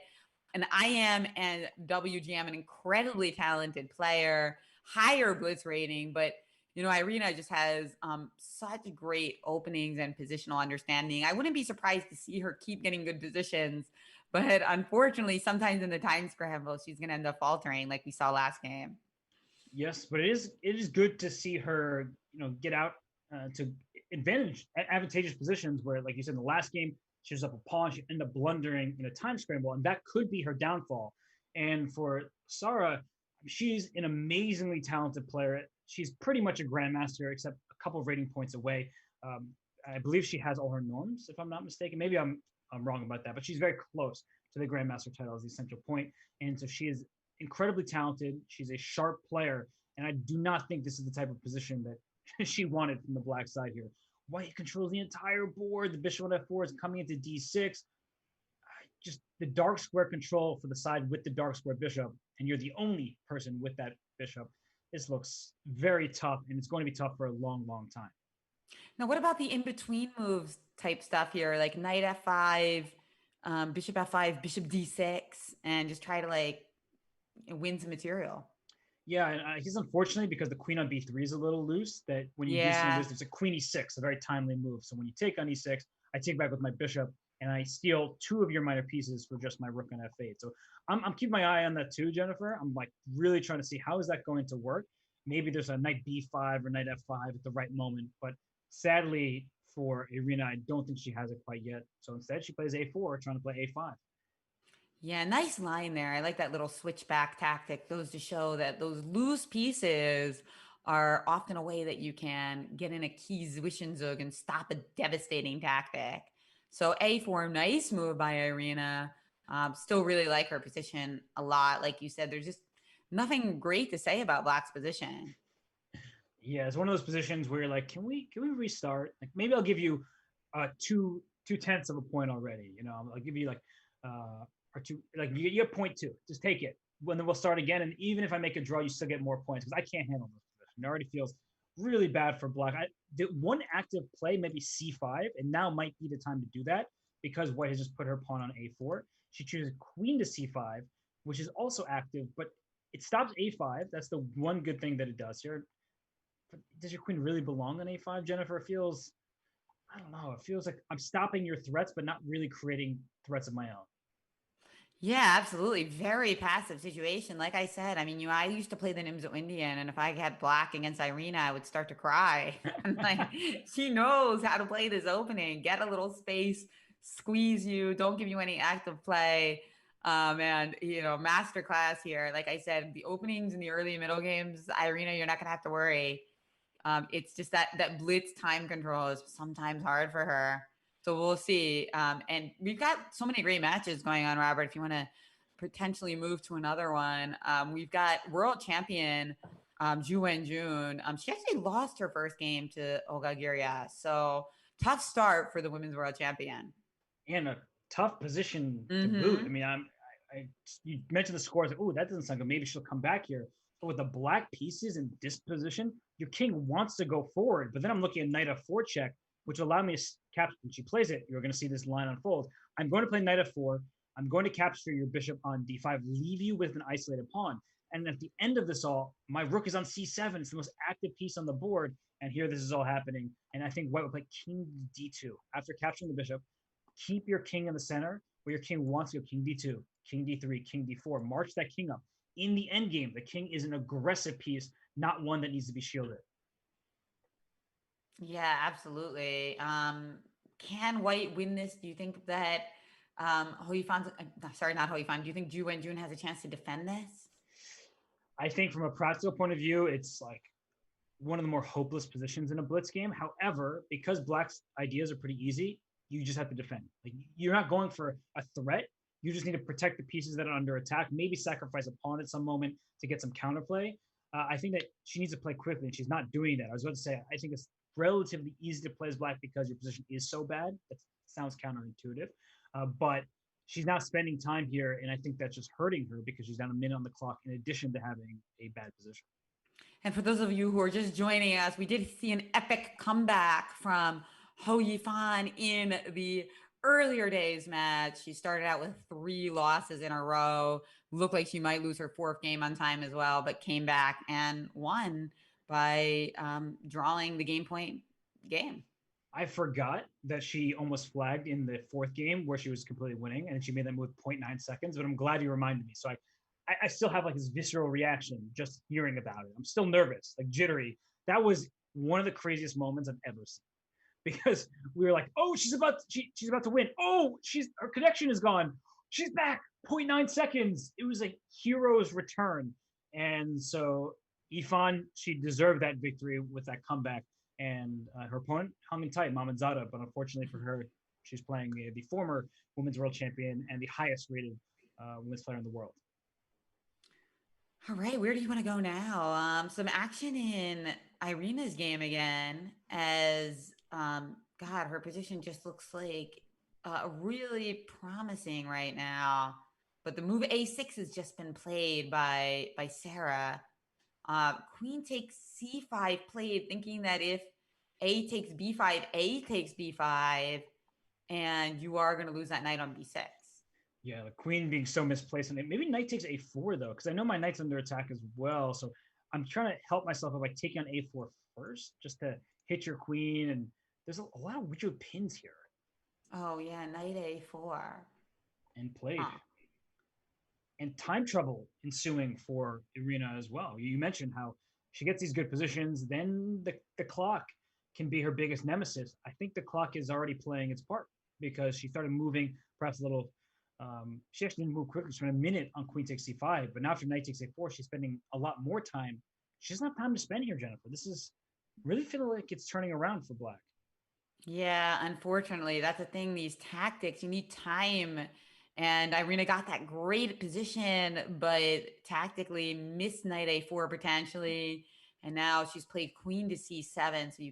[SPEAKER 2] an IM and WGM, an incredibly talented player, higher blitz rating, but Irina just has such great openings and positional understanding. I wouldn't be surprised to see her keep getting good positions, but unfortunately, sometimes in the time scramble, she's going to end up faltering like we saw last game.
[SPEAKER 1] Yes, but it is good to see her, get out to advantageous positions where, like you said, in the last game, she was up a pawn, she ended up blundering in a time scramble, and that could be her downfall. And for Sarah, she's an amazingly talented player. She's pretty much a grandmaster, except a couple of rating points away. Um, I believe she has all her norms, if I'm not mistaken. Maybe I'm wrong about that, but she's very close to the grandmaster title as the essential point. And so she is incredibly talented. She's a sharp player, and I do not think this is the type of position that she wanted from the black side here. White controls the entire board. The bishop on f4 is coming into d6. Just the dark square control for the side with the dark square bishop, and you're the only person with that bishop. This looks very tough, and it's going to be tough for a long, long time.
[SPEAKER 2] Now, what about the in-between moves type stuff here, like knight f5, bishop f5, bishop d6, and just try to like win some material?
[SPEAKER 1] Yeah, and he's unfortunately because the queen on b3 is a little loose. That when you do something like
[SPEAKER 2] Yeah.
[SPEAKER 1] this, there's a queen e6, a very timely move. So when you take on e6, I take back with my bishop, and I steal two of your minor pieces for just my rook on f8. So I'm keeping my eye on that too, Jennifer. I'm like really trying to see how is that going to work. Maybe there's a knight b5 or knight f5 at the right moment, but sadly for Irina, I don't think she has it quite yet. So instead, she plays a4, trying to play a5.
[SPEAKER 2] Yeah, nice line there. I like that little switchback tactic. Goes to show that those loose pieces are often a way that you can get in a key Zwischenzug and stop a devastating tactic. So A4, nice move by Irina. Still really like her position a lot. Like you said, there's just nothing great to say about Black's position.
[SPEAKER 1] Yeah, it's one of those positions where you're like, can we restart? Like maybe I'll give you two tenths of a point already. You know, I'll give you like or two, like you get point two. Just take it. When then we'll start again. And even if I make a draw, you still get more points because I can't handle this position. It already feels really bad for Black. The one active play maybe c5, and now might be the time to do that because White has just put her pawn on a4. She chooses queen to c5, which is also active, but it stops a5. That's the one good thing that it does here. But does your queen really belong on a5, Jennifer? It feels, I don't know. It feels like I'm stopping your threats, but not really creating threats of my own.
[SPEAKER 2] Yeah, absolutely. Very passive situation. Like I said, I mean, I used to play the Nimzo Indian, and if I had Black against Irina, I would start to cry. And like, she knows how to play this opening, get a little space, squeeze you, don't give you any active play. And masterclass here. Like I said, the openings in the early and middle games, Irina, you're not gonna have to worry. It's just that blitz time control is sometimes hard for her. So we'll see. And we've got so many great matches going on, Robert. If you want to potentially move to another one, we've got world champion Ju Wenjun. She actually lost her first game to Olga Giria. So tough start for the women's world champion.
[SPEAKER 1] And a tough position to boot. I
[SPEAKER 2] Mm-hmm.
[SPEAKER 1] mean, you mentioned the scores. Like, oh, that doesn't sound good. Maybe she'll come back here. But with the black pieces in this position, your king wants to go forward. But then I'm looking at knight f4 check, which will allow me to capture. When she plays it, you're going to see this line unfold. I'm going to play knight f4. I'm going to capture your bishop on d5, leave you with an isolated pawn. And at the end of this all, my rook is on c7. It's the most active piece on the board. And here this is all happening. And I think White will play king d2 after capturing the bishop. Keep your king in the center where your king wants to go. King d2, king d3, king d4. March that king up. In the end game, the king is an aggressive piece, not one that needs to be shielded.
[SPEAKER 2] Yeah, absolutely. Can White win this? Do you think that sorry, not Hoi Fan, do you think Ju Wenjun has a chance to defend this?
[SPEAKER 1] I think from a practical point of view, it's like one of the more hopeless positions in a blitz game. However, because Black's ideas are pretty easy, you just have to defend. Like you're not going for a threat. You just need to protect the pieces that are under attack. Maybe sacrifice a pawn at some moment to get some counterplay. I think that she needs to play quickly, and she's not doing that. I was about to say I think it's relatively easy to play as Black because your position is so bad. That sounds counterintuitive, but she's not spending time here, and I think that's just hurting her because she's down a minute on the clock. In addition to having a bad position.
[SPEAKER 2] And for those of you who are just joining us, we did see an epic comeback from Hou Yifan in the earlier days match. She started out with 3 losses in a row. Looked like she might lose her 4th game on time as well, but came back and won by drawing the game point game.
[SPEAKER 1] I forgot that she almost flagged in the 4th game where she was completely winning, and she made that move 0.9 seconds. But I'm glad you reminded me. So I still have like this visceral reaction just hearing about it. I'm still nervous, like jittery. That was one of the craziest moments I've ever seen because we were like, oh, she's about to win. Oh, her connection is gone. She's back. 0.9 seconds. It was a hero's return, and so Ifan, she deserved that victory with that comeback. And her opponent hung in tight, Mamanzada, but unfortunately for her, she's playing the former women's world champion and the highest rated women's player in the world.
[SPEAKER 2] All right, where do you want to go now? Some action in Irina's game again, as God, her position just looks like really promising right now. But the move a6 has just been played by Sarah. Queen takes c5 played, thinking that if a takes b5, a takes b5, and you are going to lose that knight on b6.
[SPEAKER 1] Yeah, the queen being so misplaced, and maybe knight takes a4 though, because I know my knight's under attack as well. So I'm trying to help myself by taking on a4 first, just to hit your queen. And there's a lot of weird pins here.
[SPEAKER 2] Oh yeah, knight a4.
[SPEAKER 1] And played.
[SPEAKER 2] Huh.
[SPEAKER 1] And time trouble ensuing for Irina as well. You mentioned how she gets these good positions, then the clock can be her biggest nemesis. I think the clock is already playing its part because she started moving perhaps a little. She actually didn't move quickly. She spent a minute on queen takes c5, but now after knight takes a4, she's spending a lot more time. She doesn't have time to spend here, Jennifer. This is really feeling like it's turning around for Black.
[SPEAKER 2] Yeah, unfortunately, that's the thing. These tactics, you need time And Irina got that great position, but tactically missed knight a4 potentially. And now she's played queen to c7. So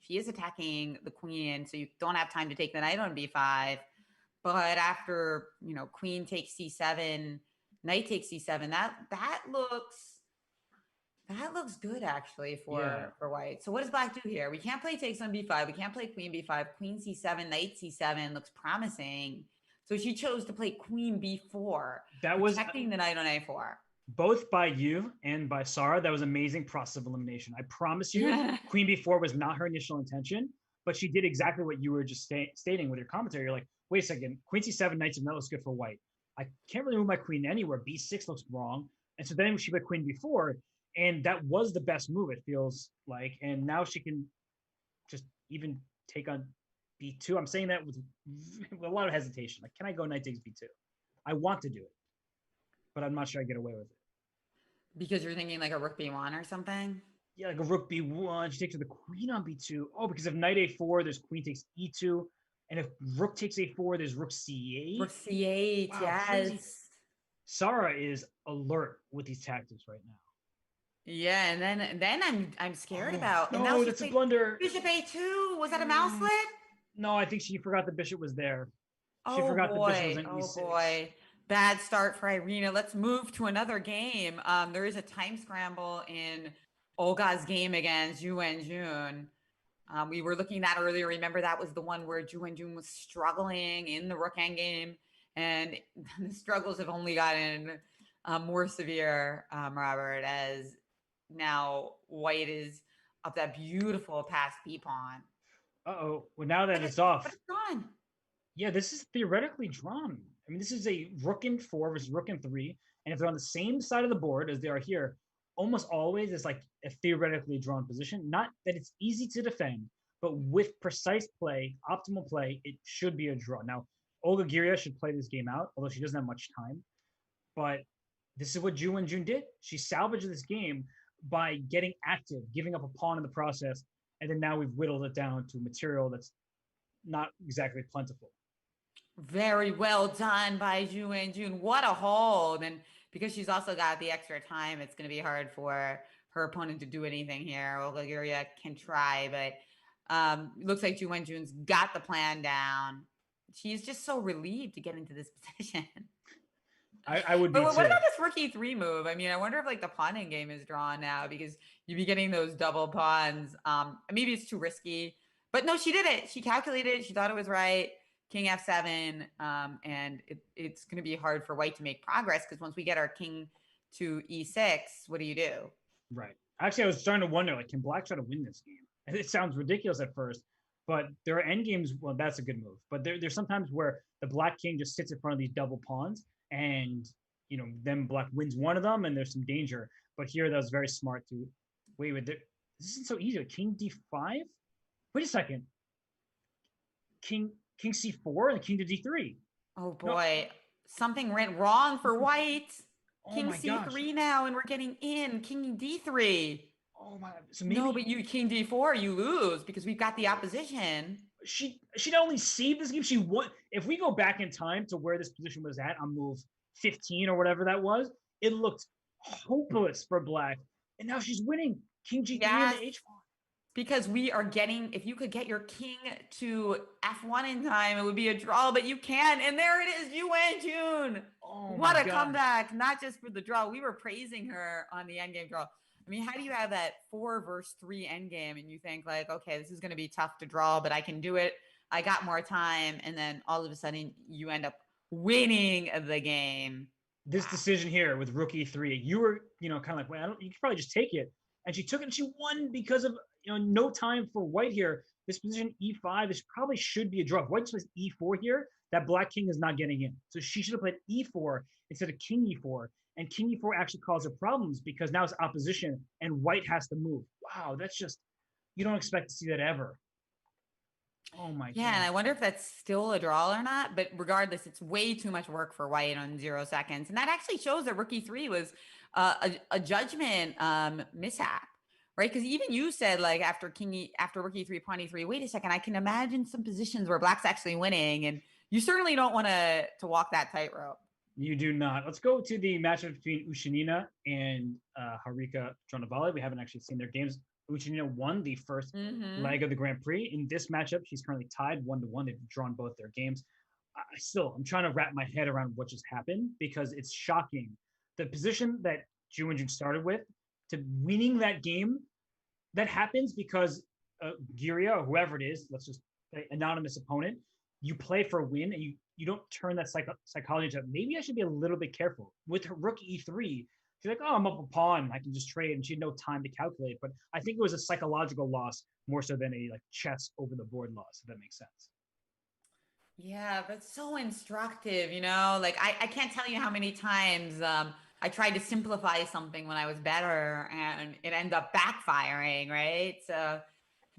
[SPEAKER 2] she is attacking the queen. So you don't have time to take the knight on b5. But after, queen takes c7, knight takes c7, that looks good actually
[SPEAKER 1] Yeah,
[SPEAKER 2] for white. So what does black do here? We can't play takes on b5. We can't play queen b5. Queen c7, knight c7 looks promising. So she chose to play queen b4,
[SPEAKER 1] that was
[SPEAKER 2] protecting the knight on a4.
[SPEAKER 1] both by you and by Sarah. That was amazing process of elimination. I promise you, Queen B4 was not her initial intention, but she did exactly what you were just stating with your commentary. You're like, wait a second, Queen C7, Knight that looks good for white. I can't really move my queen anywhere. B6 looks wrong. And so then she played Queen B4, and that was the best move, it feels like. And now she can just even take on B2. I'm saying that with a lot of hesitation. Like, can I go Knight takes B2? I want to do it, but I'm not sure I get away with it.
[SPEAKER 2] Because you're thinking like a rook b1 or something?
[SPEAKER 1] Yeah, like a rook b1. She takes the queen on b2. Oh, because if knight a4, there's queen takes e2. And if rook takes a4, there's rook c8.
[SPEAKER 2] Rook c8,
[SPEAKER 1] Wow, crazy.
[SPEAKER 2] yes.
[SPEAKER 1] Sarah is alert with these tactics right now.
[SPEAKER 2] Yeah, and then I'm scared about. And now
[SPEAKER 1] No,
[SPEAKER 2] she
[SPEAKER 1] that's a
[SPEAKER 2] played
[SPEAKER 1] blunder.
[SPEAKER 2] bishop a2. Was that a mouselet?
[SPEAKER 1] No, I think she forgot the bishop was there. She
[SPEAKER 2] Oh
[SPEAKER 1] forgot the bishop was
[SPEAKER 2] boy.
[SPEAKER 1] on
[SPEAKER 2] Oh
[SPEAKER 1] e6.
[SPEAKER 2] boy. Bad start for Irina. Let's move to another game. There is a time scramble in Olga's game against Zhu Wenjun. We were looking at earlier. Remember that was the one where Zhu Wenjun was struggling in the rook endgame, and the struggles have only gotten more severe, Robert, as now white is up that beautiful past b pawn.
[SPEAKER 1] Uh-oh. Well, now that
[SPEAKER 2] But
[SPEAKER 1] it's off.
[SPEAKER 2] but it's gone.
[SPEAKER 1] Yeah, this is theoretically drawn. I mean, this is a rook in 4 versus rook in 3. And if they're on the same side of the board as they are here, almost always it's like a theoretically drawn position. Not that it's easy to defend, but with precise play, optimal play, it should be a draw. Now, Olga Giria should play this game out, although she doesn't have much time. But this is what Zhu Wenjun did. She salvaged this game by getting active, giving up a pawn in the process, and then now we've whittled it down to material that's not exactly plentiful.
[SPEAKER 2] Very well done by Zhu Wenjun. What a hold. And because she's also got the extra time, it's going to be hard for her opponent to do anything here. Olga Giria can try, but looks like Zhu Wenjun's got the plan down. She's just so relieved to get into this position.
[SPEAKER 1] I would be
[SPEAKER 2] But
[SPEAKER 1] too.
[SPEAKER 2] what about this rook e3 move? I mean, I wonder if like the pawn in game is drawn now because you'd be getting those double pawns. Maybe it's too risky, but no, she did it. She calculated it. She thought it was right. King f7, and it's going to be hard for white to make progress because once we get our king to e6, what do you do?
[SPEAKER 1] Right. Actually, I was starting to wonder, like, can black try to win this game? And it sounds ridiculous at first, but there are end games. Well, that's a good move. But there's sometimes where the black king just sits in front of these double pawns, and then black wins one of them, and there's some danger. But here, that was very smart to wait. This isn't so easy. King d5. Wait a second. King c4 and king to d3.
[SPEAKER 2] Oh boy, something went wrong for white.
[SPEAKER 1] Oh
[SPEAKER 2] King
[SPEAKER 1] my
[SPEAKER 2] c3
[SPEAKER 1] gosh.
[SPEAKER 2] now, and we're getting in. King d3.
[SPEAKER 1] Oh my. So maybe
[SPEAKER 2] No, but you king d4, you lose because we've got the opposition.
[SPEAKER 1] She not only saved this game, she won. If we go back in time to where this position was at on move 15 or whatever that was, it looked hopeless for black. And now she's winning. King g3
[SPEAKER 2] Yes.
[SPEAKER 1] and the h pawn.
[SPEAKER 2] Because we are getting, if you could get your king to f1 in time, it would be a draw, but you can't. And there it is, Zhu Wenjun.
[SPEAKER 1] Oh
[SPEAKER 2] What a
[SPEAKER 1] gosh.
[SPEAKER 2] comeback, not just for the draw. We were praising her on the endgame draw. I mean, how do you have that 4 versus 3 endgame and you think like, okay, this is going to be tough to draw, but I can do it. I got more time. And then all of a sudden you end up winning the game.
[SPEAKER 1] This decision here with rook e3, you were, kind of like, well, you could probably just take it. And she took it and she won because of, no time for white here. This position e5, this probably should be a draw. If white plays e4 here, that black king is not getting in. So she should have played e4 instead of king e4. And king e4 actually caused her problems because now it's opposition and white has to move. Wow, that's just, you don't expect to see that ever. Oh my god.
[SPEAKER 2] Yeah, and I wonder if that's still a draw or not. But regardless, it's way too much work for white on 0 seconds. And that actually shows that rook e3 was a judgment mishap. Right, because even you said like after rook e3, pawn e3. Wait a second, I can imagine some positions where black's actually winning, and You certainly don't want to walk that tightrope.
[SPEAKER 1] You do not. Let's go to the matchup between Ushanina and Harika Tronavale. We haven't actually seen their games. Ushanina won the first leg of the Grand Prix. In this matchup, she's currently tied 1-1. They've drawn both their games. I'm trying to wrap my head around what just happened because it's shocking. The position that Ju and Jun started with to winning that game, that happens because Giria or whoever it is, let's just say anonymous opponent, you play for a win and you don't turn that psychology to maybe I should be a little bit careful. With her rook e3, she's like, oh, I'm up a pawn, I can just trade, and she had no time to calculate. But I think it was a psychological loss more so than a like chess over the board loss, if that makes sense.
[SPEAKER 2] Yeah, that's so instructive, you know? Like I can't tell you how many times I tried to simplify something when I was better and it ended up backfiring, right? So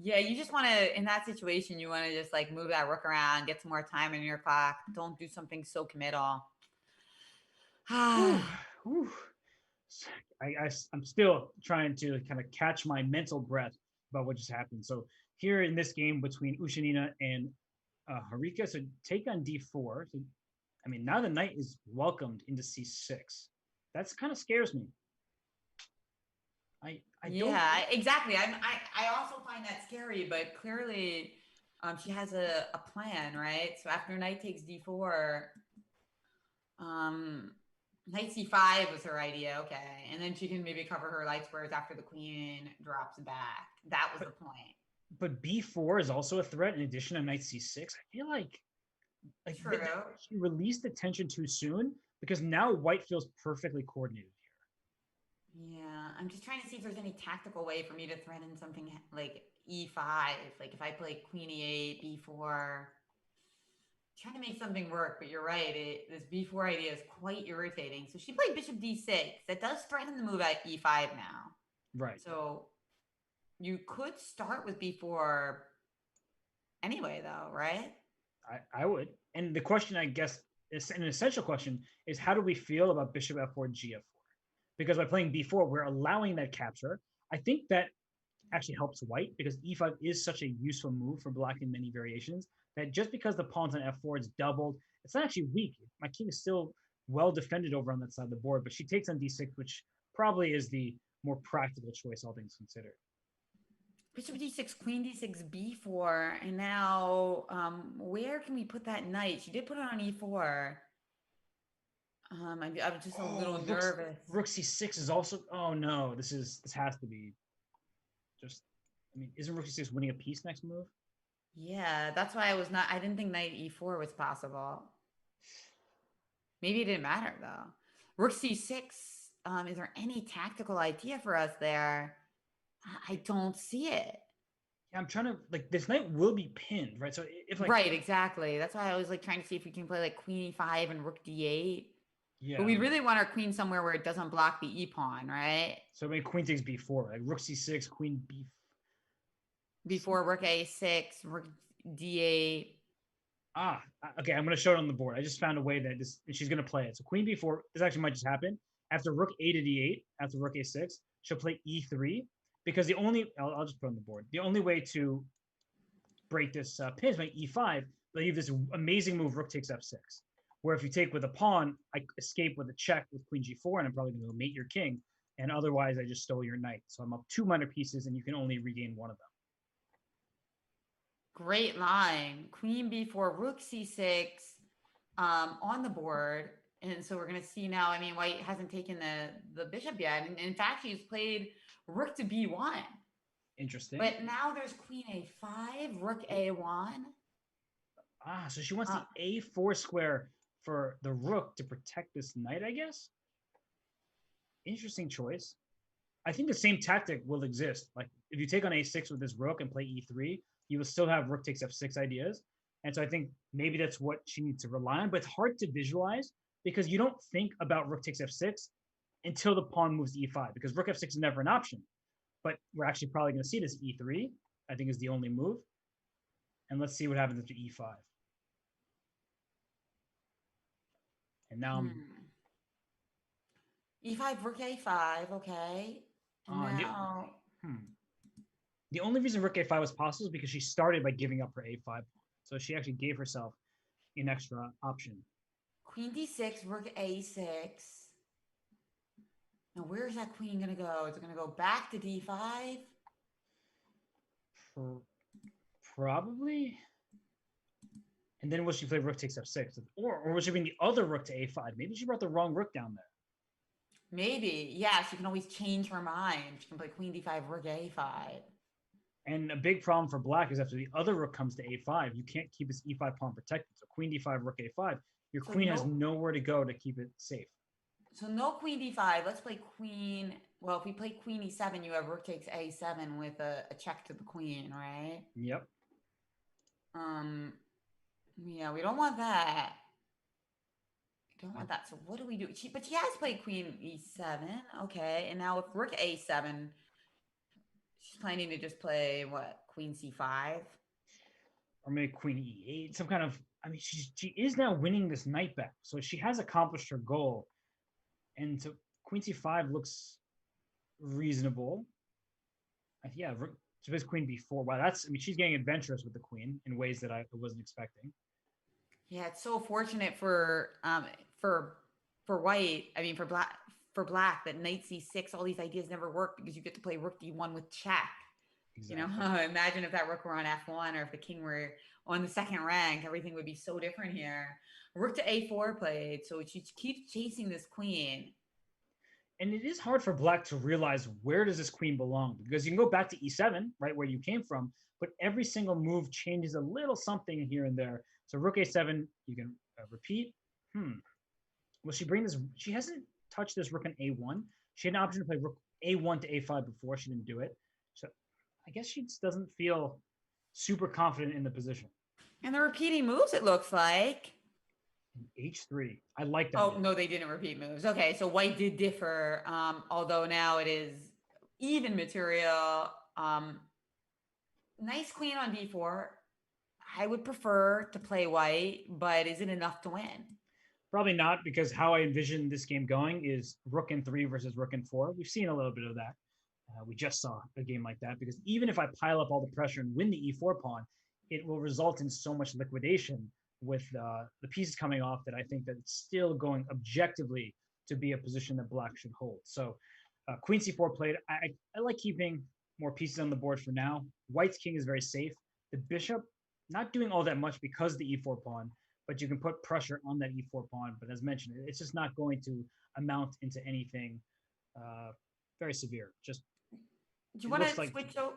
[SPEAKER 2] yeah, you just want to, in that situation, you want to just like move that rook around, get some more time in your clock. Don't do something so committal.
[SPEAKER 1] Whew, whew. I'm still trying to kind of catch my mental breath about what just happened. So here in this game between Ushanina and Harika, so take on d4. So, I mean, now the knight is welcomed into c6. That's kind of scares me.
[SPEAKER 2] Yeah, exactly. I also find that scary, but clearly she has a plan, right? So after knight takes d4, um, knight c5 was her idea, okay. And then she can maybe cover her light squares after the queen drops back. That was the point.
[SPEAKER 1] But b4 is also a threat in addition to knight c6. I feel like
[SPEAKER 2] True.
[SPEAKER 1] she released the tension too soon because now white feels perfectly coordinated here.
[SPEAKER 2] Yeah, I'm just trying to see if there's any tactical way for me to threaten something like e5. Like if I play queen e8, b4, trying to make something work, but you're right. This b4 idea is quite irritating. So she played bishop d6. That does threaten the move at e5 now.
[SPEAKER 1] Right.
[SPEAKER 2] So you could start with b4 anyway, though, right?
[SPEAKER 1] I would. And the question, I guess, is an essential question is how do we feel about bishop f4, gf4? Because by playing b4, we're allowing that capture. I think that actually helps white because e5 is such a useful move for blocking many variations that just because the pawns on f4 is doubled, it's not actually weak. My king is still well defended over on that side of the board, but she takes on d6, which probably is the more practical choice, all things considered.
[SPEAKER 2] Bishop d6, queen d6, b4, and now where can we put that knight? She did put it on e4. I'm just a little nervous.
[SPEAKER 1] Rook c6 is also. Oh no, this has to be. Just, I mean, isn't rook c6 winning a piece next move?
[SPEAKER 2] Yeah, that's why I didn't think knight e4 was possible. Maybe it didn't matter though. Rook c6. Is there any tactical idea for us there? I don't see it.
[SPEAKER 1] Yeah, I'm trying to like this knight will be pinned, right? So if like
[SPEAKER 2] right, exactly. That's why I was like trying to see if we can play like queen e5 and rook d8.
[SPEAKER 1] Yeah.
[SPEAKER 2] But we really want our queen somewhere where it doesn't block the e pawn, right?
[SPEAKER 1] So maybe queen takes b4, like rook c6, queen b.
[SPEAKER 2] Before rook a6, rook d8.
[SPEAKER 1] Okay. I'm going to show it on the board. I just found a way that she's going to play it. So queen b4. This actually might just happen after rook a to d8. After rook a6, she'll play e3 because I'll just put it on the board. The only way to break this pin is by e5. But you have this amazing move, rook takes f6, where if you take with a pawn, I escape with a check with queen g4, and I'm probably going to mate your king. And otherwise, I just stole your knight. So I'm up 2 minor pieces, and you can only regain one of them.
[SPEAKER 2] Great line. Queen b4, rook c6 on the board. And so we're going to see now, I mean, white hasn't taken the bishop yet. And in fact, she's played rook to b1.
[SPEAKER 1] Interesting.
[SPEAKER 2] But now there's queen a5, rook a1.
[SPEAKER 1] So she wants the a4 square for the rook to protect this knight, I guess. Interesting choice. I think the same tactic will exist. Like if you take on a6 with this rook and play e3, you will still have rook takes f6 ideas. And so I think maybe that's what she needs to rely on. But it's hard to visualize because you don't think about rook takes f6 until the pawn moves to e5 because rook f6 is never an option. But we're actually probably going to see this e3, I think is the only move. And let's see what happens after e5. And now
[SPEAKER 2] e5, rook a5, okay. And now...
[SPEAKER 1] The only reason rook a5 was possible is because she started by giving up her a5 pawn. So she actually gave herself an extra option.
[SPEAKER 2] Queen d6, rook a6. Now, where's that queen gonna go? Is it gonna go back to d5?
[SPEAKER 1] Probably. And then will she play rook takes f6? Or will she bring the other rook to a5? Maybe she brought the wrong rook down there.
[SPEAKER 2] Maybe. Yeah, she can always change her mind. She can play queen d5, rook a5.
[SPEAKER 1] And a big problem for black is after the other rook comes to a5, you can't keep his e5 pawn protected. So queen d5, rook a5, your
[SPEAKER 2] So
[SPEAKER 1] queen has nowhere to go to keep it safe.
[SPEAKER 2] So no queen d5. Let's play queen. Well, if we play queen e7, you have rook takes a7 with a check to the queen, right?
[SPEAKER 1] Yep.
[SPEAKER 2] Yeah, we don't want that. We don't want that. So what do we do? But she has played queen e7. Okay, and now with rook a7, she's planning to just play what? Queen c5?
[SPEAKER 1] Or maybe queen e8. Some kind of. I mean, she is now winning this knight back, so she has accomplished her goal. And so queen c5 looks reasonable. Yeah, she plays queen b4. Wow, that's. I mean, she's getting adventurous with the queen in ways that I wasn't expecting.
[SPEAKER 2] Yeah, it's so fortunate for white. I mean, for black that knight c6. All these ideas never work because you get to play rook d1 with check. Exactly. You know, imagine if that rook were on f1 or if the king were on the second rank, everything would be so different here. Rook to a4 played, so she keeps chasing this queen.
[SPEAKER 1] And it is hard for black to realize where does this queen belong, because you can go back to e7, right, where you came from, but every single move changes a little something here and there. So rook a7, you can repeat. Will she bring this? She hasn't touched this rook on a1. She had an option to play rook a1 to a5 before. She didn't do it. So I guess she just doesn't feel super confident in the position.
[SPEAKER 2] And the repeating moves, it looks like.
[SPEAKER 1] H3. I like that.
[SPEAKER 2] Oh, no, they didn't repeat moves. Okay, so white did differ, although now it is even material. Nice queen on d4. I would prefer to play white, but is it enough to win?
[SPEAKER 1] Probably not, because how I envision this game going is rook in 3 versus rook in 4. We've seen a little bit of that. We just saw a game like that, because even if I pile up all the pressure and win the e4 pawn, it will result in so much liquidation with the pieces coming off that I think that it's still going objectively to be a position that black should hold. So queen c4 played. I like keeping more pieces on the board for now. White's king is very safe. The bishop, not doing all that much because the e4 pawn, but you can put pressure on that e4 pawn. But as mentioned, it's just not going to amount into anything very severe. Just
[SPEAKER 2] do you want to switch over?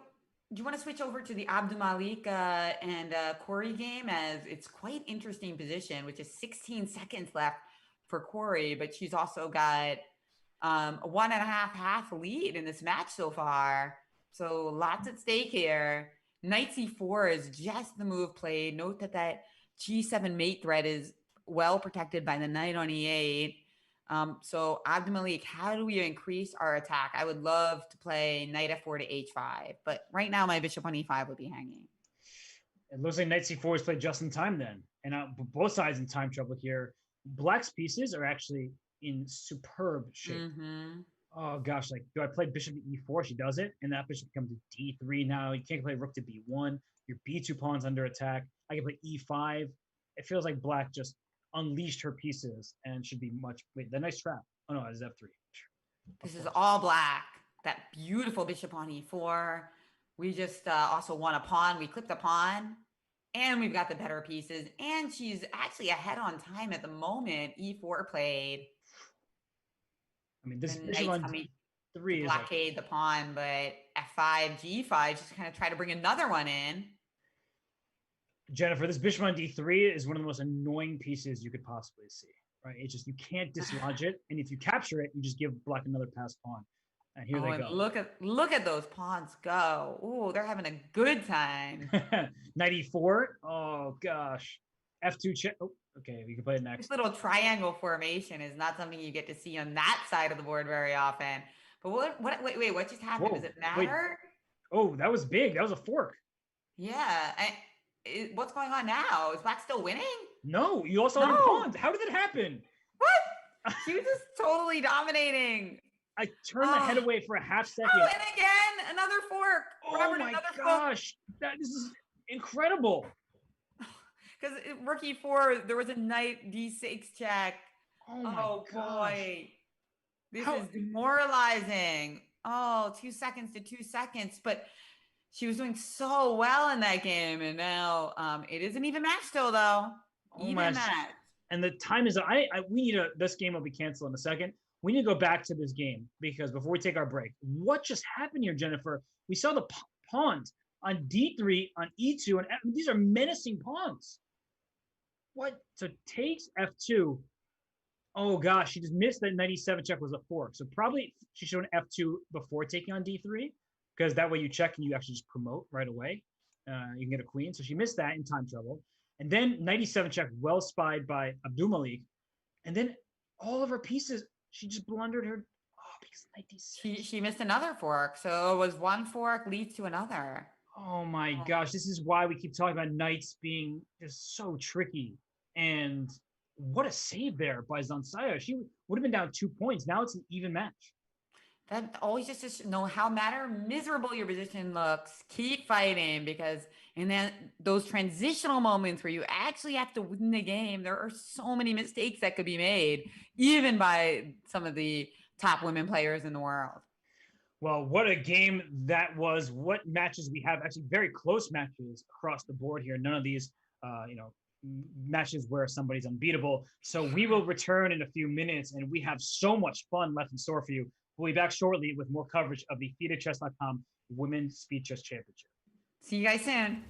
[SPEAKER 2] Do you want to switch over to the Abdulmalik and Corey game, as it's quite interesting position, which is 16 seconds left for Corey, but she's also got a 1.5 lead in this match so far. So lots at stake here. Knight c4 is just the move played. Note that g7 mate threat is well protected by the knight on e8. So Abdulmalik, how do we increase our attack? I would love to play knight f4 to h5, but right now my bishop on e5 would be hanging.
[SPEAKER 1] It looks like knight c4 is played just in time then. And both sides in time trouble here. Black's pieces are actually in superb shape.
[SPEAKER 2] Mm-hmm.
[SPEAKER 1] Oh gosh, like, do I play bishop to e4? She does it, and that bishop comes to d3 now. You can't play rook to b1. Your b2 pawn's under attack. I can play e5. It feels like black just unleashed her pieces and should be much. Wait, the nice trap. Oh no, it's f3.
[SPEAKER 2] This is all black. That beautiful bishop on e4. We just also won a pawn. We clipped a pawn, and we've got the better pieces. And she's actually ahead on time at the moment. e4 played.
[SPEAKER 1] I mean, this bishop on d3 is
[SPEAKER 2] blockade the pawn, but f5, g5, just kind of try to bring another one in.
[SPEAKER 1] Jennifer, this bishop on d3 is one of the most annoying pieces you could possibly see, right? It's just, you can't dislodge it, and if you capture it, you just give black another passed pawn. And here they go.
[SPEAKER 2] Look at those pawns go. Ooh, they're having a good time.
[SPEAKER 1] Knight e4. Oh gosh. F2 check. Oh, okay, we can play it next.
[SPEAKER 2] This little triangle formation is not something you get to see on that side of the board very often. But wait, what just happened? Does it matter?
[SPEAKER 1] Oh, that was big. That was a fork.
[SPEAKER 2] Yeah. What's going on now? Is black still winning?
[SPEAKER 1] No, you also had pawns. How did it happen?
[SPEAKER 2] What? She was just totally dominating.
[SPEAKER 1] I turned my head away for a half second.
[SPEAKER 2] Oh, and again, another fork.
[SPEAKER 1] Oh, Robert, my gosh. This is incredible.
[SPEAKER 2] Because rookie 4, there was a knight d6 check.
[SPEAKER 1] Oh my
[SPEAKER 2] Oh
[SPEAKER 1] gosh.
[SPEAKER 2] boy. This
[SPEAKER 1] How
[SPEAKER 2] is demoralizing. Oh, 2 seconds to 2 seconds. But she was doing so well in that game. And now it is an even match still, though.
[SPEAKER 1] oh my
[SPEAKER 2] Even
[SPEAKER 1] gosh.
[SPEAKER 2] match.
[SPEAKER 1] And the time is we need this game will be canceled in a second. We need to go back to this game because before we take our break, what just happened here, Jennifer? We saw the pawns on D3, on E2, and these are menacing pawns. What? So takes F2. Oh gosh, she just missed that 97 check was a fork. So probably she showed an F2 before taking on D3 because that way you check and you actually just promote right away. You can get a queen. So she missed that in time trouble. And then 97 check, well spied by Abdul Malik. And then all of her pieces, she just blundered her. Oh, because 96.
[SPEAKER 2] She missed another fork. So it was one fork leads to another.
[SPEAKER 1] Oh my gosh, this is why we keep talking about knights being just so tricky. And what a save there by Zansaya. She would have been down 2 points. Now it's an even match.
[SPEAKER 2] That always just to know how matter miserable your position looks, keep fighting, because in those transitional moments where you actually have to win the game, there are so many mistakes that could be made, even by some of the top women players in the world.
[SPEAKER 1] Well, what a game that was. What matches we have, actually very close matches across the board here. None of these, matches where somebody's unbeatable. So we will return in a few minutes, and we have so much fun left in store for you. We'll be back shortly with more coverage of the FIDEchess.com Women's Speed Chess Championship.
[SPEAKER 2] See you guys soon.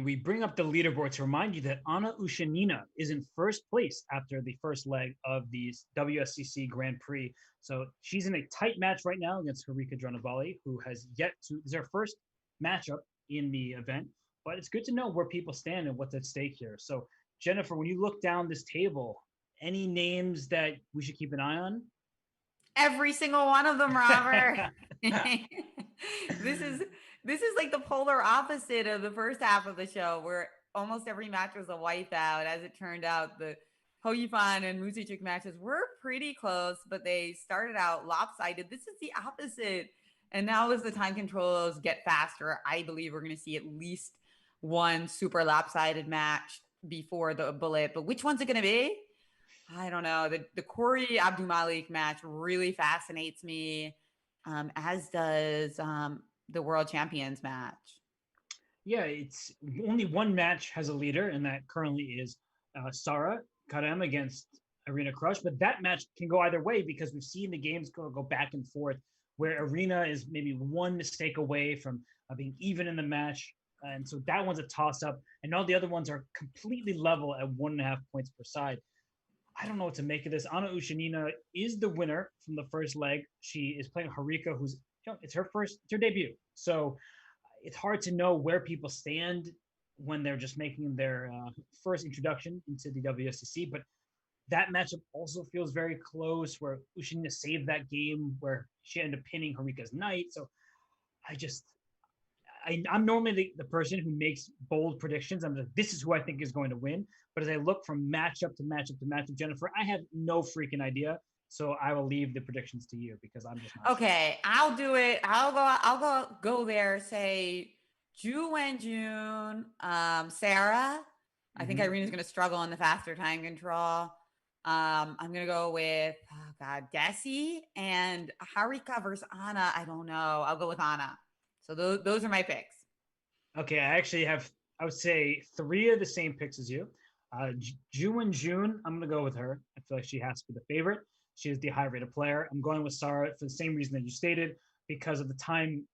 [SPEAKER 1] we bring up the leaderboard to remind you that Anna Ushanina is in first place after the first leg of the WSCC Grand Prix. So she's in a tight match right now against Harika Dronavali, who has yet to, this is her first matchup in the event, but it's good to know where people stand and what's at stake here. So Jennifer, when you look down this table, any names that we should keep an eye on?
[SPEAKER 2] Every single one of them, Robert. This is like the polar opposite of the first half of the show, where almost every match was a wipeout. As it turned out, the Hou Yifan and Muzichuk matches were pretty close, but they started out lopsided. This is the opposite. And now as the time controls get faster, I believe we're going to see at least one super lopsided match before the bullet. But which one's it going to be? I don't know. The Corey Abdumalik match really fascinates me, as does the World Champions match.
[SPEAKER 1] Yeah, it's only one match has a leader, and that currently is Sara Karem against Irina Krush. But that match can go either way because we've seen the games go back and forth, where Irina is maybe one mistake away from being even in the match. And so that one's a toss-up, and all the other ones are completely level at 1.5 points per side. I don't know what to make of this. Anna Ushanina is the winner from the first leg. She is playing Harika, who's, it's her debut. So it's hard to know where people stand when they're just making their first introduction into the WSCC. But that matchup also feels very close, where Ushanina saved that game where she ended up pinning Harika's knight. So I'm normally the person who makes bold predictions. I'm like, this is who I think is going to win. But as I look from matchup to matchup to matchup, Jennifer, I have no freaking idea. So I will leave the predictions to you because I'm just not
[SPEAKER 2] okay. Sure. I'll do it. I'll go there. Say Ju Wenjun, Sarah. I think Irina's going to struggle in the faster time control. I'm going to go with Desi and Harika versus Anna. I don't know. I'll go with Anna. So those are my picks.
[SPEAKER 1] Okay, I actually have, I would say, 3 of the same picks as you. Ju and June, I'm going to go with her. I feel like she has to be the favorite. She is the high-rated player. I'm going with Sara for the same reason that you stated, because of the time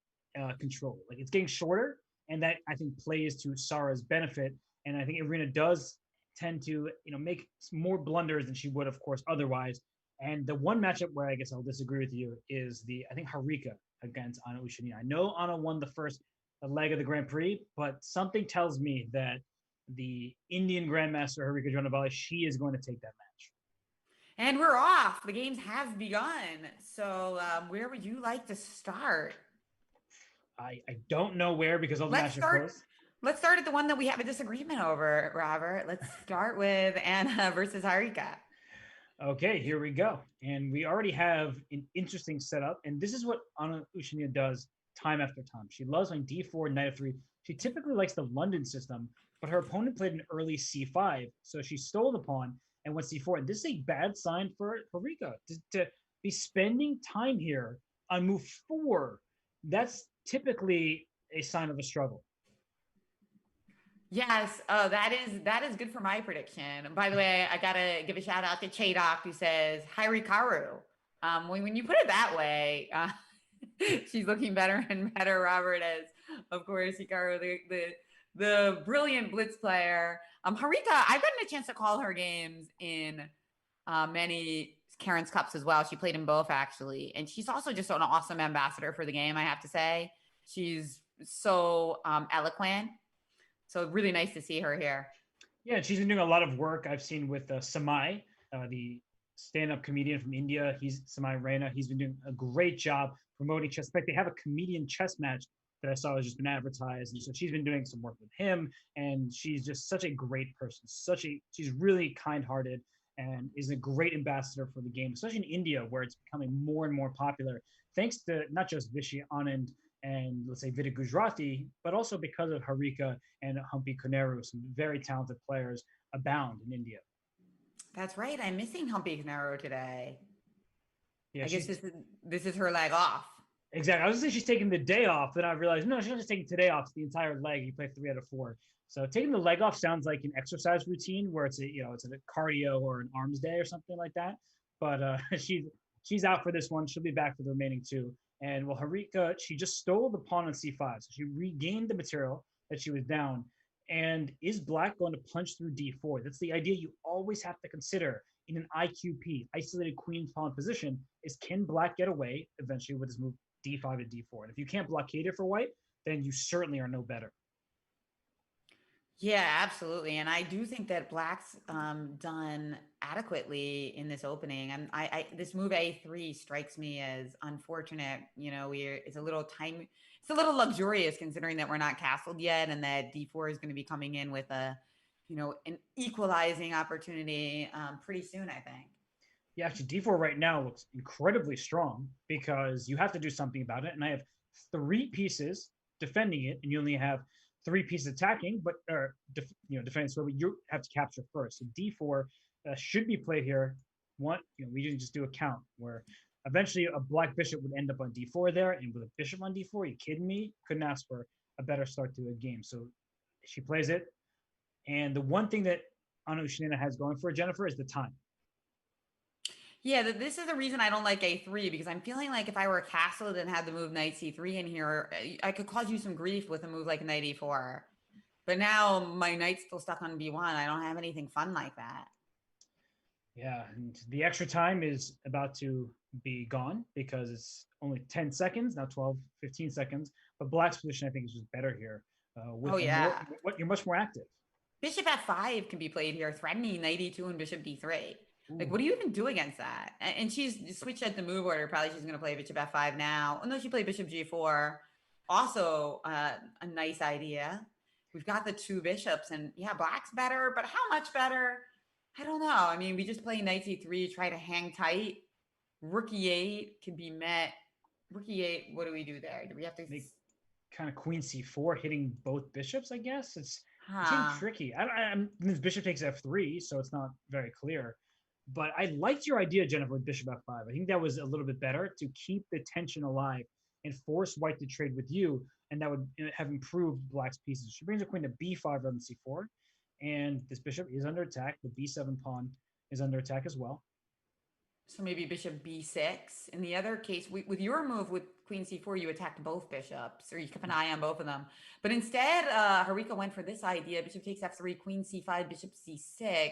[SPEAKER 1] control. Like, it's getting shorter, and that, I think, plays to Sara's benefit. And I think Irina does tend to, make more blunders than she would, of course, otherwise. And the one matchup where I guess I'll disagree with you is I think Harika against Anna Ushanina. I know Anna won the first leg of the Grand Prix, but something tells me that the Indian Grandmaster Harika Dronavali, she is going to take that match.
[SPEAKER 2] And we're off. The games have begun. So where would you like to start?
[SPEAKER 1] I don't know where, because all the matches are close.
[SPEAKER 2] Let's start at the one that we have a disagreement over, Robert. Let's start with Anna versus Harika.
[SPEAKER 1] Okay, here we go. And we already have an interesting setup. And this is what Anna Ushanina does time after time. She loves playing d4, knight f3. She typically likes the London system, but her opponent played an early c5. So she stole the pawn and went c4. And this is a bad sign for Harika to be spending time here on move 4. That's typically a sign of a struggle.
[SPEAKER 2] Yes. Oh, that is good for my prediction. By the way, I gotta give a shout out to Chadok, who says Harikaru. When you put it that way, she's looking better and better. Robert, as of course Hikaru, the brilliant blitz player. Harika, I've gotten a chance to call her games in many Karen's Cups as well. She played in both, actually, and she's also just an awesome ambassador for the game, I have to say. She's so eloquent. So really nice to see her here.
[SPEAKER 1] Yeah, she's been doing a lot of work I've seen with Samai, the stand-up comedian from India. He's Samai Raina. He's been doing a great job promoting chess. In fact, they have a comedian chess match that I saw has just been advertised. And so she's been doing some work with him, and she's just such a great person. She's really kind-hearted and is a great ambassador for the game, especially in India, where it's becoming more and more popular, thanks to not just Vishy Anand and, let's say, Vidya Gujarati, but also because of Harika and Humpy Koneru. Some very talented players abound in India.
[SPEAKER 2] That's right. I'm missing Humpy Koneru today.
[SPEAKER 1] Yeah,
[SPEAKER 2] I guess this is her leg off.
[SPEAKER 1] Exactly. I was going to say she's taking the day off. Then I realized, no, she's not just taking today off. It's the entire leg. You play 3 out of 4. So taking the leg off sounds like an exercise routine where it's it's a cardio or an arms day or something like that. But she's out for this one. She'll be back for the remaining 2. And Harika, she just stole the pawn on c5. So she regained the material that she was down. And is black going to punch through d4? That's the idea you always have to consider in an IQP, isolated queen pawn position, is can black get away eventually with his move d5 and d4? And if you can't blockade it for white, then you certainly are no better.
[SPEAKER 2] Yeah, absolutely. And I do think that Black's done adequately in this opening. And this move A3 strikes me as unfortunate. You know, it's a little time, it's a little luxurious considering that we're not castled yet, and that D4 is going to be coming in with a, an equalizing opportunity pretty soon, I think.
[SPEAKER 1] Yeah, actually, d4 right now looks incredibly strong because you have to do something about it. And I have three pieces defending it, and you only have three pieces attacking, but defending. So you have to capture first. So d4 should be played here. We didn't just do a count where eventually a black bishop would end up on d4 there, and with a bishop on d4, are you kidding me? Couldn't ask for a better start to a game. So she plays it, and the one thing that Anu Shinina has going for Jennifer is the time.
[SPEAKER 2] Yeah, this is the reason I don't like A3, because I'm feeling like if I were castled and had the move knight C3 in here, I could cause you some grief with a move like knight E4. But now my knight's still stuck on B1. I don't have anything fun like that.
[SPEAKER 1] Yeah, and the extra time is about to be gone because it's only 10 seconds, now 12, 15 seconds. But black's position, I think, is just better here.
[SPEAKER 2] Oh, yeah.
[SPEAKER 1] You're much more active.
[SPEAKER 2] Bishop F5 can be played here, threatening knight E2 and bishop D3.
[SPEAKER 1] Ooh.
[SPEAKER 2] Like, what do you even do against that? And she's switched at the move order. Probably she's going to play bishop F5 now. Oh, no, she played bishop G4. Also, a nice idea. We've got the two bishops, and yeah, black's better, but how much better? I don't know. I mean, we just play knight C3, try to hang tight. Rook E8 can be met. Rook E8, what do we do there? Do we have to...
[SPEAKER 1] Kind of queen C4 hitting both bishops, I guess? It's getting tricky. This bishop takes F3, so it's not very clear. But I liked your idea, Jennifer, with bishop F5. I think that was a little bit better to keep the tension alive and force white to trade with you, and that would have improved black's pieces. She brings her queen to B5 rather than C4, and this bishop is under attack. The B7 pawn is under attack as well.
[SPEAKER 2] So maybe bishop B6. In the other case, with your move with queen C4, you attacked both bishops, or you kept an eye on both of them. But instead, Harika went for this idea. Bishop takes F3, queen C5, bishop C6.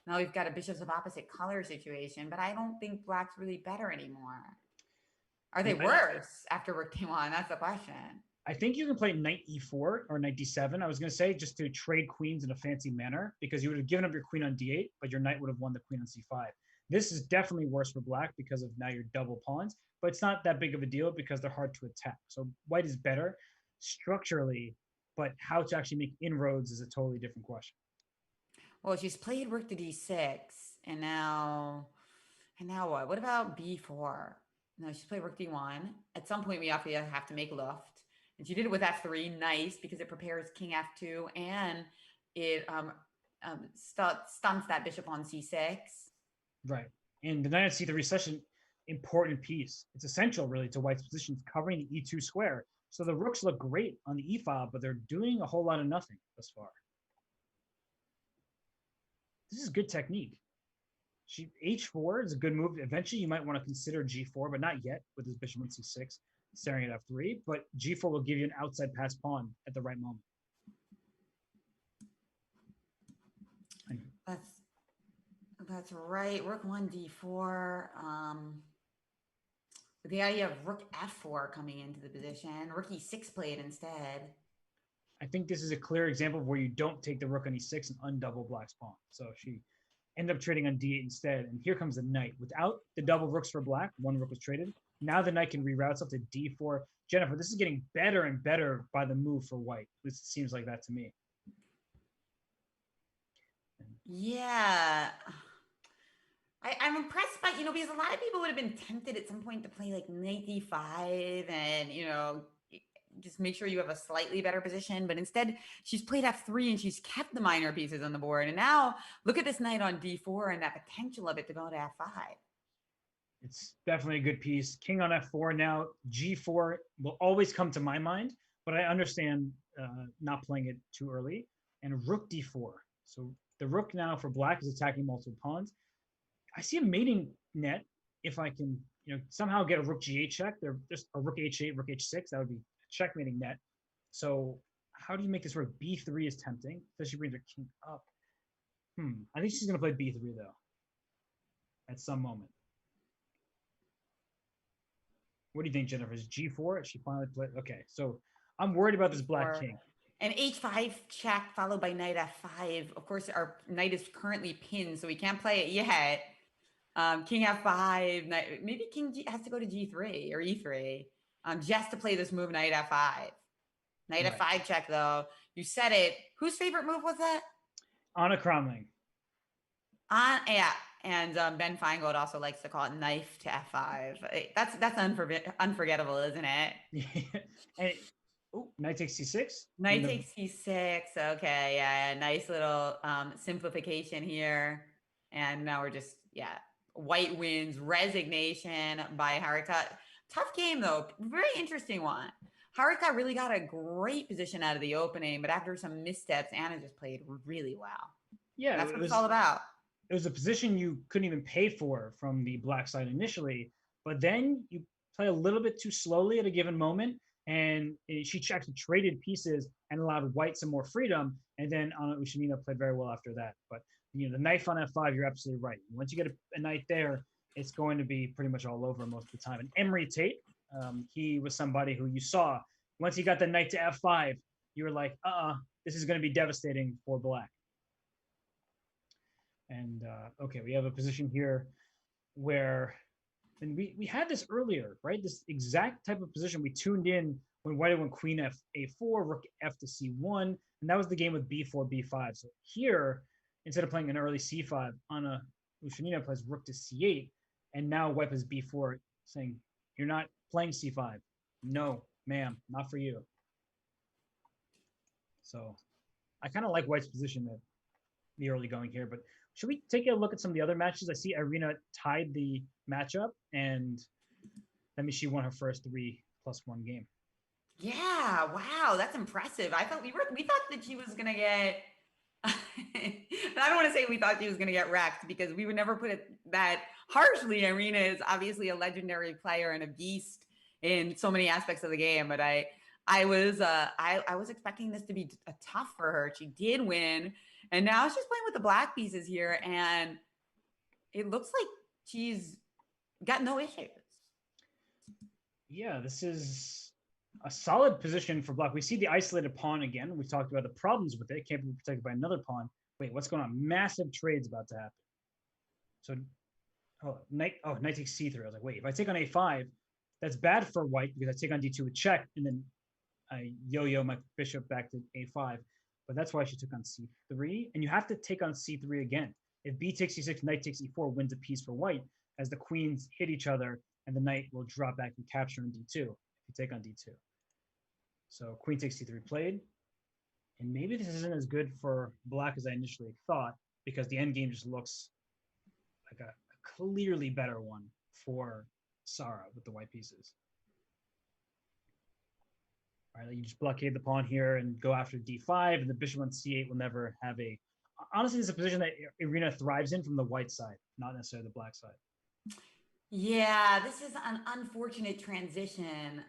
[SPEAKER 2] Now we've got a bishops of opposite color situation, but I don't think black's really better anymore. Are they worse after rook d1? That's the question.
[SPEAKER 1] I think you can play knight e4 or knight d7, I was going to say, just to trade queens in a fancy manner, because you would have given up your queen on d8, but your knight would have won the queen on c5. This is definitely worse for black because of now your double pawns, but it's not that big of a deal because they're hard to attack. So white is better structurally, but how to actually make inroads is a totally different question.
[SPEAKER 2] Well, she's played rook to d6, and now what? What about b4? No, she's played rook d1. At some point, we have to make luft, and she did it with f3. Nice, because it prepares king f2, and it stunts that bishop on c6.
[SPEAKER 1] Right, and the knight on c3 is such an important piece. It's essential, really, to white's positions, covering the e2 square. So the rooks look great on the e file, but they're doing a whole lot of nothing thus far. This is good technique. H4 is a good move. Eventually, you might want to consider G4, but not yet with his bishop on C6, staring at F3. But G4 will give you an outside pass pawn at the right moment.
[SPEAKER 2] That's right. Rook 1 D4. The idea of rook F4 coming into the position. Rook E6 played instead.
[SPEAKER 1] I think this is a clear example of where you don't take the rook on E6 and undouble black's pawn. So she ended up trading on D8 instead. And here comes the knight. Without the double rooks for black, one rook was traded. Now the knight can reroute itself to D4. Jennifer, this is getting better and better by the move for white. At least it seems like that to me.
[SPEAKER 2] Yeah. I'm impressed by, because a lot of people would have been tempted at some point to play like knight d5 and, just make sure you have a slightly better position. But instead, she's played f3 and she's kept the minor pieces on the board. And now look at this knight on d4 and that potential of it to go to f5.
[SPEAKER 1] It's definitely a good piece. King on f4 now. G4 will always come to my mind, but I understand not playing it too early. And rook d4. So the rook now for black is attacking multiple pawns. I see a mating net if I can, somehow get a rook g8 check. There's a rook h8, rook h6. That would be a checkmating net. So how do you make this work? B3 is tempting, especially brings her king up. I think she's gonna play B3 though. At some moment. What do you think, Jennifer? Is G4? She finally played. Okay, so I'm worried about this black king.
[SPEAKER 2] And H5 check followed by knight F5. Of course, our knight is currently pinned, so we can't play it yet. King F5. Maybe King has to go to G3 or E3 just to play this move, knight F5. Knight F5 check, though. You said it. Whose favorite move was that?
[SPEAKER 1] Anna Cromling.
[SPEAKER 2] Yeah. And Ben Feingold also likes to call it knife to F5. That's unforgettable, isn't it?
[SPEAKER 1] Yeah. And knight takes C6.
[SPEAKER 2] Knight takes C6. Okay, yeah, nice little simplification here. And now we're just, white wins, resignation by Haruka. Tough game, though. Very interesting one. Haruka really got a great position out of the opening, but after some missteps, Anna just played really well.
[SPEAKER 1] Yeah,
[SPEAKER 2] that's what it's all about.
[SPEAKER 1] It was a position you couldn't even pay for from the black side initially, but then you play a little bit too slowly at a given moment, and she actually traded pieces and allowed white some more freedom, and then Anna Ushanina played very well after that. But the knife on F5, you're absolutely right. Once you get a knight there, it's going to be pretty much all over most of the time. And Emery Tate, he was somebody who you saw, once he got the knight to F5, you were like, this is going to be devastating for black. And okay, we have a position here where, and we had this earlier, right? This exact type of position we tuned in when white went queen A4, rook F to C1, and that was the game with B4, B5. So here, instead of playing an early C5, Anna Ushanina plays rook to C8, and now white plays B4, saying, you're not playing C5. No, ma'am, not for you. So I kind of like white's position at the early going here, but should we take a look at some of the other matches? I see Irina tied the matchup, and that means she won her first 3+1 game.
[SPEAKER 2] Yeah, wow, that's impressive. I thought we thought that she was gonna get. I don't want to say we thought she was gonna get wrecked because we would never put it that harshly. Irina is obviously a legendary player and a beast in so many aspects of the game, but I was expecting this to be tough for her. She did win. And now she's playing with the black pieces here, and it looks like she's got no issues.
[SPEAKER 1] Yeah, this is a solid position for black. We see the isolated pawn again. We talked about the problems with it. It can't be protected by another pawn. Wait, what's going on? Massive trade's about to happen. So, knight takes C3. I was like, wait, if I take on A5, that's bad for white because I take on D2 with check, and then I yo-yo my bishop back to A5. But that's why she took on C3, and you have to take on C3 again. If B takes C6, knight takes E4 wins a piece for white, as the queens hit each other, and the knight will drop back and capture in D2 if you take on D2. So queen takes C3 played, and maybe this isn't as good for black as I initially thought, because the endgame just looks like a clearly better one for Sarah with the white pieces. Right, you just blockade the pawn here and go after D5, and the bishop on C8 will never have a. Honestly, it's a position that Irina thrives in from the white side, not necessarily the black side.
[SPEAKER 2] Yeah, this is an unfortunate transition,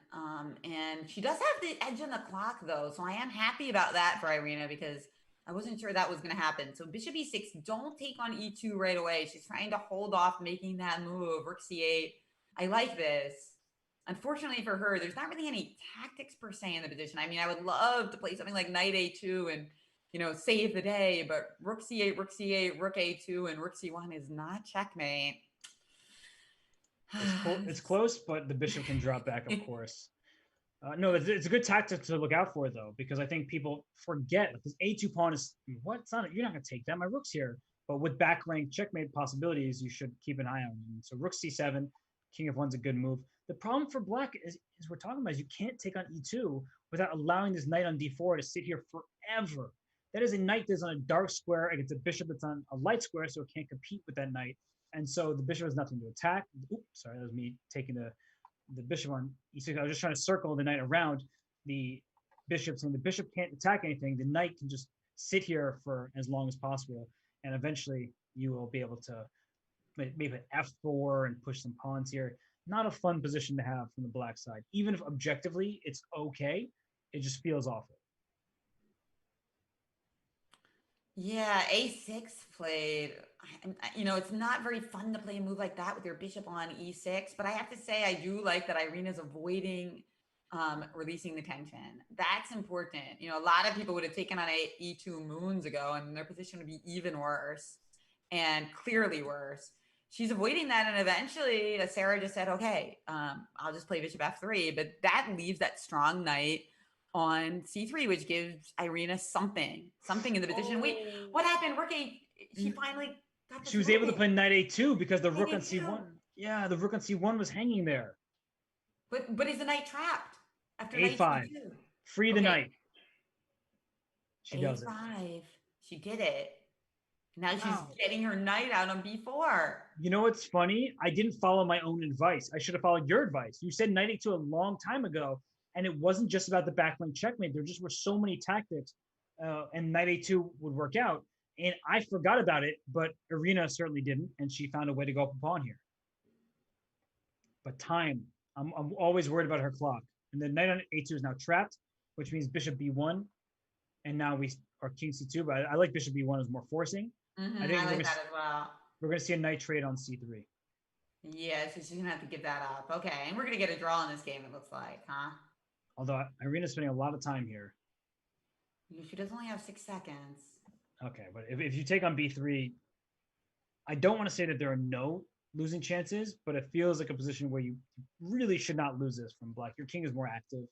[SPEAKER 2] and she does have the edge on the clock, though, so I am happy about that for Irina because I wasn't sure that was going to happen. So bishop E6, don't take on E2 right away. She's trying to hold off making that move. Rook C8. I like this. Unfortunately for her, there's not really any tactics per se in the position. I mean, I would love to play something like knight A2 and, save the day, but rook C8, rook C8, rook A2, and rook C1 is not checkmate.
[SPEAKER 1] It's close, but the bishop can drop back, of course. No, it's a good tactic to look out for, though, because I think people forget this A2 pawn is what? It's not. You're not going to take that. My rook's here. But with back rank checkmate possibilities, you should keep an eye on them. So rook C7, king F1's a good move. The problem for black is we're talking about is you can't take on E2 without allowing this knight on D4 to sit here forever. That is a knight that's on a dark square against a bishop that's on a light square, so it can't compete with that knight. And so the bishop has nothing to attack. Oops, sorry, that was me taking the bishop on E6. I was just trying to circle the knight around the bishop, saying the bishop can't attack anything. The knight can just sit here for as long as possible, and eventually you will be able to maybe an F4 and push some pawns here. Not a fun position to have from the black side. Even if objectively it's okay, it just feels awful.
[SPEAKER 2] Yeah, A6 played. It's not very fun to play a move like that with your bishop on E6, but I have to say I do like that Irina's avoiding releasing the tension. That's important. A lot of people would have taken on E2 moons ago, and their position would be even worse and clearly worse. She's avoiding that, and eventually Sarah just said, "Okay, I'll just play bishop F3," but that leaves that strong knight on C3, which gives Irina something in the position. Wait,
[SPEAKER 1] Oh,
[SPEAKER 2] what happened? She finally got
[SPEAKER 1] she
[SPEAKER 2] this
[SPEAKER 1] was able to
[SPEAKER 2] moving.
[SPEAKER 1] play knight a2 because the rook on
[SPEAKER 2] Knight A2.
[SPEAKER 1] c1. Yeah, the rook on c1 was hanging there.
[SPEAKER 2] But is the knight trapped after knight
[SPEAKER 1] A5,
[SPEAKER 2] C2?
[SPEAKER 1] free the
[SPEAKER 2] Okay,
[SPEAKER 1] knight. She does it.
[SPEAKER 2] A5. She did it. Now she's
[SPEAKER 1] Wow.
[SPEAKER 2] getting her knight out on B4.
[SPEAKER 1] You know what's funny? I didn't follow my own advice. I should have followed your advice. You said knight a2 a long time ago, and it wasn't just about the backlink checkmate. There just were so many tactics, and knight a2 would work out. And I forgot about it, but Irina certainly didn't, and she found a way to go up a pawn here. But time, I'm always worried about her clock. And the knight on a2 is now trapped, which means bishop b1, and now we are king c2. But I like bishop b1 as more forcing. I
[SPEAKER 2] I
[SPEAKER 1] think
[SPEAKER 2] like that as well.
[SPEAKER 1] we're gonna see a knight trade on c3.
[SPEAKER 2] Yeah, so she's gonna have to give that up. Okay, and we're gonna get a draw in this game, it looks like, huh?
[SPEAKER 1] Although Irina's spending a lot of time here.
[SPEAKER 2] She does only have 6 seconds.
[SPEAKER 1] Okay, but if you take on b3, I don't want to say that there are no losing chances, but it feels like a position where you really should not lose this from black. Your king is more active,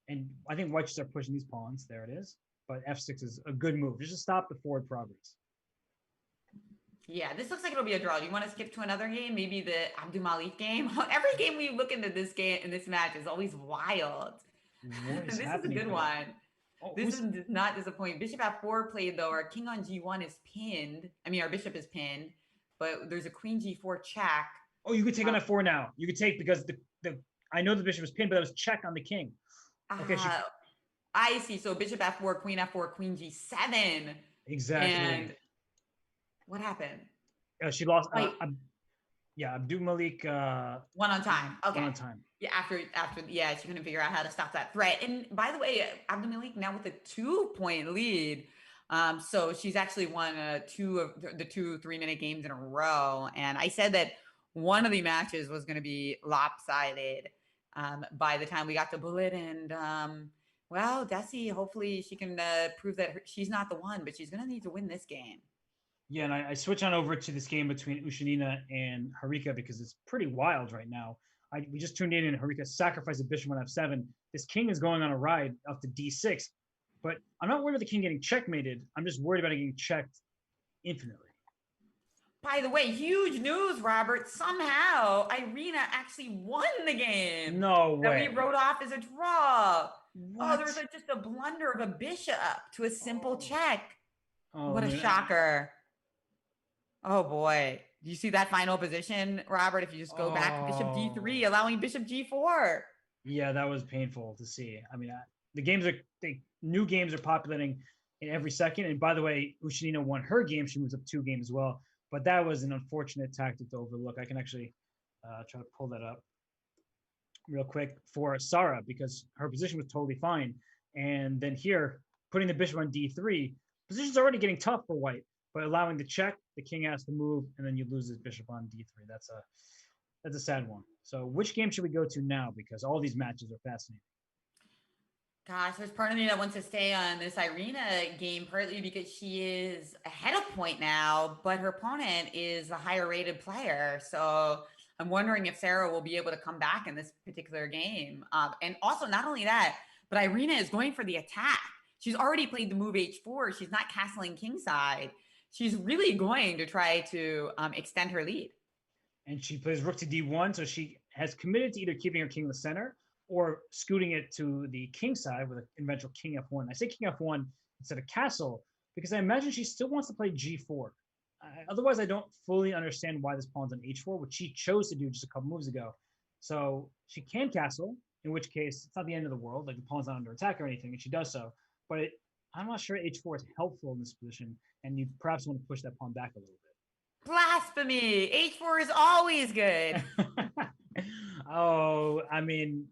[SPEAKER 1] and I think white should start pushing these pawns. There it is. But f6 is a good move just to stop the forward progress.
[SPEAKER 2] Yeah, this looks like it'll be a draw. Do you want to skip to another game? Maybe the Abdul Malik game? Every game we look into this game in this match is always wild.
[SPEAKER 1] What is
[SPEAKER 2] This is a
[SPEAKER 1] happening
[SPEAKER 2] good
[SPEAKER 1] here?
[SPEAKER 2] one.
[SPEAKER 1] Oh,
[SPEAKER 2] This does not disappoint. Bishop f4 played though. Our king on g1 is pinned. I mean, our bishop is pinned, but there's a queen g4 check.
[SPEAKER 1] oh, you could take on f4 now. You could take because the I know the bishop was pinned, but that was check on the king. Okay,
[SPEAKER 2] I see. So bishop f4, queen g7.
[SPEAKER 1] exactly.
[SPEAKER 2] And what happened?
[SPEAKER 1] She lost. Yeah, Abdul Malik.
[SPEAKER 2] One on time. Okay.
[SPEAKER 1] One on time.
[SPEAKER 2] Yeah, after yeah, she couldn't figure out how to stop that threat. And by the way, Abdul Malik now with a 2-point lead. So she's actually won two of the 3-minute games in a row. And I said that one of the matches was going to be lopsided by the time we got to Bullet. And well, Desi, hopefully she can prove that she's not the one, but she's going to need to win this game.
[SPEAKER 1] Yeah, and I switch on over to this game between Ushanina and Harika because it's pretty wild right now. We just tuned in and Harika sacrificed a bishop on f7. This king is going on a ride up to d6, but I'm not worried about the king getting checkmated. I'm just worried about it getting checked infinitely.
[SPEAKER 2] By the way, huge news, Robert. Somehow Irina actually won the game.
[SPEAKER 1] No way.
[SPEAKER 2] That we wrote off as a draw.
[SPEAKER 1] What?
[SPEAKER 2] Oh, there was just a blunder of a bishop to a simple check.
[SPEAKER 1] Oh,
[SPEAKER 2] what a shocker. Oh boy. Do you see that final position, Robert? If you just go back, bishop d3, allowing bishop g4.
[SPEAKER 1] Yeah, that was painful to see. I mean, new games are populating in every second. And by the way, Ushanina won her game. She moves up 2 games as well. But that was an unfortunate tactic to overlook. I can actually try to pull that up real quick for Sarah because her position was totally fine. And then here, putting the bishop on d3, position's already getting tough for white. But allowing the check, the king has to move, and then you lose his bishop on d3. That's a sad one. So which game should we go to now? Because all these matches are fascinating.
[SPEAKER 2] Gosh, there's part of me that wants to stay on this Irina game, partly because she is ahead of point now, but her opponent is a higher rated player. So I'm wondering if Sarah will be able to come back in this particular game. And also, not only that, but Irina is going for the attack. She's already played the move h4. She's not castling kingside. She's really going to try to extend her lead.
[SPEAKER 1] And she plays rook to d1, so she has committed to either keeping her king in the center or scooting it to the king side with an eventual king f1. I say king f1 instead of castle because I imagine she still wants to play g4. Otherwise, I don't fully understand why this pawn's on h4, which she chose to do just a couple moves ago. So she can castle, in which case it's not the end of the world, like the pawn's not under attack or anything, and she does so. But I'm not sure h4 is helpful in this position, and you perhaps want to push that pawn back a little bit.
[SPEAKER 2] Blasphemy! h4 is always good.
[SPEAKER 1] Oh, I mean,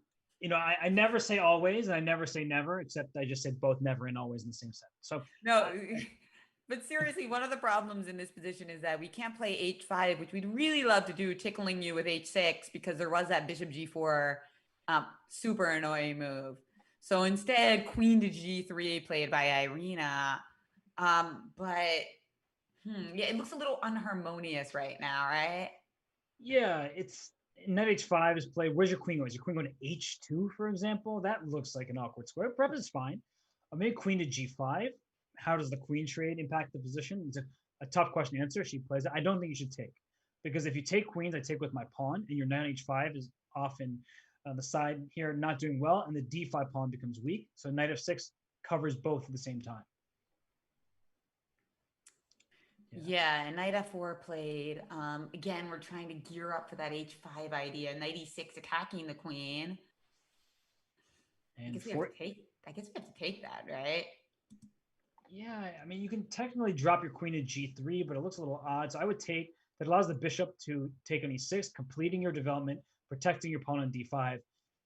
[SPEAKER 1] I never say always and I never say never, except I just said both never and always in the same sentence. So
[SPEAKER 2] no, But seriously, one of the problems in this position is that we can't play h5, which we'd really love to do, tickling you with h6, because there was that bishop g4 super annoying move. So instead, queen to g3 played by Irina. But yeah, it looks a little unharmonious right now, right?
[SPEAKER 1] Yeah, it's knight h5 is played. Where's your queen going? Is your queen going to h2, for example? That looks like an awkward square. Perhaps it's fine. Maybe queen to g5. How does the queen trade impact the position? It's a tough question to answer. She plays it. I don't think you should take, because if you take queens, I take with my pawn, and your knight h5 is often on the side here not doing well, and the d5 pawn becomes weak. So knight f6 covers both at the same time.
[SPEAKER 2] Yeah, and knight f4 played. Again, we're trying to gear up for that h5 idea. Knight e6 attacking the queen.
[SPEAKER 1] And
[SPEAKER 2] I guess we have to take. I guess we have to take that, right?
[SPEAKER 1] Yeah, I mean, you can technically drop your queen to g3, but it looks a little odd. So I would take that allows the bishop to take on e6, completing your development, protecting your pawn on d5.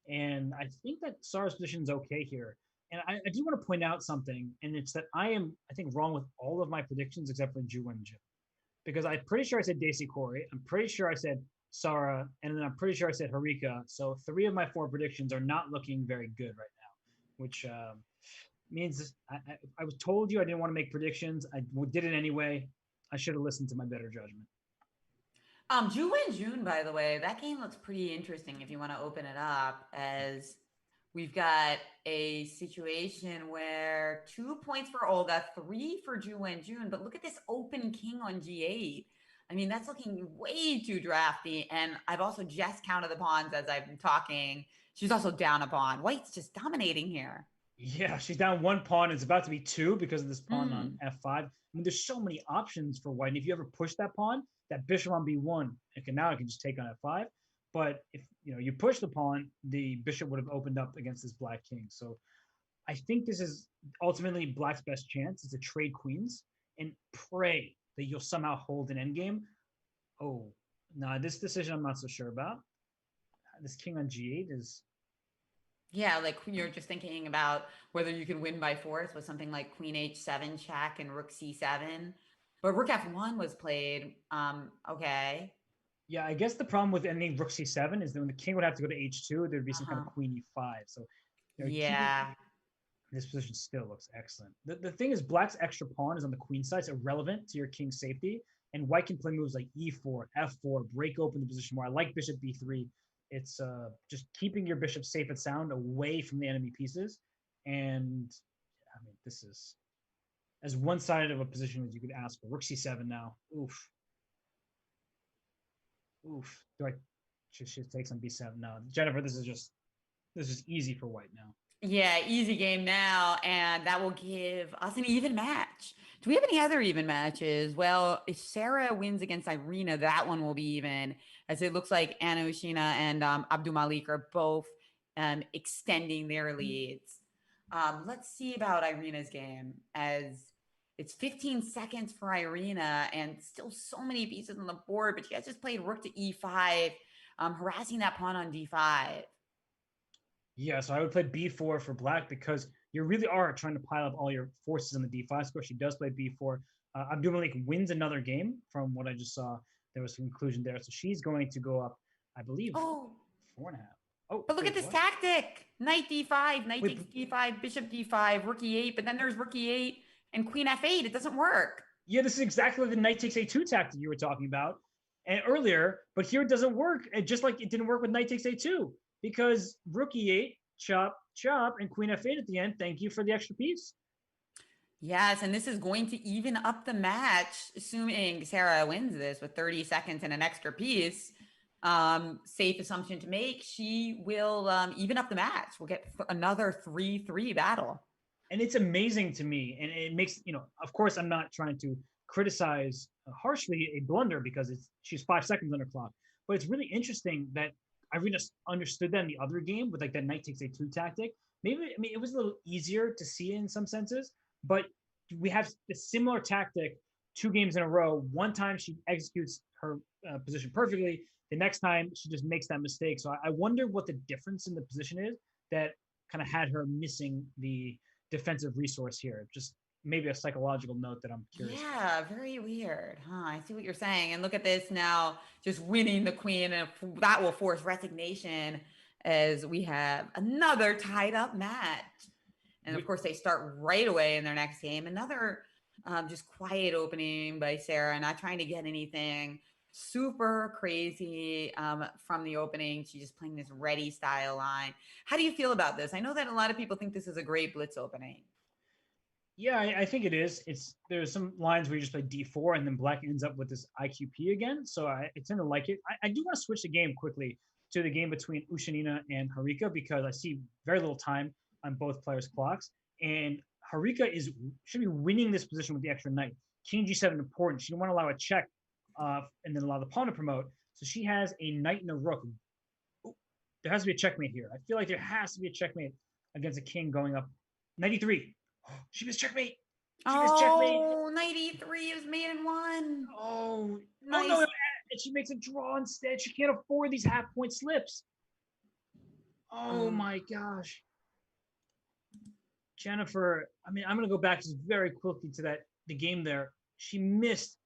[SPEAKER 1] And I think that Sarah's position is okay here. And I do want to point out something, and it's that I think, wrong with all of my predictions except for Ju and Jim. Because I'm pretty sure I said Daisy Corey. I'm pretty sure I said Sarah, and then I'm pretty sure I said Harika. So 3 of my 4 predictions are not looking very good right now, which means I was told you I didn't want to make predictions. I did it anyway. I should have listened to my better judgment.
[SPEAKER 2] Ju and June, by the way, that game looks pretty interesting if you want to open it up, as we've got a situation where 2 points for Olga, 3 for Ju and June, but look at this open king on g8. I mean, that's looking way too drafty. And I've also just counted the pawns as I've been talking. She's also down a pawn. White's just dominating here.
[SPEAKER 1] Yeah, she's down 1 pawn. It's about to be 2 because of this pawn on f5. I mean, there's so many options for white. And if you ever push that pawn, that bishop on b1, now it can just take on f5. But if you push the pawn, the bishop would have opened up against this black king. So I think this is ultimately black's best chance. It's to trade queens and pray that you'll somehow hold an endgame. Oh, no, this decision I'm not so sure about. This king on g8 is...
[SPEAKER 2] Yeah, like you're just thinking about whether you can win by force with something like queen h7 check and rook c7. But rook f1 was played. Okay.
[SPEAKER 1] Yeah, I guess the problem with ending rook c7 is that when the king would have to go to h2, there'd be some kind of queen e5. So
[SPEAKER 2] yeah,
[SPEAKER 1] this position still looks excellent. The thing is, black's extra pawn is on the queen side. It's irrelevant to your king's safety. And white can play moves like e4, f4, break open the position more. I like bishop b3. It's just keeping your bishop safe and sound away from the enemy pieces. And I mean, this is as one-sided of a position as you could ask for. Rook c7 now. Oof. Oof. Do I should take some b7 now? Jennifer, this is easy for white now.
[SPEAKER 2] Yeah, easy game now, and that will give us an even match. Do we have any other even matches? Well, if Sarah wins against Irina, that one will be even, as it looks like Anna Ushina and Abdulmalik are both extending their leads. Let's see about Irina's game, as it's 15 seconds for Irina and still so many pieces on the board, but she has just played rook to e5, harassing that pawn on d5.
[SPEAKER 1] Yeah, so I would play b4 for black because you really are trying to pile up all your forces on the d5 score. She does play b4. Abdulmalik wins another game from what I just saw. There was some conclusion there. So she's going to go up, I believe, 4.5. Oh,
[SPEAKER 2] but look at this tactic. Knight d5, knight takes d5, bishop d5, rook e8, but then there's rook e8 and queen f8. It doesn't work.
[SPEAKER 1] Yeah, this is exactly the knight takes a2 tactic you were talking about and earlier, but here it doesn't work. And just like it didn't work with knight takes a2. Because rook e8, chop, chop, and queen f8 at the end. Thank you for the extra piece.
[SPEAKER 2] Yes, and this is going to even up the match, assuming Sarah wins this with 30 seconds and an extra piece. Safe assumption to make, she will even up the match. We'll get another 3-3 battle.
[SPEAKER 1] And it's amazing to me. And it makes, of course, I'm not trying to criticize harshly a blunder because she's 5 seconds on her clock. But it's really interesting that I really just understood that in the other game with like that knight takes a2 tactic. Maybe, I mean, it was a little easier to see in some senses, but we have a similar tactic 2 games in a row. One time she executes her position perfectly. The next time she just makes that mistake. So I wonder what the difference in the position is that kind of had her missing the defensive resource here. Just maybe a psychological note that I'm curious about.
[SPEAKER 2] Yeah, very weird, huh? I see what you're saying. And look at this now, just winning the queen, and that will force resignation as we have another tied up match. And of course, they start right away in their next game. Another just quiet opening by Sarah, not trying to get anything super crazy from the opening. She's just playing this ready style line. How do you feel about this? I know that a lot of people think this is a great blitz opening.
[SPEAKER 1] Yeah, I think it is. There's some lines where you just play D4 and then black ends up with this IQP again. So I tend to like it. I do want to switch the game quickly to the game between Ushanina and Harika because I see very little time on both players' clocks. And Harika should be winning this position with the extra knight. King G7 important. She don't want to allow a check and then allow the pawn to promote. So she has a knight and a rook. Ooh, there has to be a checkmate here. I feel like there has to be a checkmate against a king going up 93. She missed checkmate. She missed checkmate.
[SPEAKER 2] Oh, 93 is made in one.
[SPEAKER 1] Oh,
[SPEAKER 2] Nice.
[SPEAKER 1] no. And she makes a draw instead. She can't afford these half-point slips. Oh, my gosh. Jennifer, I mean, I'm going to go back just very quickly to the game there. She missed.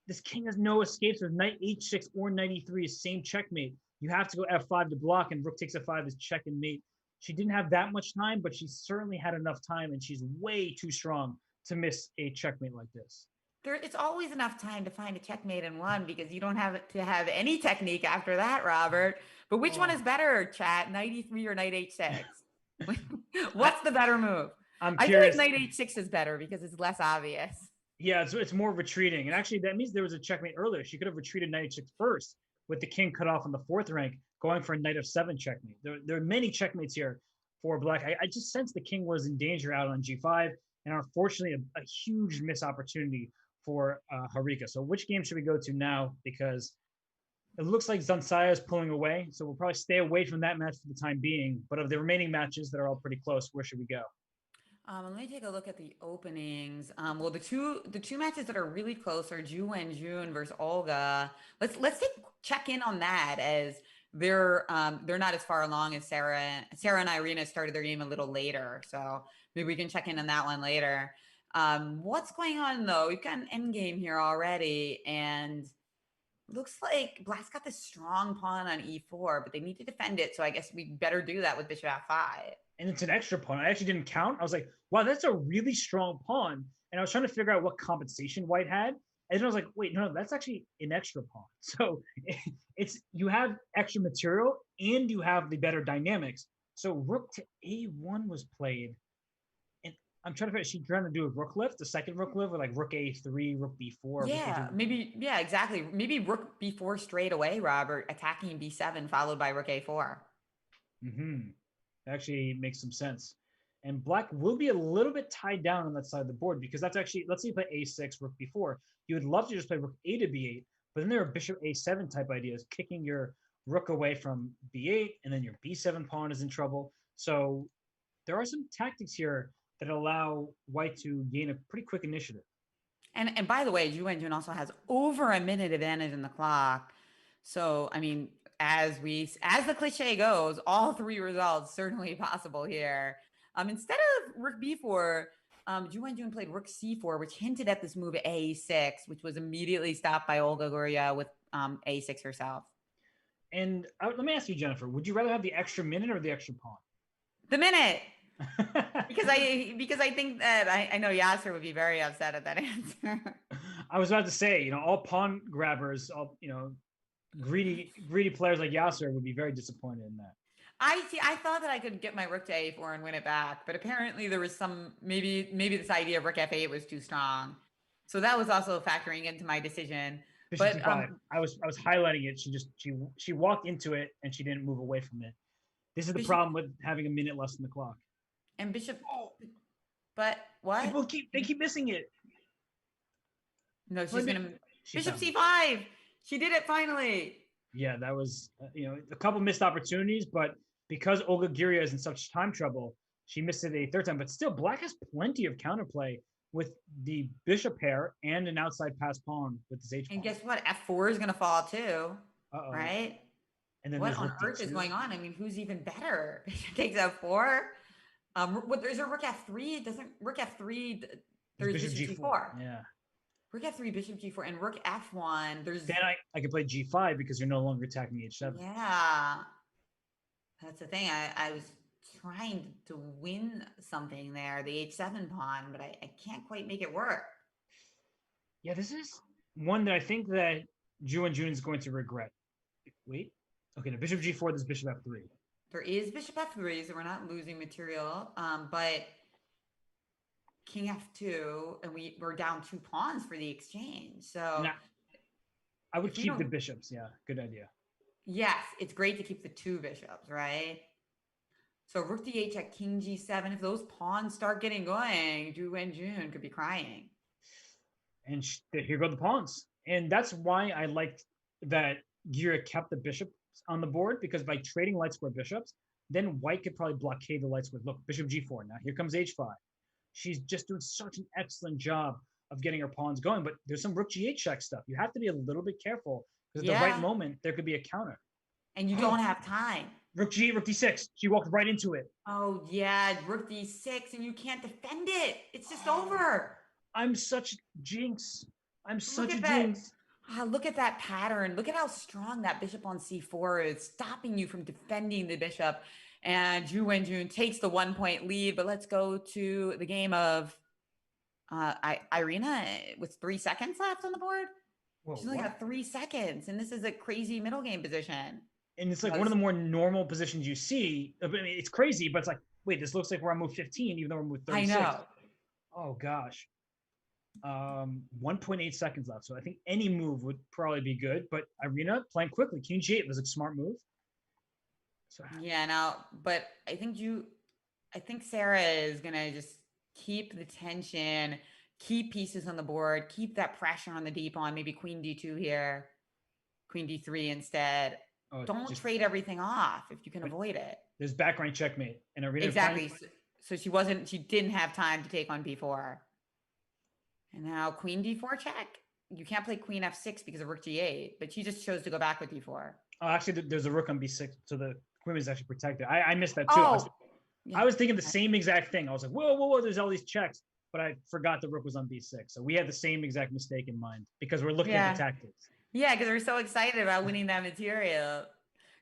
[SPEAKER 1] This king has no escapes with knight h6 or 93 is same checkmate. You have to go f5 to block, and rook takes f5 is check and mate. She didn't have that much time, but she certainly had enough time, and she's way too strong to miss a checkmate like this.
[SPEAKER 2] It's always enough time to find a checkmate in one because you don't have to have any technique after that, Robert. But which one is better, chat? 93 or knight h6? What's the better move?
[SPEAKER 1] I'm curious.
[SPEAKER 2] I feel like knight h6 is better because it's less obvious.
[SPEAKER 1] Yeah, it's more retreating. And actually, that means there was a checkmate earlier. She could have retreated knight h6 first with the king cut off on the 4th rank, going for a knight f7 checkmate. There are many checkmates here for black. I just sensed the king was in danger out on g5, and unfortunately, a huge missed opportunity for Harika. So which game should we go to now? Because it looks like Zansaya is pulling away, so we'll probably stay away from that match for the time being. But of the remaining matches that are all pretty close, where should we go?
[SPEAKER 2] Let me take a look at the openings. Well, the two matches that are really close are Ju Wenjun versus Olga. Let's check in on that as they're not as far along as Sarah and Irina started their game a little later. So maybe we can check in on that one later. What's going on though? We've got an end game here already, and looks like Black's got this strong pawn on e4, but they need to defend it. So I guess we better do that with bishop f5.
[SPEAKER 1] And it's an extra pawn. I actually didn't count. I was like, wow, that's a really strong pawn. And I was trying to figure out what compensation white had. And then I was like, wait, no, that's actually an extra pawn. So you have extra material and you have the better dynamics. So rook to a1 was played. And I'm trying to figure out, she's trying to do a rook lift, the second rook lift, with like rook a3, rook b4.
[SPEAKER 2] Yeah, maybe, yeah, exactly. Maybe rook b4 straight away, Robert, attacking b7, followed by rook a4.
[SPEAKER 1] Actually makes some sense. And black will be a little bit tied down on that side of the board because that's actually, let's say you play a6, rook b4. You would love to just play rook a to b8, but then there are bishop a7 type ideas, kicking your rook away from b8, and then your b7 pawn is in trouble. So there are some tactics here that allow white to gain a pretty quick initiative.
[SPEAKER 2] And by the way, Ju Wenjun also has over a minute advantage in the clock. So, I mean, as the cliche goes, all three results certainly possible here. Instead of rook b4, Ju Wenjun played rook c4, which hinted at this move a6, which was immediately stopped by Olga Guria with a6 herself.
[SPEAKER 1] And let me ask you, Jennifer, would you rather have the extra minute or the extra pawn?
[SPEAKER 2] The minute. because I think that I know Yasser would be very upset at that answer.
[SPEAKER 1] I was about to say, all pawn grabbers, all greedy players like Yasser would be very disappointed in that.
[SPEAKER 2] I thought that I could get my rook to a4 and win it back, but apparently there was some maybe this idea of rook f8 was too strong, so that was also factoring into my decision.
[SPEAKER 1] Bishop but I was highlighting it. She walked into it and she didn't move away from it. This is the problem with having a minute less than the clock.
[SPEAKER 2] And bishop, but what?
[SPEAKER 1] People keep missing it.
[SPEAKER 2] No, she's gonna bishop c5. She did it finally.
[SPEAKER 1] Yeah, that was a couple missed opportunities, but because Olga Guria is in such time trouble, she missed it a third time. But still, black has plenty of counterplay with the bishop pair and an outside pass pawn with this h pawn.
[SPEAKER 2] And guess what? f4 is gonna fall too. Right?
[SPEAKER 1] And then
[SPEAKER 2] what on earth is going on? I mean, who's even better? Bishop takes f4. There's a rook f3. Doesn't rook f3 There's
[SPEAKER 1] bishop
[SPEAKER 2] bishop
[SPEAKER 1] g4.
[SPEAKER 2] g4.
[SPEAKER 1] Yeah.
[SPEAKER 2] Rook f3, bishop g4, and rook f1. There's
[SPEAKER 1] Then I could play g5 because you're no longer attacking h7.
[SPEAKER 2] yeah. That's the thing. I was trying to win something there, the h7 pawn, but I can't quite make it work.
[SPEAKER 1] Yeah, this is one that I think that Ju and June is going to regret. Wait. Okay, now bishop g4, this bishop f3.
[SPEAKER 2] There is bishop f3, so we're not losing material. But king f2, and we're down 2 pawns for the exchange. So
[SPEAKER 1] Now, I would keep the bishops. Yeah, good idea.
[SPEAKER 2] Yes, it's great to keep the 2 bishops, right? So rook d8 check, king g7. If those pawns start getting going, Ju and June could be crying.
[SPEAKER 1] And here go the pawns. And that's why I liked that Gira kept the bishops on the board, because by trading light square bishops, then white could probably blockade the light square. Look, bishop g4. Now here comes h5. She's just doing such an excellent job of getting her pawns going. But there's some rook g8 check stuff. You have to be a little bit careful, because at the right moment, there could be a counter.
[SPEAKER 2] And you don't have time.
[SPEAKER 1] Rook g8, rook d6. She walked right into it.
[SPEAKER 2] Oh, yeah, rook d6, and you can't defend it. It's just over.
[SPEAKER 1] I'm such jinx. I'm such a jinx.
[SPEAKER 2] Look at that pattern. Look at how strong that bishop on c4 is, stopping you from defending the bishop. And Ju Wenjun takes the 1-point lead. But let's go to the game of Irina with 3 seconds left on the board. Whoa, she's only got 3 seconds, and this is a crazy middle game position.
[SPEAKER 1] And it's like one of the more normal positions you see. I mean, it's crazy, but it's like, wait, this looks like we're on move 15, even though we're on move 36.
[SPEAKER 2] I know.
[SPEAKER 1] Oh, gosh. 1.8 seconds left. So I think any move would probably be good. But Irina playing quickly. King g8 was a smart move. So,
[SPEAKER 2] yeah, now, but I think Sarah is going to just keep the tension, keep pieces on the board, keep that pressure on the d pawn, maybe queen d2 here, queen d3 instead. Oh, don't trade everything off if you can avoid it.
[SPEAKER 1] There's back rank checkmate. And Irina
[SPEAKER 2] exactly. So she didn't have time to take on b4. And now queen d4 check. You can't play queen f6 because of rook g8, but she just chose to go back with d4.
[SPEAKER 1] Oh, actually, there's a rook on b6, so the queen is actually protected. I missed that too. I was thinking the same exact thing. I was like, whoa, there's all these checks, but I forgot the rook was on b6. So we had the same exact mistake in mind because we're looking at the tactics.
[SPEAKER 2] Yeah, because we're so excited about winning that material.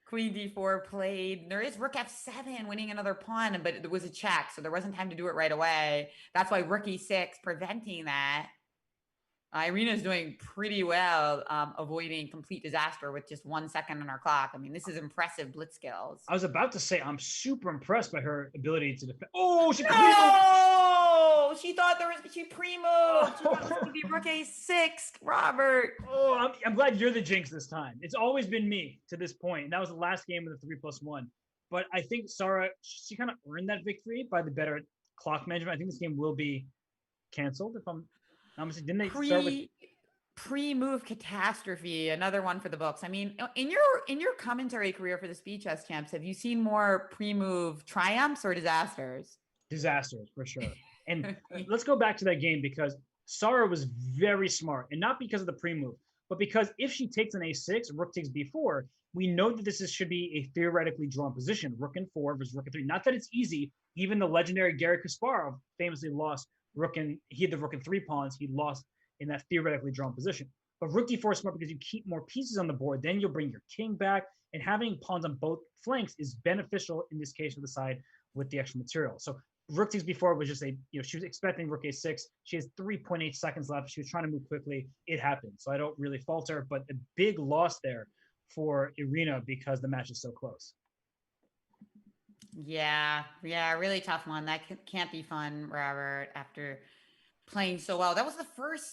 [SPEAKER 2] Queen d4 played. There is rook f7 winning another pawn, but it was a check, so there wasn't time to do it right away. That's why rook e6 preventing that. Irina's doing pretty well, avoiding complete disaster with just 1 second on our clock. I mean, this is impressive blitz skills.
[SPEAKER 1] I was about to say I'm super impressed by her ability to defend.
[SPEAKER 2] Oh, she she thought she pre-moved. She thought it was going to be rook a6, Robert.
[SPEAKER 1] Oh, I'm glad you're the jinx this time. It's always been me to this point. And that was the last game of the 3+1. But I think Sarah, she kind of earned that victory by the better clock management. I think this game will be canceled if I'm honestly. Didn't they start with
[SPEAKER 2] pre-move catastrophe? Another one for the books. I mean, in your commentary career for the Speed Chess Champs, have you seen more pre-move triumphs or disasters?
[SPEAKER 1] Disasters for sure. And let's go back to that game, because Sarah was very smart, and not because of the pre-move, but because if she takes an a6, rook takes b4, we know that this should be a theoretically drawn position. Rook and 4 versus rook and 3. Not that it's easy. Even the legendary Garry Kasparov famously lost he had the rook and 3 pawns. He lost in that theoretically drawn position. But rook d4 is smart because you keep more pieces on the board. Then you'll bring your king back, and having pawns on both flanks is beneficial in this case for the side with the extra material. So rook takes b4 was just she was expecting rook a6. She has 3.8 seconds left. She was trying to move quickly. It happened. So I don't really fault her, but a big loss there for Irina because the match is so close.
[SPEAKER 2] Yeah, really tough one. That can't be fun, Robert, after playing so well. That was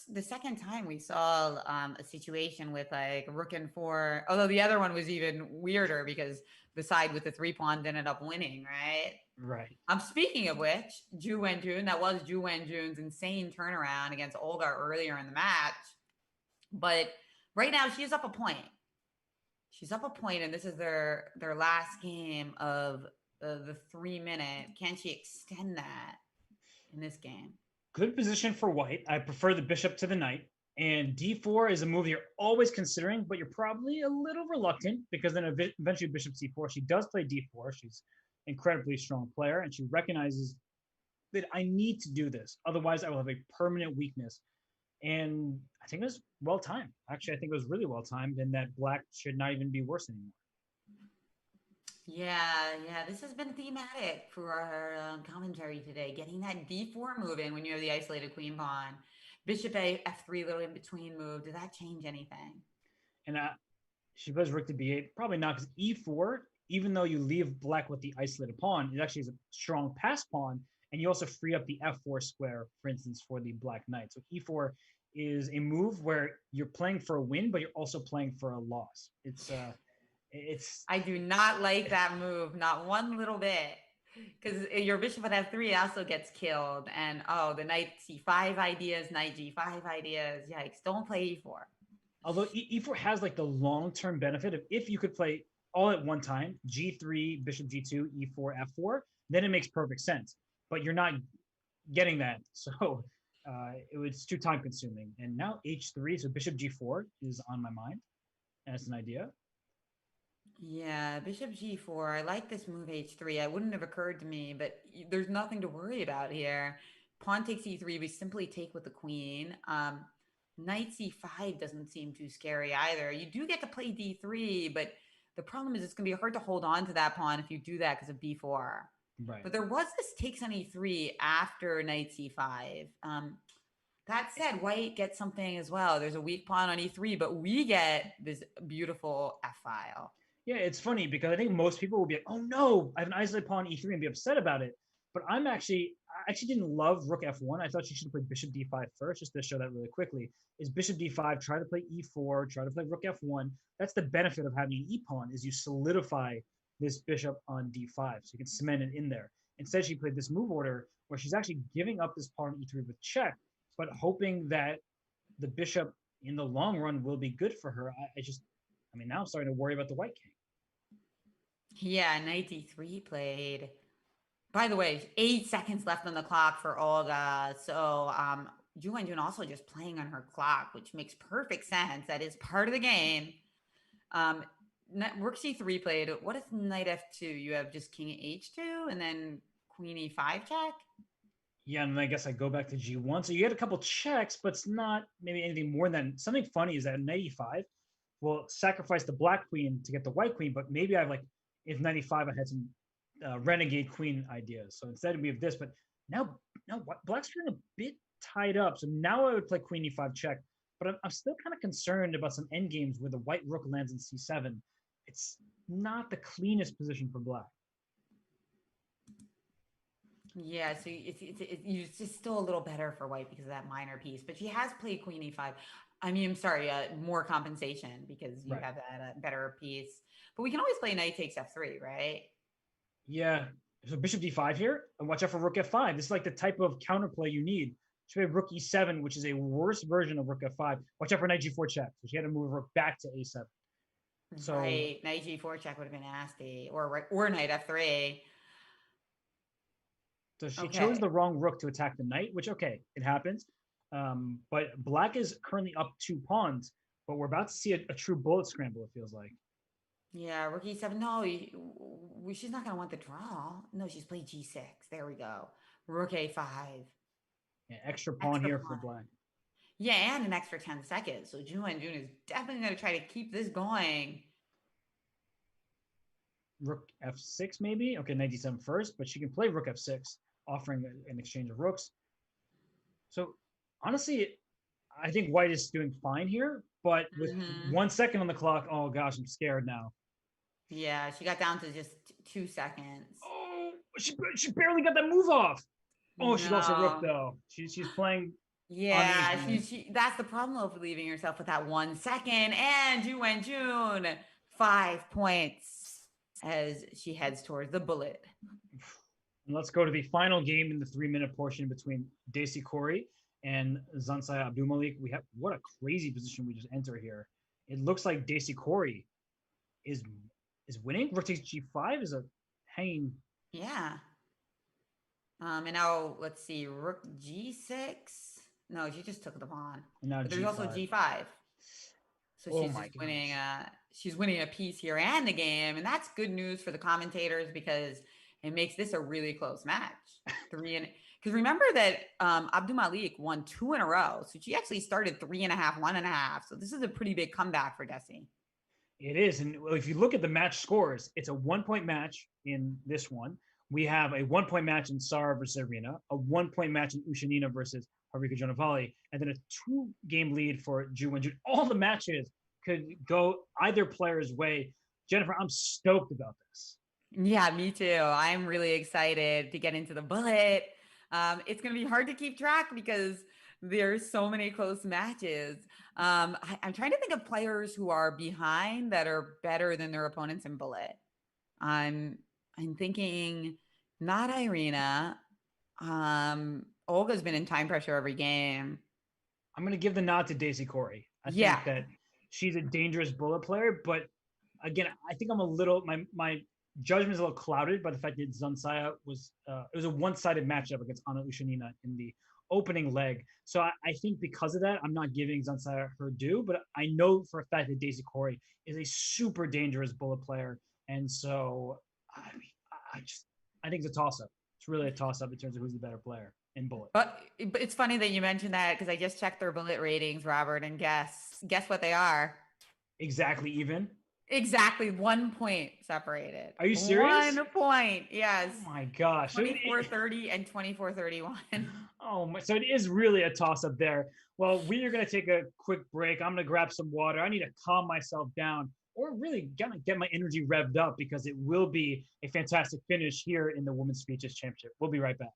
[SPEAKER 2] the second time we saw a situation with like rook and 4, although the other one was even weirder because the side with the 3 pawns ended up winning, right?
[SPEAKER 1] Right.
[SPEAKER 2] Speaking of which, Ju Wenjun, that was Ju Wenjun's insane turnaround against Olga earlier in the match. But right now she's up a point. And this is their last game of the 3-minute. Can she extend that in this game?
[SPEAKER 1] Good position for white. I prefer the bishop to the knight. And d4 is a move you're always considering, but you're probably a little reluctant because then eventually bishop c4. She does play d4. She's an incredibly strong player, and she recognizes that I need to do this. Otherwise, I will have a permanent weakness. And I think it was well timed. Actually, I think it was really well timed, and that black should not even be worse anymore.
[SPEAKER 2] Yeah. This has been thematic for our commentary today. Getting that d4 moving when you have the isolated queen pawn. Bishop a f3, little in between move. Did that change anything?
[SPEAKER 1] And she plays rook to b8. Probably not, because e4, even though you leave black with the isolated pawn, it actually is a strong pass pawn, and you also free up the f4 square, for instance, for the black knight. So e4 is a move where you're playing for a win, but you're also playing for a loss. It's
[SPEAKER 2] I do not like that move, not one little bit. Because your bishop at f3 also gets killed. And oh, the knight c5 ideas, knight g5 ideas. Yikes, don't play e4.
[SPEAKER 1] Although e4 has like the long-term benefit of, if you could play all at one time, g3, bishop g2, e4, f4, then it makes perfect sense. But you're not getting that. So it was too time consuming. And now h3, so bishop g4 is on my mind as an idea.
[SPEAKER 2] Yeah, bishop g4. I like this move h3. It wouldn't have occurred to me, but there's nothing to worry about here. Pawn takes e3. We simply take with the queen. Knight c5 doesn't seem too scary either. You do get to play d3, but the problem is it's going to be hard to hold on to that pawn if you do that because of b4.
[SPEAKER 1] Right.
[SPEAKER 2] But there was this takes on e3 after knight c5. That said, white gets something as well. There's a weak pawn on e3, but we get this beautiful f-file.
[SPEAKER 1] Yeah, it's funny because I think most people will be like, "Oh no, I have an isolated pawn e3," and be upset about it. But I actually didn't love rook f1. I thought she should have played bishop d5 first, just to show that really quickly. Is bishop d5, try to play e4, try to play rook f1. That's the benefit of having an e pawn, is you solidify this bishop on d5, so you can cement it in there. Instead, she played this move order where she's actually giving up this pawn on e3 with check, but hoping that the bishop in the long run will be good for her. Now I'm starting to worry about the white king.
[SPEAKER 2] Yeah, knight d3 played. By the way, 8 seconds left on the clock for Olga. So Ju Wenjun also just playing on her clock, which makes perfect sense. That is part of the game. Rook c3 played. What if knight f2? You have just king h2 and then queen e5 check?
[SPEAKER 1] Yeah, and I guess I go back to g1. So you get a couple checks, but it's not maybe anything more than something funny is that knight e5 will sacrifice the black queen to get the white queen, but maybe I have like, if knight e5, I had some renegade queen ideas. So instead we have this, but now black's feeling a bit tied up. So now I would play queen e5 check, but I'm still kind of concerned about some end games where the white rook lands in c7. It's not the cleanest position for black.
[SPEAKER 2] Yeah, so it's just still a little better for white because of that minor piece. But she has played queen e5. I mean, I'm sorry, more compensation because you have that better piece. But we can always play knight takes f3, right?
[SPEAKER 1] Yeah. So bishop d5 here, and watch out for rook f5. This is like the type of counterplay you need. She played rook e7, which is a worse version of rook f5. Watch out for knight g4 check. So she had to move rook back to a7. So
[SPEAKER 2] right, knight g4 check would have been nasty, or knight f3.
[SPEAKER 1] So she chose the wrong rook to attack the knight, which, okay, it happens. But black is currently up 2 pawns, but we're about to see a true bullet scramble, it feels like.
[SPEAKER 2] Yeah, rook e7. No, she's not going to want the draw. No, she's played g6. There we go. Rook a5.
[SPEAKER 1] Yeah, extra pawn here for black.
[SPEAKER 2] Yeah, and an extra 10 seconds. So Ju Wenjun is definitely going to try to keep this going.
[SPEAKER 1] Rook f6 maybe? Okay, knight d7 first, but she can play rook f6, offering an exchange of rooks. So honestly, I think white is doing fine here, but with 1 second on the clock, oh gosh, I'm scared now.
[SPEAKER 2] Yeah, she got down to just 2 seconds.
[SPEAKER 1] Oh, she barely got that move off. Oh, she lost her rook though. She's playing.
[SPEAKER 2] Yeah, that's the problem of leaving yourself with that 1 second. And Ju Wenjun, 5 points as she heads towards the bullet.
[SPEAKER 1] And let's go to the final game in the 3-minute portion between Desi Khoury and Zansaya Abdulmalik. We have, what a crazy position we just enter here. It looks like Desi Khoury is winning. Rook takes g5 is a hanging.
[SPEAKER 2] Yeah. And now let's see, rook g6. No, she just took the pawn. And now there's also g5. So she's just winning. She's winning a piece here and the game, and that's good news for the commentators because it makes this a really close match. Because remember that Abdul Malik won 2 in a row. So she actually started 3.5, 1.5. So this is a pretty big comeback for Desi.
[SPEAKER 1] It is. And if you look at the match scores, it's a 1-point match in this one. We have a 1-point match in Sara versus Irina, a 1-point match in Ushanina versus Harika Jonavali, and then a 2-game lead for Ju Wenjun. All the matches could go either player's way. Jennifer, I'm stoked about this.
[SPEAKER 2] Yeah, me too. I'm really excited to get into the bullet. It's going to be hard to keep track because there's so many close matches. I'm trying to think of players who are behind that are better than their opponents in bullet. I'm thinking not Irina. Olga's been in time pressure every game.
[SPEAKER 1] I'm going to give the nod to Daisy Corey. I think that she's a dangerous bullet player, but again, I think I'm a little my judgment is a little clouded by the fact that Zansaya was it was a one-sided matchup against Anna Ushanina in the opening leg. So I think because of that, I'm not giving Zansaya her due, but I know for a fact that Daisy Corey is a super dangerous bullet player. And so I think it's a toss-up. It's really a toss-up in terms of who's the better player in bullet.
[SPEAKER 2] But it's funny that you mentioned that because I just checked their bullet ratings, Robert, and guess what they are?
[SPEAKER 1] Exactly even.
[SPEAKER 2] Exactly 1 point separated.
[SPEAKER 1] Are you serious?
[SPEAKER 2] 1 point, yes.
[SPEAKER 1] Oh my gosh.
[SPEAKER 2] 24-30 and 24-31.
[SPEAKER 1] Oh my, so it is really a toss-up there. Well, we are going to take a quick break. I'm going to grab some water. I need to calm myself down or really get my energy revved up because it will be a fantastic finish here in the Women's Speeches Championship. We'll be right back.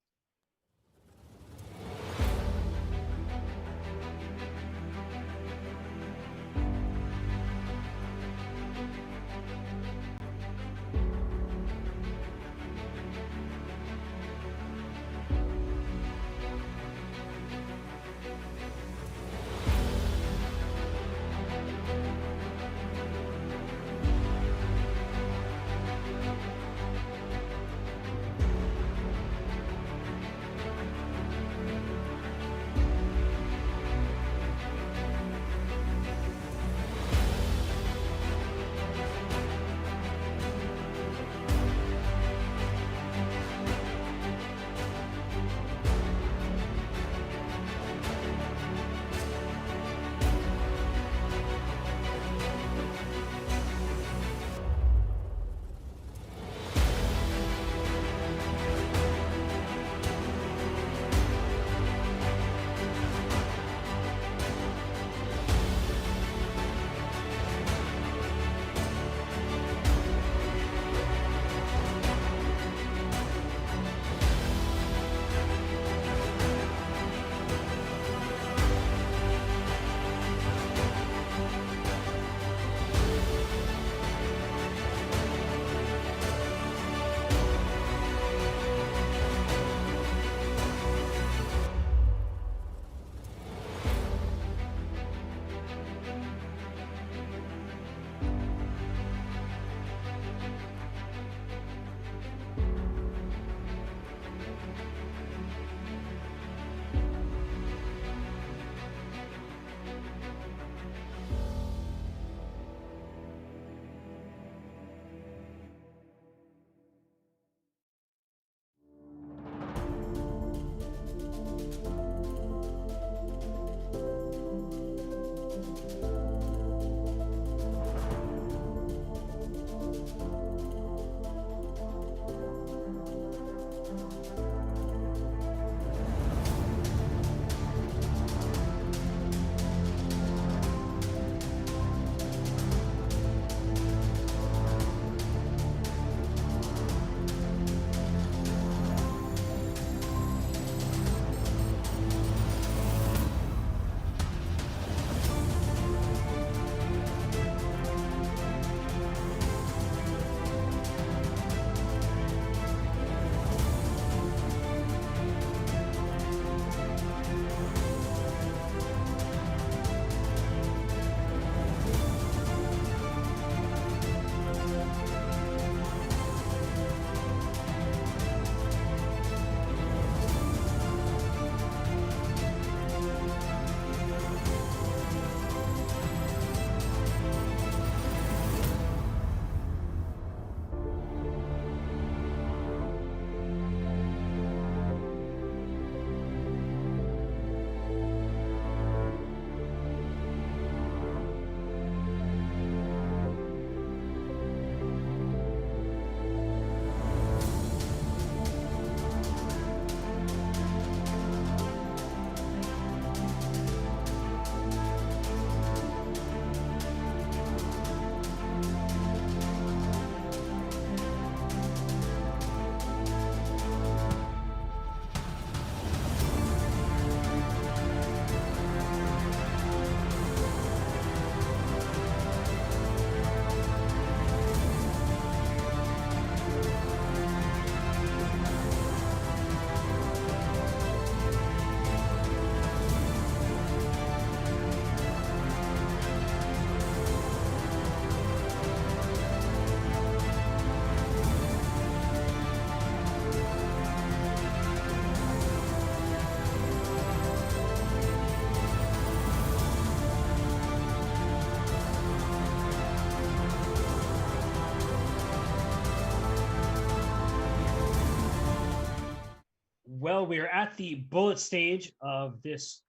[SPEAKER 1] Well, we are at the bullet stage of this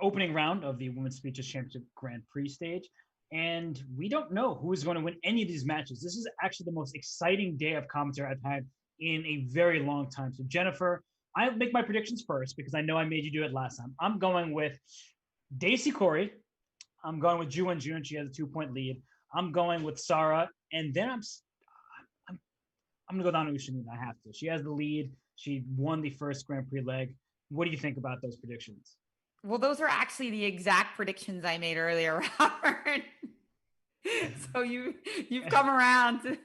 [SPEAKER 1] opening round of the Women's Speeches Championship Grand Prix stage. And we don't know who is going to win any of these matches. This is actually the most exciting day of commentary I've had in a very long time. So, Jennifer, I'll make my predictions first because I know I made you do it last time. I'm going with Daisy Corey. I'm going with Ju Wenjun. She has a 2-point lead. I'm going with Sarah. And then I'm going to go down to Ushanina. I have to. She has the lead. She won the first Grand Prix leg. What do you think about those predictions?
[SPEAKER 2] Well, those are actually the exact predictions I made earlier, Robert. So you've come around to,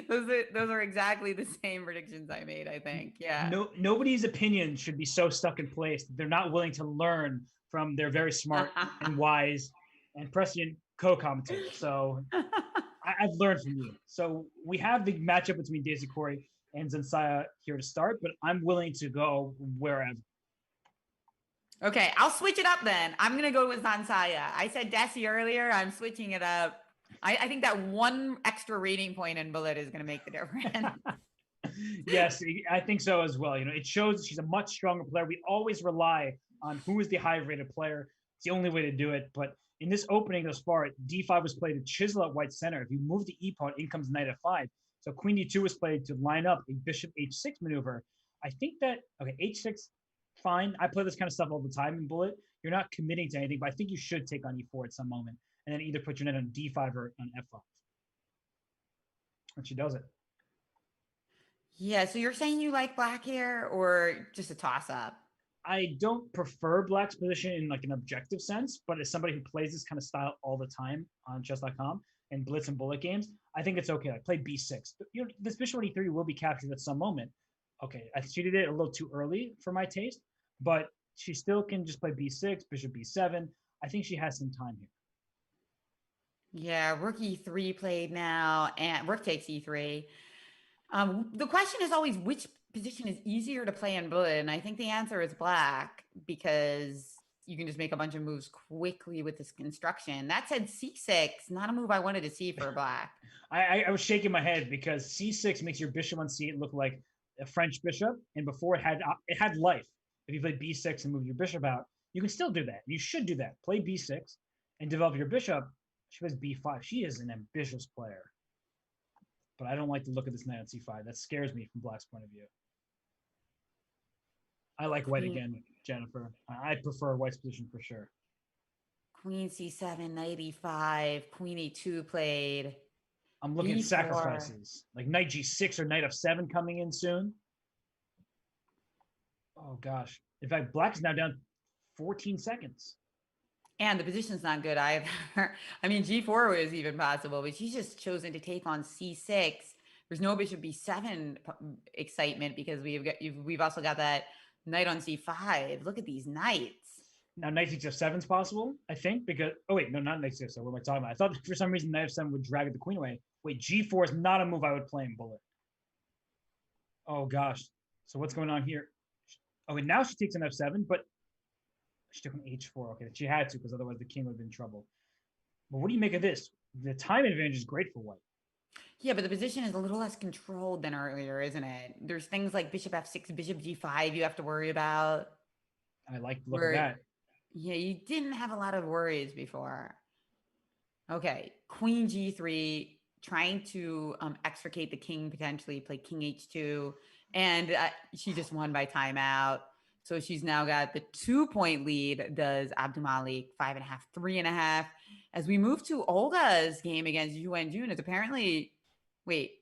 [SPEAKER 2] those are exactly the same predictions I made, I think. Yeah.
[SPEAKER 1] Nobody's opinion should be so stuck in place that they're not willing to learn from their very smart and wise and prescient co-commentator. So I've learned from you. So we have the matchup between Daisy Corey and Zensaya here to start, but I'm willing to go wherever.
[SPEAKER 2] Okay, I'll switch it up then. I'm going to go with Zensaya. I said Desi earlier. I'm switching it up. I think that one extra rating point in Bullet is going to make the difference.
[SPEAKER 1] Yes, I think so as well. You know, it shows she's a much stronger player. We always rely on who is the high-rated player. It's the only way to do it. But in this opening thus far, D5 was played to chisel at white center. If you move the e-pawn, in comes knight f5. So queen d2 was played to line up a bishop h6 maneuver. I think that, okay, h6, fine. I play this kind of stuff all the time in Bullet. You're not committing to anything, but I think you should take on e4 at some moment and then either put your knight on d5 or on f5. And she does it.
[SPEAKER 2] Yeah, so you're saying you like black here or just a toss-up?
[SPEAKER 1] I don't prefer black's position in like an objective sense, but as somebody who plays this kind of style all the time on chess.com and blitz and bullet games, I think it's okay. Like play b6. But, you know, this bishop on e3 will be captured at some moment. Okay, she did it a little too early for my taste, but she still can just play b6, bishop b7. I think she has some time here.
[SPEAKER 2] Yeah, rook e3 played now, and rook takes e3. The question is always which position is easier to play in Bullet, and I think the answer is black because you can just make a bunch of moves quickly with this construction. That said, c6, not a move I wanted to see for black.
[SPEAKER 1] I was shaking my head because c6 makes your bishop on c8 look like a French bishop, and before it had life. If you play b6 and move your bishop out, you can still do that. You should do that. Play b6 and develop your bishop. She plays b5. She is an ambitious player. But I don't like the look of this knight on c5. That scares me from black's point of view. I like white again, Jennifer. I prefer white's position for sure.
[SPEAKER 2] Queen c7, knight e5, queen e2 played.
[SPEAKER 1] I'm looking at sacrifices. Like knight g6 or knight f7 coming in soon. Oh, gosh. In fact, black is now down 14 seconds.
[SPEAKER 2] And the position's not good either. I mean, g4 was even possible, but she's just chosen to take on c6. There's no bishop b7 excitement because we've also got that knight on c5. Look at these knights.
[SPEAKER 1] Now, knight takes f7 is possible, I think, because... Oh, wait, no, not knight takes f7. What am I talking about? I thought for some reason knight f7 would drag the queen away. Wait, g4 is not a move I would play in Bullet. Oh, gosh. So what's going on here? Oh, and now she takes an f7, but she took an h4. Okay, she had to because otherwise the king would have been in trouble. But what do you make of this? The time advantage is great for white.
[SPEAKER 2] Yeah, but the position is a little less controlled than earlier, isn't it? There's things like bishop f6, bishop g5 you have to worry about.
[SPEAKER 1] I like the look of that.
[SPEAKER 2] Yeah, you didn't have a lot of worries before. Okay, queen g3, trying to extricate the king, potentially play king h2. And she just won by timeout. So she's now got the 2-point lead, does Abdumalik, 5.5, 3.5. As we move to Olga's game against Ju Wenjun, it's apparently, wait,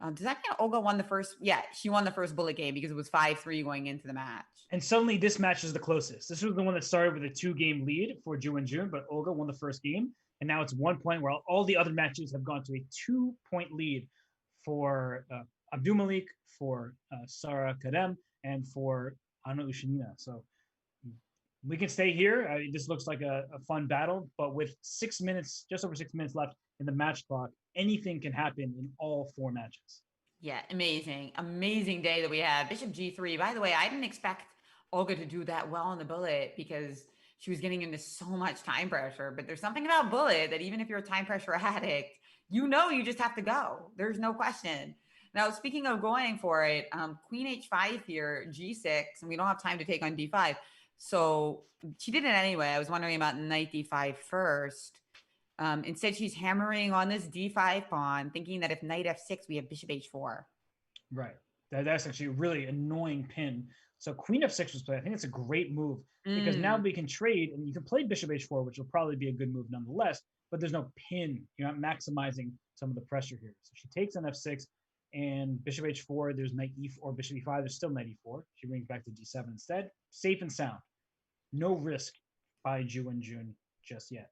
[SPEAKER 2] does that mean Olga won the first? Yeah, she won the first Bullet game because it was 5-3 going into the match.
[SPEAKER 1] And suddenly this match is the closest. This was the one that started with a 2-game lead for Ju Wenjun, but Olga won the first game. And now it's 1 point where all the other matches have gone to a 2-point lead for Abdumalik, for Sarah Kadem, and for Anna Ushanina. So we can stay here. This looks like a fun battle, but with 6 minutes, just over 6 minutes left in the match clock, anything can happen in all 4 matches.
[SPEAKER 2] Yeah, amazing. Amazing day that we had. Bishop g3. By the way, I didn't expect Olga to do that well in the Bullet because she was getting into so much time pressure. But there's something about Bullet that even if you're a time pressure addict, you know you just have to go. There's no question. Now, speaking of going for it, Queen H5 here, G6, and we don't have time to take on D5. So she did it anyway. I was wondering about knight D5 first. Instead, she's hammering on this D5 pawn, thinking that if knight F6, we have bishop H4.
[SPEAKER 1] Right. That's actually a really annoying pin. So Queen F6 was played. I think it's a great move because now we can trade and you can play bishop H4, which will probably be a good move nonetheless, but there's no pin. You're not maximizing some of the pressure here. So she takes on F6 and bishop H4, there's knight E4 or bishop E5, there's still knight E4. She brings back to D7 instead. Safe and sound. No risk by Ju and Jun just yet.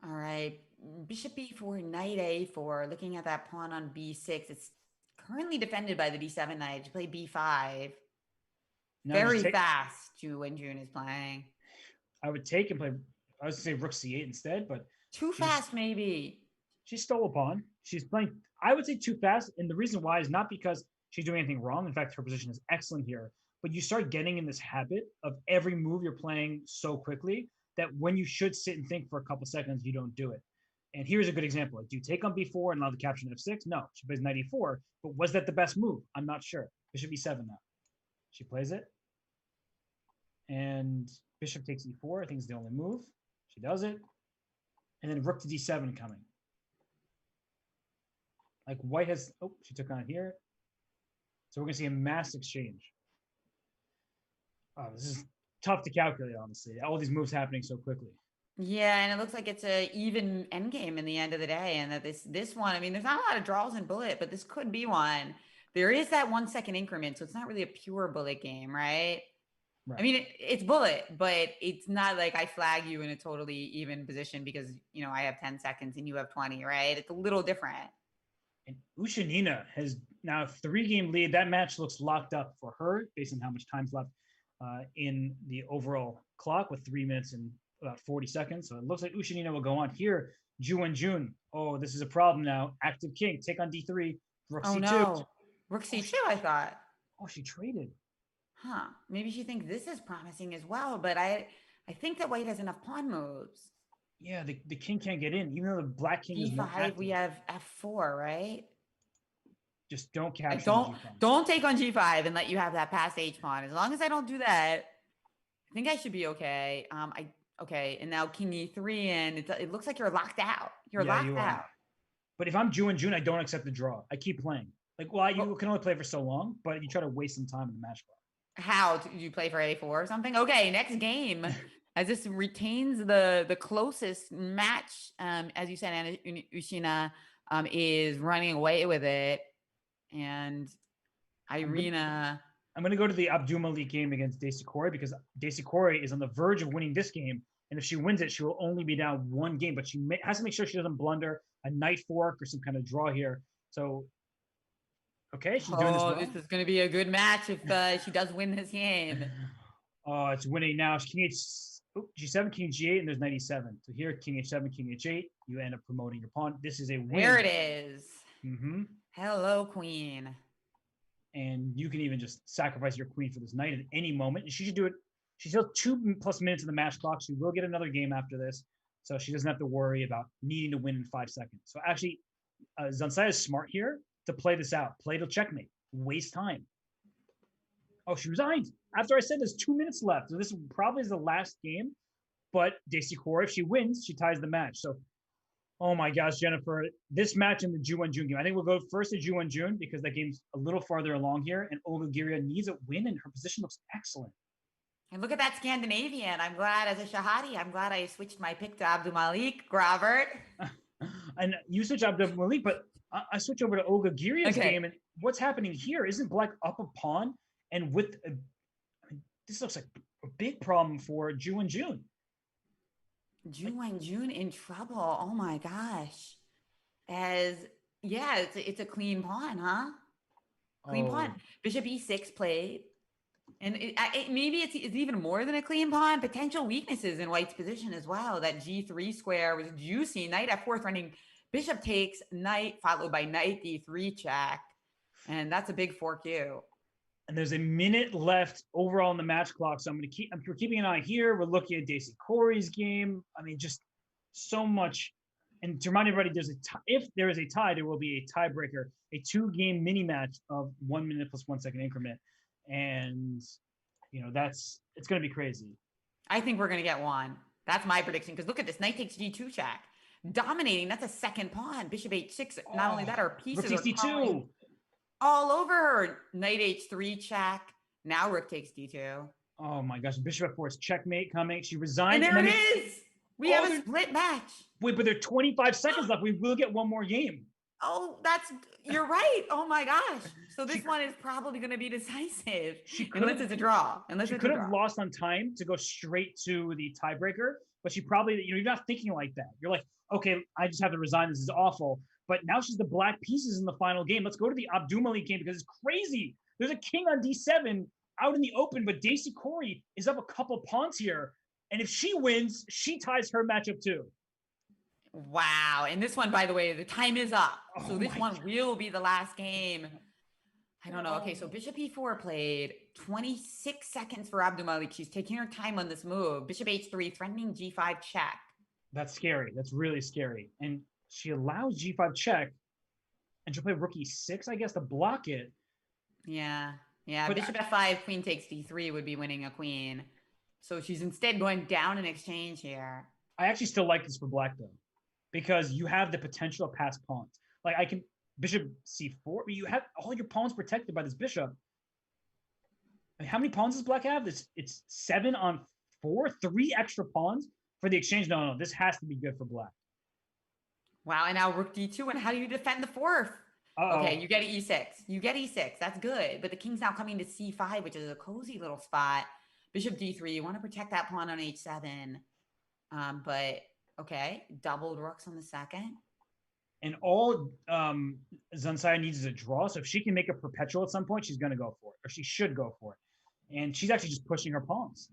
[SPEAKER 2] All right. Bishop E4, knight A4. Looking at that pawn on B6, it's currently defended by the D7 knight. You play B5. Now very fast, Ju and Jun is playing.
[SPEAKER 1] I would take and play, I was going to say rook C8 instead, but.
[SPEAKER 2] Too fast, maybe.
[SPEAKER 1] She stole a pawn. She's playing, I would say, too fast. And the reason why is not because she's doing anything wrong. In fact, her position is excellent here. But you start getting in this habit of every move you're playing so quickly that when you should sit and think for a couple seconds, you don't do it. And here's a good example. Like, do you take on B4 and allow the capture on F6? No. She plays knight E4. But was that the best move? I'm not sure. Bishop E7 now. She plays it. And bishop takes E4. I think is the only move. She does it. And then rook to D7 coming. Like white has, oh, she took on here. So we're going to see a mass exchange. Oh, this is tough to calculate, honestly. All these moves happening so quickly.
[SPEAKER 2] Yeah, and it looks like it's a even endgame in the end of the day. And that this one, I mean, there's not a lot of draws in bullet, but this could be one. There is that 1 second increment, so it's not really a pure bullet game, right? I mean, it's bullet, but it's not like I flag you in a totally even position because, you know, I have 10 seconds and you have 20, right? It's a little different.
[SPEAKER 1] And Ushanina has now a 3-game lead. That match looks locked up for her based on how much time's left in the overall clock with 3 minutes and about 40 seconds. So it looks like Ushanina will go on here. Ju and Jun. Oh, this is a problem now. Active king. Take on D3. Rook C2.
[SPEAKER 2] No. Rook C2, I thought.
[SPEAKER 1] Oh, she traded.
[SPEAKER 2] Huh. Maybe she thinks this is promising as well, but I think that white has enough pawn moves.
[SPEAKER 1] Yeah, the king can't get in, even though the black king is not active.
[SPEAKER 2] We have F4, right?
[SPEAKER 1] Just don't capture
[SPEAKER 2] don't take on G5 and let you have that past H pawn. As long as I don't do that, I think I should be okay. Okay, and now King E3, and it looks like you're locked out. You're locked out.
[SPEAKER 1] But if I'm Ju and Jun, I don't accept the draw. I keep playing. Like, well, you can only play for so long, but you try to waste some time in the match clock.
[SPEAKER 2] How do you play for A4 or something? Okay, next game. As this retains the closest match, as you said, Anna Ushina is running away with it. And Irina.
[SPEAKER 1] I'm going to go to the Abdulmalik game against Desi Corey because Desi Corey is on the verge of winning this game. And if she wins it, she will only be down 1 game. But she has to make sure she doesn't blunder a knight fork or some kind of draw here. So, okay, she's doing this well.
[SPEAKER 2] This is going to be a good match if she does win this game.
[SPEAKER 1] Oh, it's winning now. King G7, King G8, and there's knight E7. So here, King H7, King H8, you end up promoting your pawn. This is a win.
[SPEAKER 2] There it is.
[SPEAKER 1] Mm-hmm.
[SPEAKER 2] Hello, queen.
[SPEAKER 1] And you can even just sacrifice your queen for this knight at any moment. And she should do it. She's still 2+ minutes in the match clock. She will get another game after this. So she doesn't have to worry about needing to win in 5 seconds. So actually, Zansaya is smart here to play this out. Play to checkmate. Waste time. Oh, she resigned. After I said there's 2 minutes left. So this probably is the last game. But Desi Corey, if she wins, she ties the match. So, oh my gosh, Jennifer, this match in the Ju and Jun game. I think we'll go first to Ju and Jun because that game's a little farther along here. And Olga Giria needs a win, and her position looks excellent.
[SPEAKER 2] And look at that Scandinavian. I'm glad as a Shahade, I'm glad I switched my pick to Abdulmalik, Robert.
[SPEAKER 1] And you switch Abdulmalik, but I switch over to Olga Giria's game. And what's happening here? Isn't black up a pawn? And with this looks like a big problem for Ju and Jun.
[SPEAKER 2] Ju and Jun in trouble. Oh my gosh. It's a clean pawn, huh? Clean pawn. Bishop E6 played. And maybe it's even more than a clean pawn. Potential weaknesses in white's position as well. That G3 square was juicy. Knight F4 threatening. Bishop takes knight, followed by knight D3 check. And that's a big 4Q.
[SPEAKER 1] And there's a minute left overall in the match clock. So we're keeping an eye here. We're looking at Desi Corey's game. I mean, just so much And to remind everybody, if there is a tie, there will be a tiebreaker, a 2-game mini match of 1 minute plus 1 second increment, and it's going to be crazy.
[SPEAKER 2] I think we're going to get one. That's my prediction. Because look at this. Knight takes G2 check. Dominating. That's a second pawn. Bishop H6. Not only that, our pieces
[SPEAKER 1] Rook takes
[SPEAKER 2] are
[SPEAKER 1] D2
[SPEAKER 2] all over her. Knight H3 check. Now Rook takes D2.
[SPEAKER 1] Oh my gosh, Bishop F4 is checkmate coming. She resigned.
[SPEAKER 2] And there it is. We have a split match.
[SPEAKER 1] Wait, but there are 25 seconds left. We will get one more game.
[SPEAKER 2] Oh, you're right. Oh my gosh. So this one is probably going to be decisive. Unless it's a draw.
[SPEAKER 1] She could have lost on time to go straight to the tiebreaker, but she probably, you're not thinking like that. You're like, okay, I just have to resign. This is awful. But now she's the black pieces in the final game. Let's go to the Abdulmalik game because it's crazy. There's a king on D7 out in the open, but Daisy Corey is up a couple pawns here. And if she wins, she ties her matchup too.
[SPEAKER 2] Wow. And this one, by the way, the time is up. So this one will be the last game. I don't know. Okay, so Bishop E4 played 26 seconds for Abdulmalik. She's taking her time on this move. Bishop H3, threatening G5 check.
[SPEAKER 1] That's scary. That's really scary. And she allows G5 check, and she'll play Rook E6, I guess, to block it.
[SPEAKER 2] Yeah. But Bishop F5, queen takes D3 would be winning a queen. So she's instead going down in exchange here.
[SPEAKER 1] I actually still like this for black, though, because you have the potential of past pawns. Like, I can Bishop C4. You have all your pawns protected by this bishop. I mean, how many pawns does black have? It's 7 on 4, 3 extra pawns for the exchange. No, this has to be good for black.
[SPEAKER 2] Wow, and now Rook D2, and how do you defend the fourth? Okay, you get E6. You get E6. That's good. But the king's now coming to C5, which is a cozy little spot. Bishop D3. You want to protect that pawn on H7. But, okay, doubled rooks on the second.
[SPEAKER 1] And all Zansaya needs is a draw. So if she can make a perpetual at some point, she's going to go for it. Or she should go for it. And she's actually just pushing her pawns.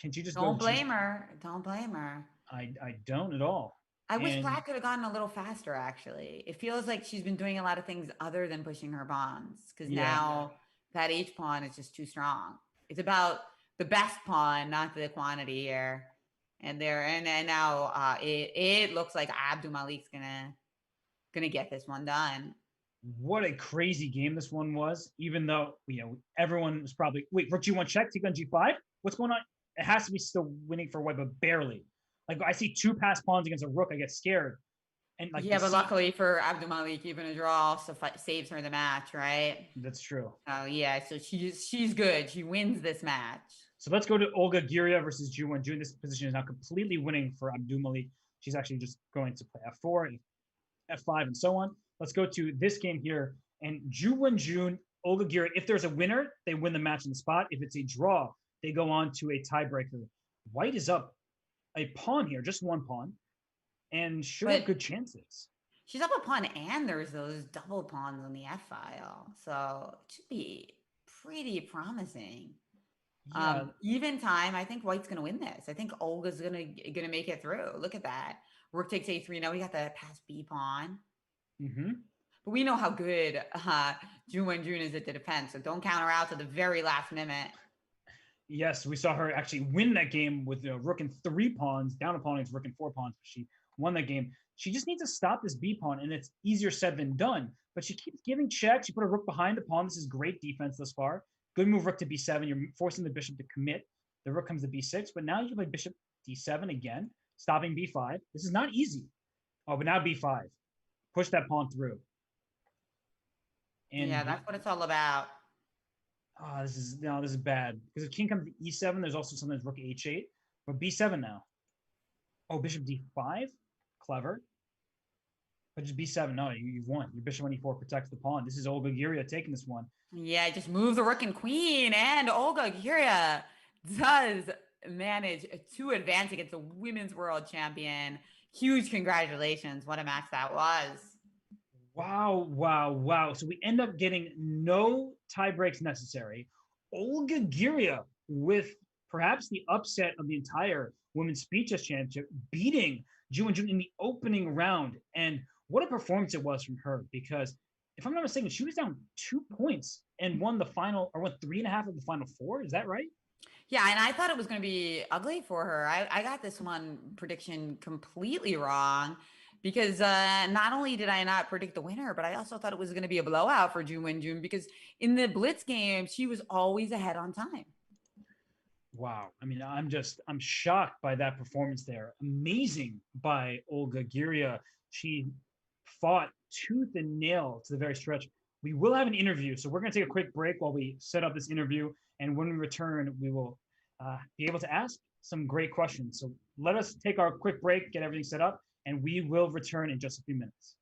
[SPEAKER 1] Can she just
[SPEAKER 2] Don't blame her. Don't blame her.
[SPEAKER 1] I don't at all.
[SPEAKER 2] I wish black could have gotten a little faster, actually. It feels like she's been doing a lot of things other than pushing her pawns. Because now that H pawn is just too strong. It's about the best pawn, not the quantity here. And now it looks like Abdulmalik's gonna get this one done.
[SPEAKER 1] What a crazy game this one was. Even though everyone was probably Rook G1 check, take on G5. What's going on? It has to be still winning for white, but barely. Like, I see 2 passed pawns against a rook, I get scared. And but
[SPEAKER 2] luckily for Abdulmalik, even a draw saves her the match, right?
[SPEAKER 1] That's true.
[SPEAKER 2] Oh yeah, so she's good. She wins this match.
[SPEAKER 1] So let's go to Olga Giria versus Ju Wonjun. This position is now completely winning for Abdulmalik. She's actually just going to play F4, F5, and so on. Let's go to this game here. And Ju Wonjun, Olga Giria, if there's a winner, they win the match on the spot. If it's a draw, they go on to a tiebreaker. White is up a pawn here, just 1 pawn, and should have good chances.
[SPEAKER 2] She's up a pawn, and there's those double pawns on the F file, so it should be pretty promising. Yeah. Even time, I think white's gonna win this. I think Olga's gonna make it through. Look at that. Rook takes A3. Now we got the pass B pawn. But we know how good Ju Wonjun is at the defense, so don't count her out to the very last minute.
[SPEAKER 1] Yes, we saw her actually win that game with rook and 3 pawns, down a pawn against rook and 4 pawns. But she won that game. She just needs to stop this B pawn, and it's easier said than done. But she keeps giving checks. She put a rook behind the pawn. This is great defense thus far. Good move, rook to B7. You're forcing the bishop to commit. The rook comes to B6, but now you can play bishop D7 again, stopping B5. This is not easy. Oh, but now B5. Push that pawn through.
[SPEAKER 2] And yeah, that's what it's all about.
[SPEAKER 1] Oh, this is bad. Because if king comes to E7, there's also sometimes rook H8. But B7 now. Oh, bishop D5? Clever. But just B7. No, you've won. Your bishop on E4 protects the pawn. This is Olga Giria taking this one.
[SPEAKER 2] Yeah, just move the rook and queen. And Olga Giria does manage to advance against the women's world champion. Huge congratulations. What a match that was.
[SPEAKER 1] Wow. So we end up getting no tie breaks necessary. Olga Giria with perhaps the upset of the entire Women's Speed Chess Championship, beating Ju Wonjun in the opening round. And what a performance it was from her, because if I'm not mistaken, she was down 2 points and won the final, or won 3.5 of the final 4. Is that right?
[SPEAKER 2] Yeah, and I thought it was going to be ugly for her. I got this one prediction completely wrong because not only did I not predict the winner, but I also thought it was going to be a blowout for June Wen-jun because in the Blitz game, she was always ahead on time.
[SPEAKER 1] Wow. I mean, I'm shocked by that performance there. Amazing by Olga Giria. She fought tooth and nail to the very stretch. We will have an interview, so we're going to take a quick break while we set up this interview. And when we return, we will be able to ask some great questions. So let us take our quick break, get everything set up, and we will return in just a few minutes.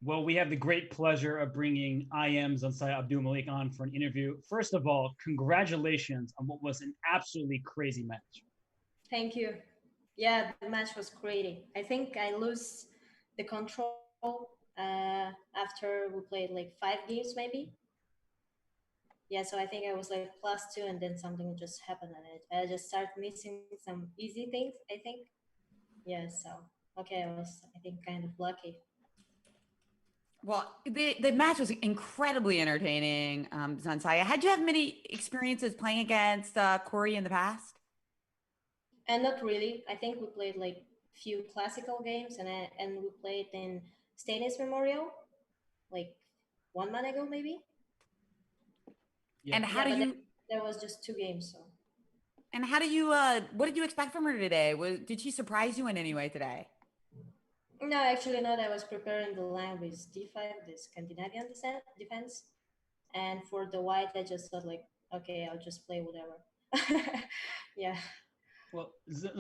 [SPEAKER 1] Well, we have the great pleasure of bringing IM's Ansai Abdul Malik on for an interview. First of all, congratulations on what was an absolutely crazy match.
[SPEAKER 3] Thank you. Yeah, the match was crazy. I think I lose the control after we played like 5 games, maybe. Yeah, so I think I was like +2, and then something just happened, and I just started missing some easy things, I think. Yeah, so okay, I was, I think, kind of lucky.
[SPEAKER 2] Well, the match was incredibly entertaining, Zansaya. Had you have many experiences playing against Corey in the past?
[SPEAKER 3] And not really. I think we played like few classical games, and we played in Stainless Memorial like 1 month ago, maybe.
[SPEAKER 1] Yep.
[SPEAKER 2] And how
[SPEAKER 3] Yeah,
[SPEAKER 2] do
[SPEAKER 3] but
[SPEAKER 2] you
[SPEAKER 3] there was just 2 games, so.
[SPEAKER 2] and how do you what did you expect from her today? Did she surprise you in any way today?
[SPEAKER 3] No, actually not. I was preparing the line with D5, the Scandinavian defense. And for the white, I just thought like, okay, I'll just play whatever. Yeah.
[SPEAKER 1] Well,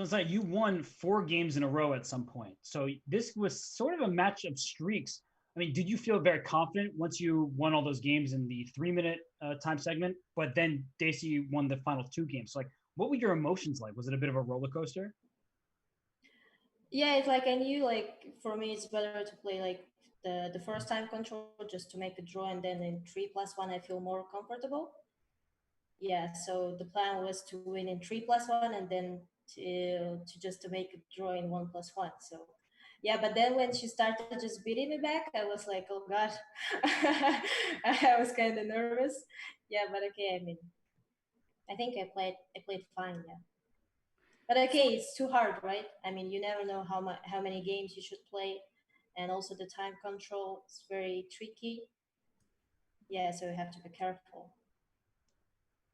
[SPEAKER 1] Zai, you won 4 games in a row at some point. So this was sort of a match of streaks. I mean, did you feel very confident once you won all those games in the 3-minute time segment? But then Daisy won the final 2 games. So, like, what were your emotions like? Was it a bit of a roller coaster?
[SPEAKER 3] Yeah, it's like I knew like for me it's better to play like the first time control just to make a draw, and then in 3+1 I feel more comfortable. Yeah, so the plan was to win in 3+1, and then to just to make a draw in 1+1. So yeah, but then when she started just beating me back, I was like, oh god. I was kind of nervous. Yeah, but okay, I mean, I think I played fine. Yeah. But okay,
[SPEAKER 2] So
[SPEAKER 3] it's too hard, right? I mean, you never know how many games you should play, and also the time control is very tricky. Yeah, so you have to be careful.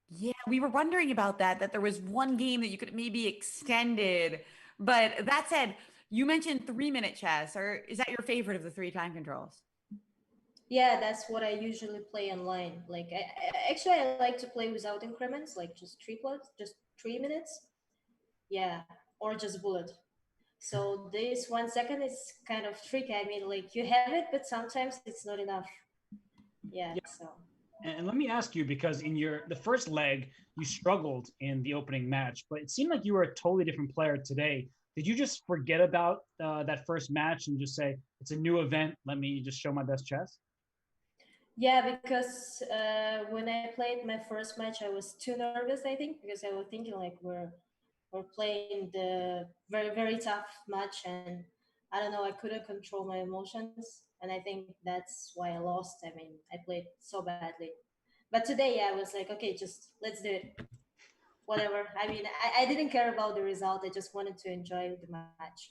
[SPEAKER 2] yeah, we were wondering about that there was one game that you could maybe extended. But that said, you mentioned 3-minute chess, or is that your favorite of the three time controls?
[SPEAKER 3] Yeah, that's what I usually play online. Like, actually I like to play without increments, like just just 3 minutes. Yeah, or just bullet. So this 1 second is kind of tricky. I mean, like you have it, but sometimes it's not enough. Yeah,
[SPEAKER 1] Yeah.
[SPEAKER 3] so.
[SPEAKER 1] And let me ask you, because in the first leg, you struggled in the opening match, but it seemed like you were a totally different player today. Did you just forget about that first match and just say, it's a new event, let me just show my best chess?
[SPEAKER 3] Yeah, because when I played my first match, I was too nervous, I think, because I was thinking like we're playing the very, very tough match, and I don't know, I couldn't control my emotions, and I think that's why I lost. I mean, I played so badly. But today, yeah, I was like, okay, just let's do it. Whatever. I mean, I didn't care about the result. I just wanted to enjoy the match.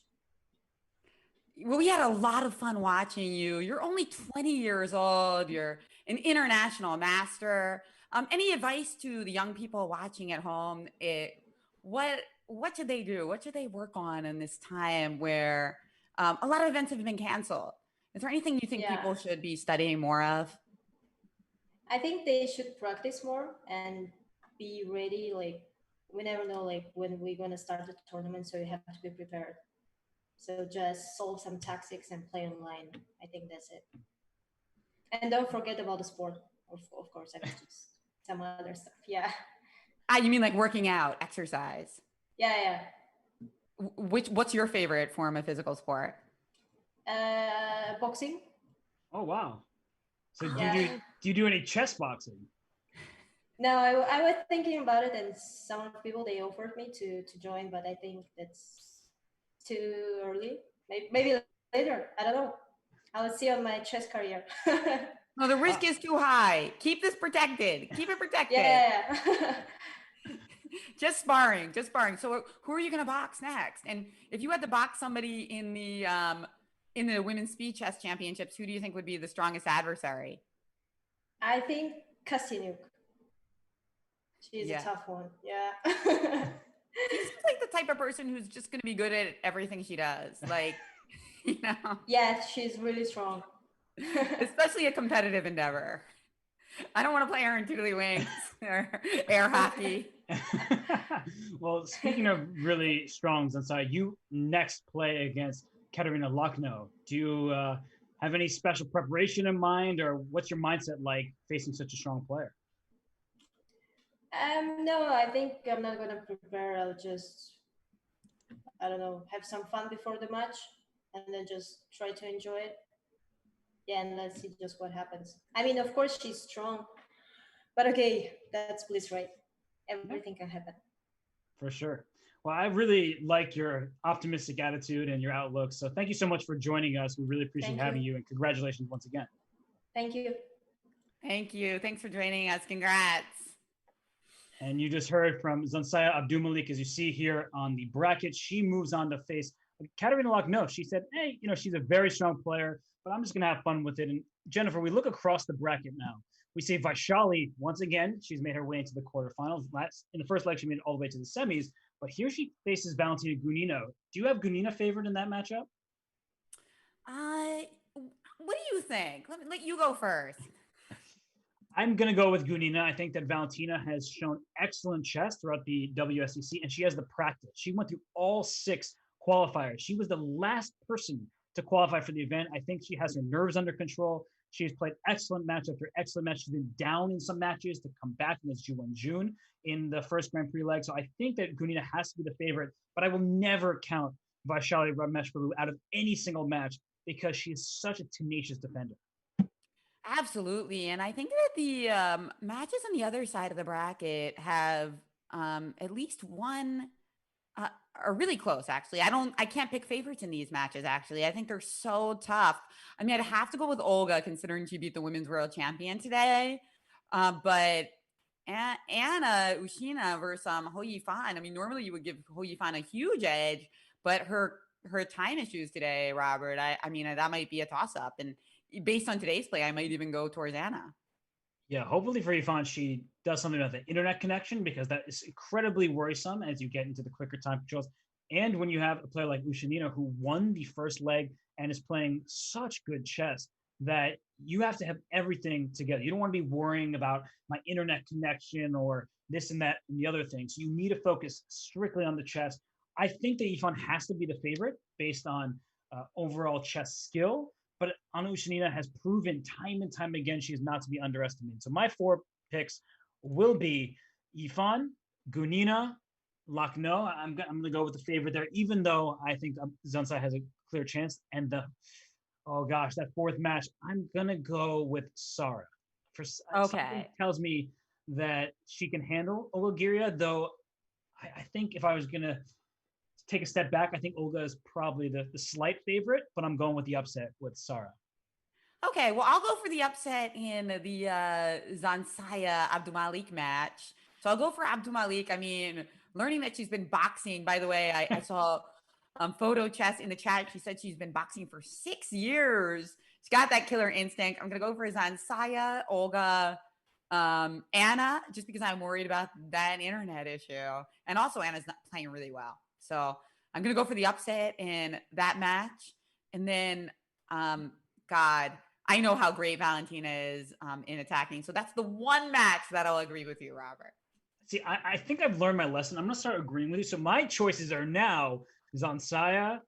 [SPEAKER 2] Well, we had a lot of fun watching you. You're only 20 years old. You're an international master. Any advice to the young people watching at home? What what should they do? What should they work on in this time where a lot of events have been canceled? Is there anything you think
[SPEAKER 3] Yeah.
[SPEAKER 2] people should be studying more of?
[SPEAKER 3] I think they should practice more and be ready. Like, we never know, like, when we're going to start the tournament, so you have to be prepared. So just solve some tactics and play online. I think that's it. And don't forget about the sport, of course. I mean, just some other stuff. Yeah.
[SPEAKER 2] Ah, you mean like working out, exercise?
[SPEAKER 3] Yeah,
[SPEAKER 2] What's your favorite form of physical sport?
[SPEAKER 3] yeah. Boxing.
[SPEAKER 1] Oh, wow. So
[SPEAKER 3] Yeah.
[SPEAKER 1] do you do any chess boxing?
[SPEAKER 3] No, I was thinking about it, and some of the people they offered me to join, but I think that's too early. Maybe later. I don't know. I will see on my chess career.
[SPEAKER 2] No, the risk
[SPEAKER 1] Wow.
[SPEAKER 2] is too high. Keep this protected. Keep it protected.
[SPEAKER 3] Yeah.
[SPEAKER 2] Just sparring, just sparring. So who are you going to box next? And if you had to box somebody in the women's speed chess championships, who do you think would be the strongest adversary?
[SPEAKER 3] I think Kasinuk. She's a
[SPEAKER 2] Yeah.
[SPEAKER 3] tough one. Yeah.
[SPEAKER 2] She seems like the type of person who's just going to be good at everything she does. Like, you know,
[SPEAKER 3] Yeah, she's really strong.
[SPEAKER 2] especially a competitive endeavor. I don't want to play her in tiddlywinks or air hockey.
[SPEAKER 1] Well, speaking of really strong inside, you next play against Katerina Lucknow. Do you have any special preparation in mind, or what's your mindset like facing such a strong player?
[SPEAKER 3] No, I think I'm not gonna prepare. I'll just, I don't know, have some fun before the match, and then just try to enjoy it. Yeah, and let's see just what happens. I mean, of course she's strong, but okay, that's Bliss, right? Everything can happen.
[SPEAKER 1] For sure. Well, I really like your optimistic attitude and your outlook. So thank you so much for joining us. We really appreciate having you, and congratulations once again.
[SPEAKER 3] Thank you.
[SPEAKER 2] Thank you. Thanks for joining us. Congrats.
[SPEAKER 1] And you just heard from Zansaya Abdumalik, as you see here on the bracket. She moves on to face Katerina Lochno. She said, hey, she's a very strong player, but I'm just going to have fun with it. And Jennifer, we look across the bracket now. We see Vaishali, once again, she's made her way into the quarterfinals. In the first leg, she made it all the way to the semis, but here she faces Valentina Gunino. Do you have Gunina favored in that matchup?
[SPEAKER 2] What do you think? Let you go first.
[SPEAKER 1] I'm going to go with Gunina. I think that Valentina has shown excellent chess throughout the WSEC, and she has the practice. She went through all 6 qualifiers. She was the last person to qualify for the event. I think she has her nerves under control. She's played excellent match after excellent match. She's been down in some matches to come back against June in the first Grand Prix leg. So I think that Gunina has to be the favorite, but I will never count Vaishali Rameshbaru out of any single match because she is such a tenacious defender.
[SPEAKER 2] Absolutely. And I think that the matches on the other side of the bracket have at least one are really close, actually. I can't pick favorites in these matches, actually. I think they're so tough. I mean, I'd have to go with Olga, considering she beat the women's world champion today. But Anna Ushina versus Hou Yifan. I mean, normally you would give Hou Yifan a huge edge, but her time issues today, Robert, I mean, that might be a toss-up. And based on today's play, I might even go towards Anna.
[SPEAKER 1] Yeah, hopefully for Yifan, she does something about the internet connection, because that is incredibly worrisome as you get into the quicker time controls. And when you have a player like Ushanina, who won the first leg and is playing such good chess, that you have to have everything together. You don't want to be worrying about my internet connection or this and that and the other thing. So you need to focus strictly on the chess. I think that Yifan has to be the favorite based on overall chess skill. But Anna Ushanina has proven time and time again she is not to be underestimated. So my 4 picks will be Yifan, Gunina, Lochno. I'm going to go with the favorite there, even though I think Zansai has a clear chance. And that 4th match, I'm going to go with Sara. Something tells me that she can handle Olgiria, though I think if I was going to take a step back, I think Olga is probably the slight favorite, but I'm going with the upset with Sara.
[SPEAKER 2] Okay, well, I'll go for the upset in the Zansaya Abdumalik match. So I'll go for Abdumalik. I mean, learning that she's been boxing, by the way, I saw Photo Chess in the chat. She said she's been boxing for 6 years. She's got that killer instinct. I'm going to go for Zansaya, Olga, Anna, just because I'm worried about that internet issue. And also Anna's not playing really well. So I'm going to go for the upset in that match. And then, I know how great Valentina is in attacking. So that's the one match that I'll agree with you, Robert.
[SPEAKER 1] See, I think I've learned my lesson. I'm going to start agreeing with you. So my choices are now Zansaya,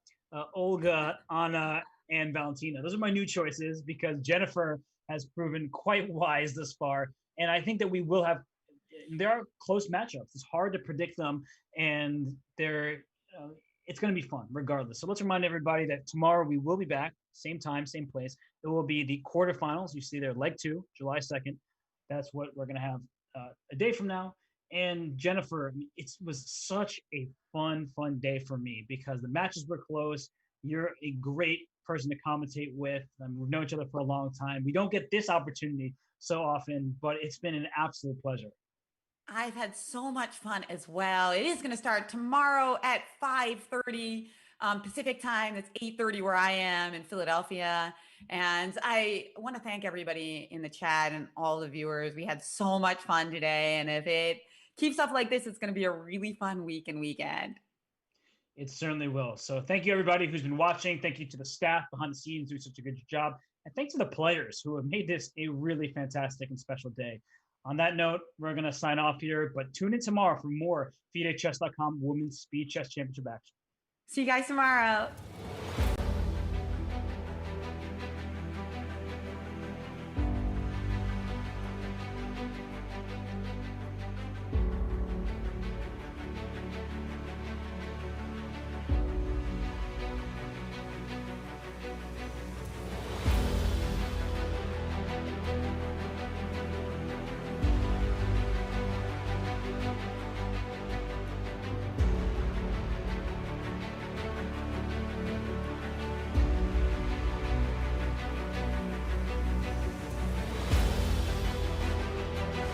[SPEAKER 1] Olga, Anna, and Valentina. Those are my new choices because Jennifer has proven quite wise this far. And I think that we will have – there are close matchups. It's hard to predict them, and it's going to be fun regardless. So let's remind everybody that tomorrow we will be back, same time, same place. It will be the quarterfinals. You see there, leg 2, July 2nd. That's what we're going to have a day from now. And Jennifer, it was such a fun day for me because the matches were close. You're a great person to commentate with. We've known each other for a long time. We don't get this opportunity so often, but it's been an absolute pleasure.
[SPEAKER 2] I've had so much fun as well. It is going to start tomorrow at 5:30 Pacific time. That's 8:30 where I am in Philadelphia. And I want to thank everybody in the chat and all the viewers. We had so much fun today. And if it keeps up like this, it's going to be a really fun week and weekend.
[SPEAKER 1] It certainly will. So thank you, everybody who's been watching. Thank you to the staff behind the scenes doing such a good job. And thanks to the players who have made this a really fantastic and special day. On that note, we're going to sign off here, but tune in tomorrow for more FIDE Chess.com Women's Speed Chess Championship action.
[SPEAKER 2] See you guys tomorrow.